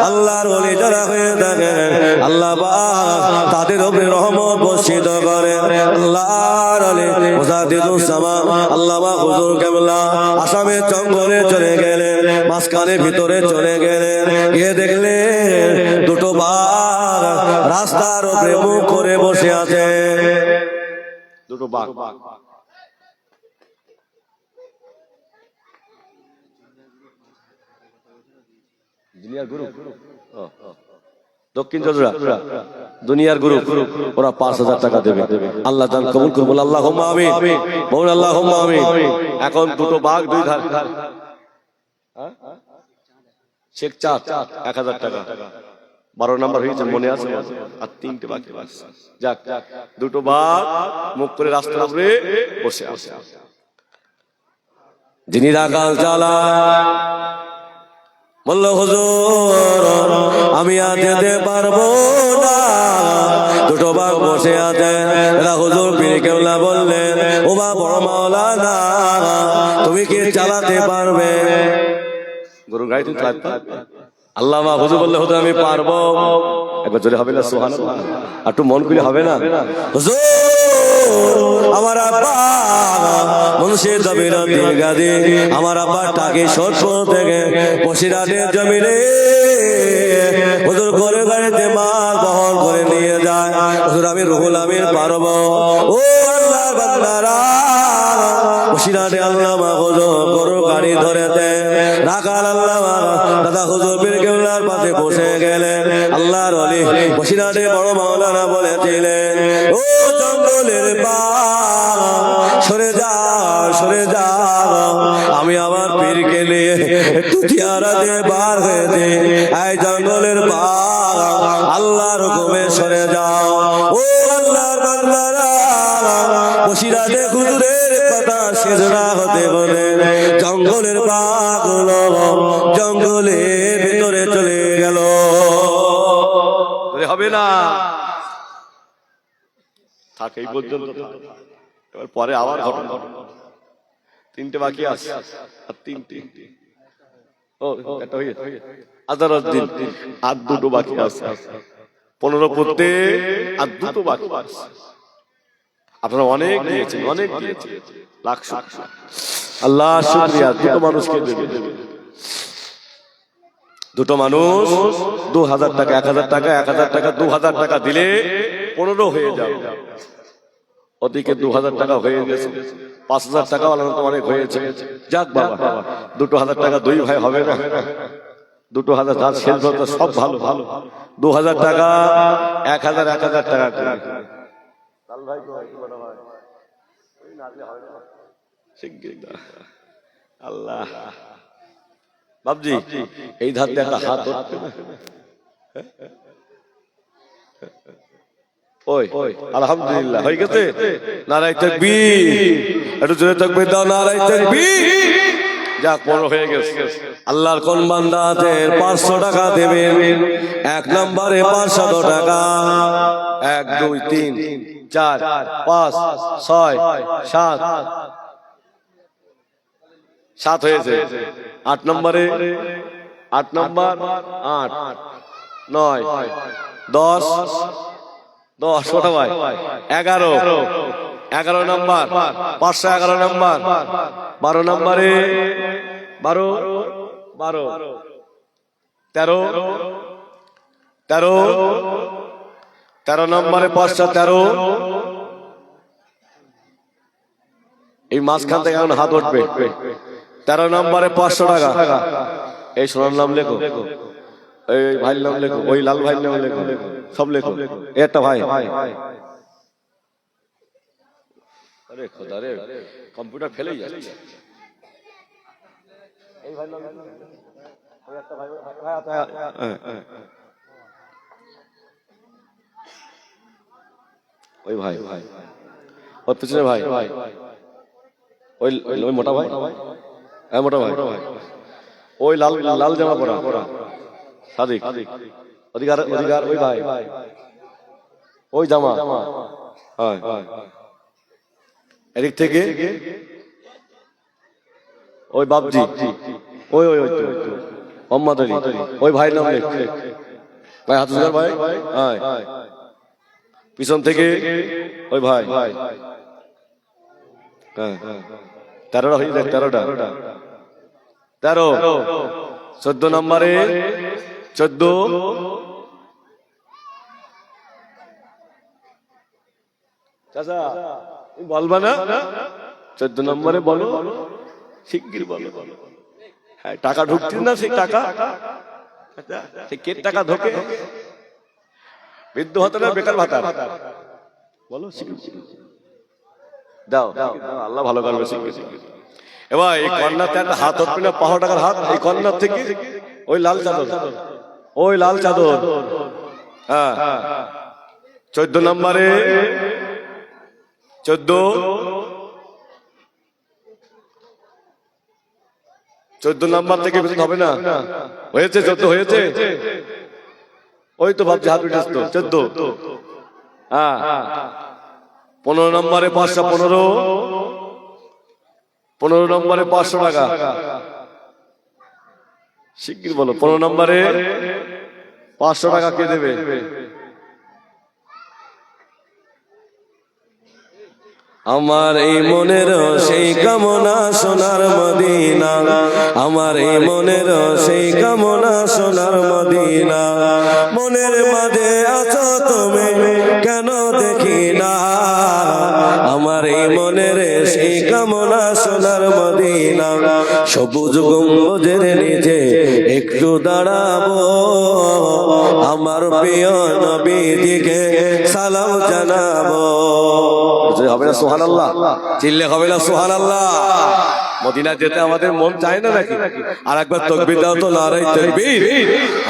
আল্লাহর ওলি যারা হয়ে থাকে আল্লাহ পাক তাদের উপরে রহমত বর্ষিত করেন। আল্লাহর ওলি মুজাদ্দিদুস জামান আল্লামা হুজুর কেবলা আসামের জঙ্গলে চলে গেলেন, মাঝখানে ভিতরে চলে গেলেন। গিয়ে দেখলেন দুটো বাঘ রাস্তার উপরে মুখ করে বসে আছে। দুটো বাঘ। দুনিয়ার গুরু, দক্ষিণ চন্দ্রা দুনিয়ার গুরু, ওরা 5000 টাকা দেবে। আল্লাহ দান কবুল করুন, আল্লাহুম্মা আমিন, বলুন আল্লাহুম্মা আমিন। এখন দুটো বাঘ দুই ধার, শেখ চাঁদ 1000 টাকা, 12 নম্বর হয়েছে মনে আছে। আর 3টে বাকি, যাক দুটো বাঘ মুখ করে রাস্তার উপরে বসে আছে। যিনি রাখাল চালান বলল হুজুর আমি আর যেতে পারবো না, দুটো বাঘ বসে আছে। হুজুর পীর কেবলা বললেন, ও বা বড় মাওলানা তুমি কি চালাতে পারবে? গরু গাড়ি তুমি চালাতে পারবে? আল্লামা হুজুর বললে হুজুর আমি পারবো। একবার জোরে হবে না সুবহানাল্লাহ? একটু মন করে হবে না? হুজুর আমার আব্বা মুন্সির জমির গাদি, আমার আব্বা টাকি সোদপুর থেকে বসিরহাটের জমিনে হুজুর করে গাড়িতে মাল বহন করে নিয়ে যায়। হুজুর আমি রুহুল আমিন পারবো। ও আল্লাহর বান্দারা, বসিরহাটে আল্লামা হুজুর গরুর গাড়ি ধরেতে রাখাল আল্লামা দাদা হুজুর পীর কেবলার পাশে বসে গেলেন। আল্লাহর ওলি বসিরহাটে বড় মাওলানা বলেছিলেন, ও জঙ্গলের বাঘ সরে যাও, সরে যাও, আমি আমার পীরকে নিয়ে একটু জিয়ারতে বার হয়েছে। এই জঙ্গলের বাঘ আল্লাহর হুকুমে সরে যাও। ও আল্লাহর বান্দারা, বসিরহাটে হুজুরের কথা শেষ না হতে বলে জঙ্গলের বাঘ জঙ্গলের ভিতরে চলে গেল। হবে না, থাকে এই পর্যন্ত। এবার পরে আবার ঘটনা, 3টে বাকি আছে। আর 3টে ও একটা হয়ে আজারউদ্দিন আর 2টো বাকি আছে। 15 পড়তে আর 2টো বাকি আছে। আপনারা অনেক দিয়েছেন, অনেক দিয়েছেন, লাখ শুকরিয়া। আল্লাহ শুকরিয়া। দুটো মানুষকে দেবে, দুটো মানুষ 2000 টাকা, 1000 টাকা, 1000 টাকা, 2000 টাকা দিলে 15 হয়ে যাবে। ওদিকে 2000 টাকা হয়ে গেছে, 5000 টাকা আলাদা অনেক হয়েছে। যাক বাবা, 2000 টাকা দুই ভাই হবে না, 2000 যার শেষ হতো সব ভালো ভালো। 2000 টাকা 1000 টাকা করে। আল্লাহ বাবজি, এই ধার দিয়ে একটা হাত ধরতে না। ওই আলহামদুলিল্লাহ হয়ে গেছে। নারায়ে তাকবীর, একটু জোরে তাকবীর দাও। নারায়ে তাকবীর। যাক, 15 হয়ে গেছে। আল্লাহর কোন বান্দা আছে 500 টাকা দেবেন? 1 নম্বরে 500 টাকা। 1 2 3 4 5 6 7 7 হয়েছে। 8 নম্বরে 8 নম্বর 8 9 10 10 কত ভাই? 11 নম্বর 511 নম্বর। 12 নম্বরে 12 13 নম্বরে 513। এই মাঝখান থেকে এখন হাত উঠবে। 13 নম্বরে 500 টাকা। এই সোনার নাম লেখো, এই ভাইয়ের নাম লেখো, ওই লাল ভাইয়ের নাম লেখো, সব লেখো। একটা ভাই, আরে খোদা রে, কম্পিউটার ফেলেই যাচ্ছে। এই ভাইয়ের নাম লেখো, ওই একটা ভাই, ওই ভাই, ওর পিছনে ভাই, ওই মোটা ভাই, হ্যাঁ মোটা ভাই, ওই লাল লাল জামা পরা সাদিক, অধিকার ওই ভাই, ওই জামা, হ্যাঁ এদিক থেকে ওই বাবজি, ওই ওই মোহাম্মদ আলী, ওই ভাই নাম লেখ ভাই, হাতুজার ভাই, হ্যাঁ পিছন থেকে ওই ভাই, হ্যাঁ 13টা হয়ে যায়, 13টা 13 14 নম্বরে 14 চাচা বলবা না? 14 নম্বরে বলো, শিগগির বলো। হ্যাঁ টাকা ঢুকছে না, সেই টাকা, সে কে টাকা ঢোকে? বৃদ্ধ ভাতা না বেকার ভাতা? বলো দাও, আল্লাহ ভালো করবে। এবার এই কন্যাতে একটা হাত উঠবে না, 500 টাকার হাত। এই কন্যার থেকে ওই লাল চাদর, ওই লাল চাদর, হ্যাঁ 14 নম্বরে 14 নম্বর থেকে বেশি হবে না, হয়েছে 14 হয়েছে। ওই তো ভাবছি হাত উঠে আসতো 14, হ্যাঁ 15 নম্বরে 515, 15 নম্বরে 500 টাকা। শিগগির বলো, 15 নম্বরে 500 টাকা কে দেবে? আমার এই মনের সেই কামনা সোনার মদিনা, আমার এই মনের সেই কামনা সোনার মদিনা। মনের মাঝে আছো তুমি কেন দেখি না, আমার এই মনের সেই কামনা সোনার মদিনা। সবুজ গম্বুজের নিচে একটু দাঁড়াবো, আমার প্রিয় নবীজিকে সালাম জানাবো। হবে না সুবহানাল্লাহ? চিল্লে হবে না সুবহানাল্লাহ? মদিনা যেতে আমাদের মন চায় না নাকি? আর একবার তাকবীর দাও তো, নারায়ে তাকবীর।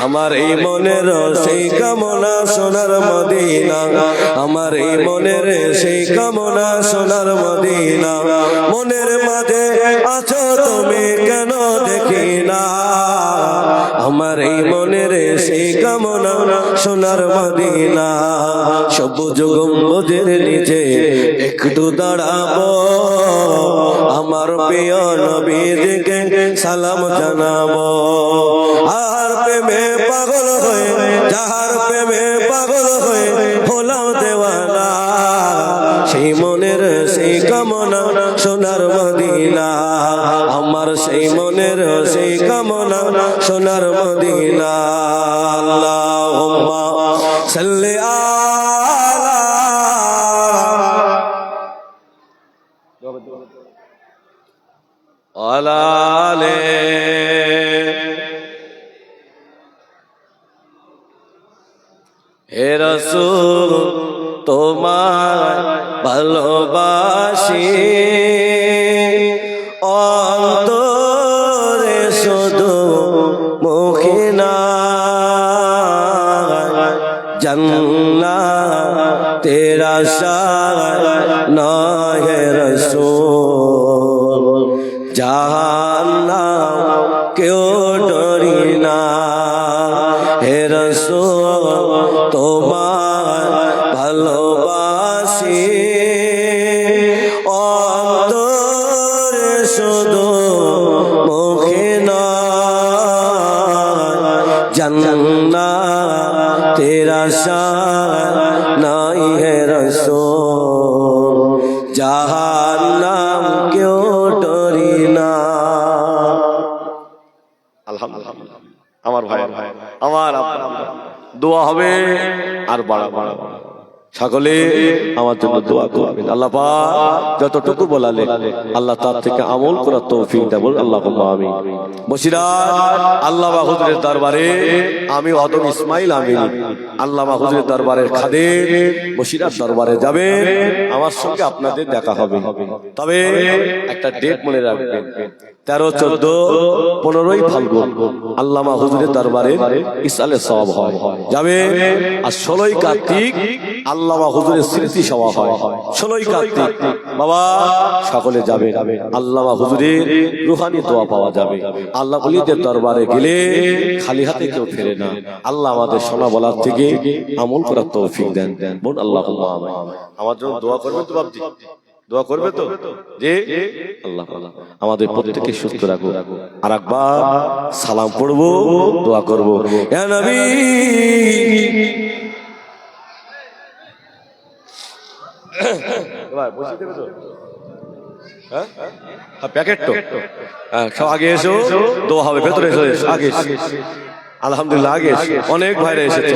আমার এই মনের সেই কামনা সোনার মদিনা, আমার এই মনের সেই কামনা সোনার মদিনা। মনের মাঝে আছো তুমি কেন দেখি না, আমার এই মনের সেই কামনা সোনার মদিনা। সবুজ গম্বুজের নিচে একটু দাঁড়াবো, আমার প্রিয় নবীজিকে সালাম জানাবো। আর প্রেমে পাগল হয়ে, যাহার প্রেমে পাগল হয়ে হলাম দেওয়ানা, সেই মনের সেই কামনা সোনার মদিনা, আমার সেই মনের সেই কামনা সোনার মদিনা। আল্লাহুম্মা সাল্লি আলা হে রাসূল তোমায় ভালোবাসি অন্তরে শুধু মুখে না জান্নাতের আশায় নয় হে রাসূল জাহান্নাম কেউ ডরি না হে রাসূল তোমায় ভালোবাসি অন্তরে শুধু মুখে না জান্নাতের আশায় নাই হে রাসূল জাহান্নাম কেউ ডরি না। আলহামদুলিল্লাহ আমার ভাই আমার দোয়া হবে আর বাড়া বাড়া সকলে আমার জন্য দোয়া করবেন। আল্লাহ পাক যতটুকু বলালে আল্লাহ তার থেকে আমল করার তৌফিক দেন, বল আল্লাহুম্মা আমিন। বসিরাত আল্লামা হুজুরের দরবারে আমি অদম ইসমাইল আমিন আল্লামা হুজুরের দরবারের খাদেম বসিরাত দরবারে যাবে, আমার সঙ্গে আপনাদের দেখা হবে। তবে একটা ডেট মনে রাখবেন, 13, 14, 15 ফাল্গুন আল্লামা হুজুরের দরবারে ইসালে সওয়াব হয় যাবে। আর 16 কার্তিক আল্লামা হুজুরের স্মৃতি সভা হয়। 16 কার্তিক বাবা সকলে যাবে, আল্লামা হুজুরের রুহানি দোয়া পাওয়া যাবে। আল্লাহ ওলিদের দরবারে গেলে খালি হাতে কেউ ফেরে না। আল্লাহ আমাদের শোনা বলার থেকে আমল করার তৌফিক দেন, বল আল্লাহুম্মা আমিন। আমার জন্য দোয়া করবেন তো বাপজি, দোয়া করবে তো যে আল্লাহ আমাদের প্রত্যেককে সুস্থ রাখো। আর একবার সালাম পড়বো, দোয়া করবো। ইয়া নবী বসিয়ে দেবে তো, হ্যাঁ প্যাকেট তো সব আগে এসো, দোয়া হবে। ভেতরে এসো, আগে আলহামদুলিল্লাহ আগে অনেক ভাইরা এসেছে।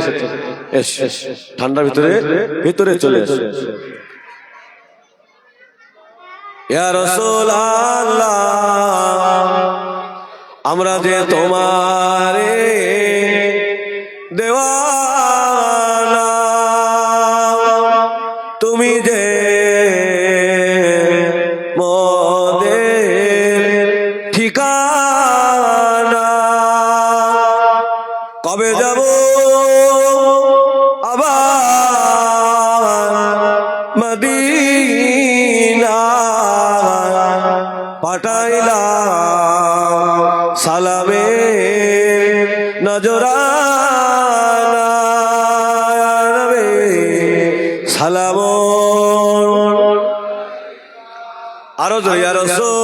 ঠান্ডার ভিতরে ভিতরে চলে এসো। ইয়া রাসূলুল্লাহ আমরা যে তোমারে দেওয়ানা, তুমি যে মোদের ঠিকানা, কবে যাব আবার মদিনা, পাঠাইলাম সালামে নজরানা রে সালাম। আরো জয় ইয়া রাসূল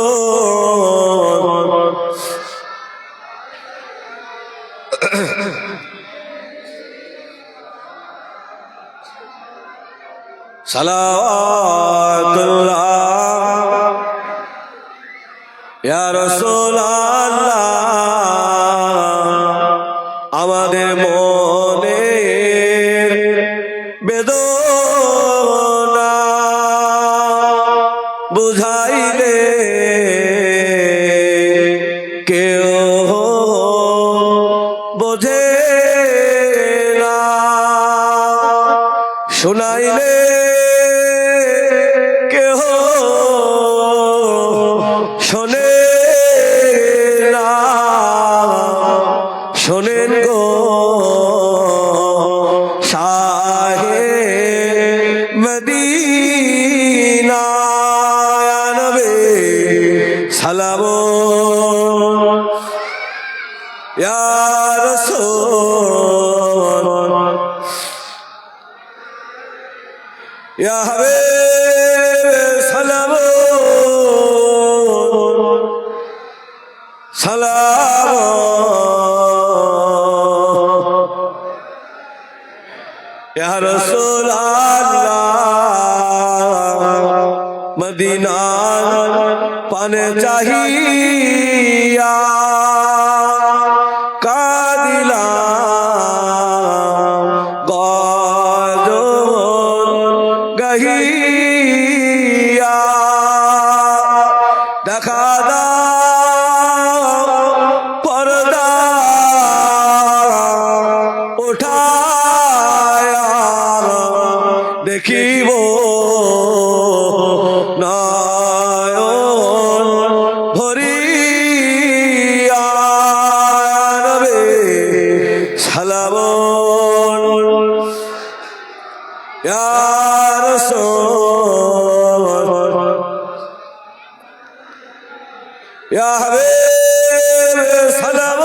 সালাওয়াতুল্লাহ ইয়া রাসূলুল্লাহ আমাদের মনের বেদনা বুঝাইলে কেউ বোঝে না, শুনাইলে কেহ শোনে না। শোনেন গো শাহে মদিনা, ইয়া নবী সালাম ইয়া রাসূল ইয়া হাবিব সালাম সালাম ইয়া রাসূলুল্লাহ মদিনার পানে চাহিয়া কাদিলাম গজল গহিয়া, দেখা দাও পর্দা উঠায়া দেখিব নয়ন ভরিয়া রবে সালাম ইয়া রাসূল ইয়া হাবিব সালাম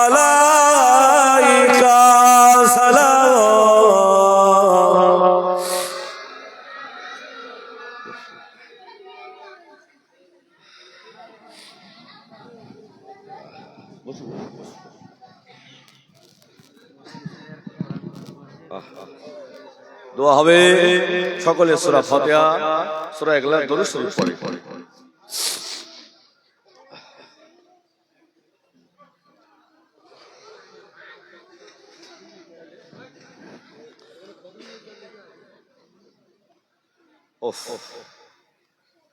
আলাইকা সালাম দোয়া হবে সকলে সূরা ফাতিহা সূরা ইখলাস দরুদ শরীফ পড়ে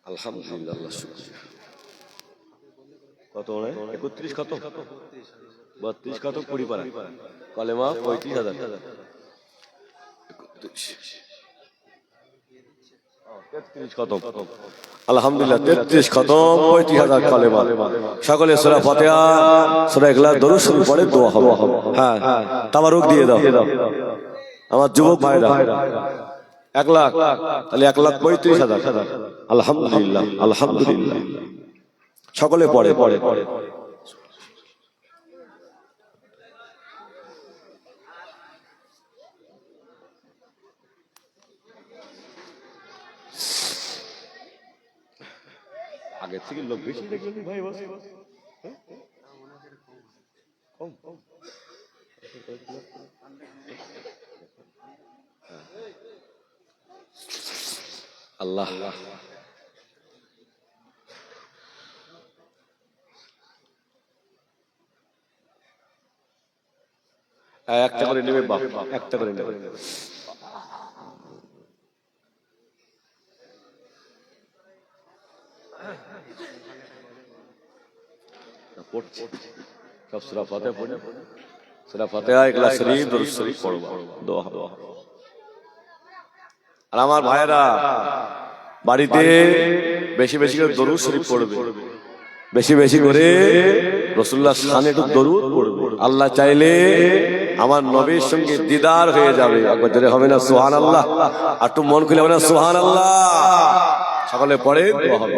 আলহামদুলিল্লাহ আল্লাহ শুকরিয়া কত হয় 31 কত 32 কত 20 পারা কলেমা 35000 33 খতম আলহামদুলিল্লাহ 33 খতম 35000 কলেমা সকলে সূরা ফাতিহা সূরা ইখলাস দরুদ শরীফ পড়ে দোয়া হবে হ্যাঁ তাবারুক দিয়ে দাও আমার যুবক ভাইরা 1 লাখ তাহলে 1,35,000 আলহামদুলিল্লাহ আলহামদুলিল্লাহ সকলে পড়ে আগে থেকে লোক বেশি দেখলেন ভাই বস আল্লাহ একটা করে নেবে বাপ একটা করে নেবে সব সূরা ফাতিহা পড়ে সূরা ফাতিহা ইখলাস শরীফ দরুদ শরীফ পড়বা দোয়া হবে আর আমার ভাইরা বাড়িতে বেশি বেশি করে দরুদ শরীফ পড়বে বেশি বেশি করে রাসূলুল্লাহ শানে একটু দরুদ পড়বে আল্লাহ চাইলে আমার নবীর সঙ্গে দিদার হয়ে যাবে একবার জোরে হবে না সুবহানাল্লাহ আর একটু মন খুলে হবে না সুবহানাল্লাহ সকলে পড়ে দোয়া হবে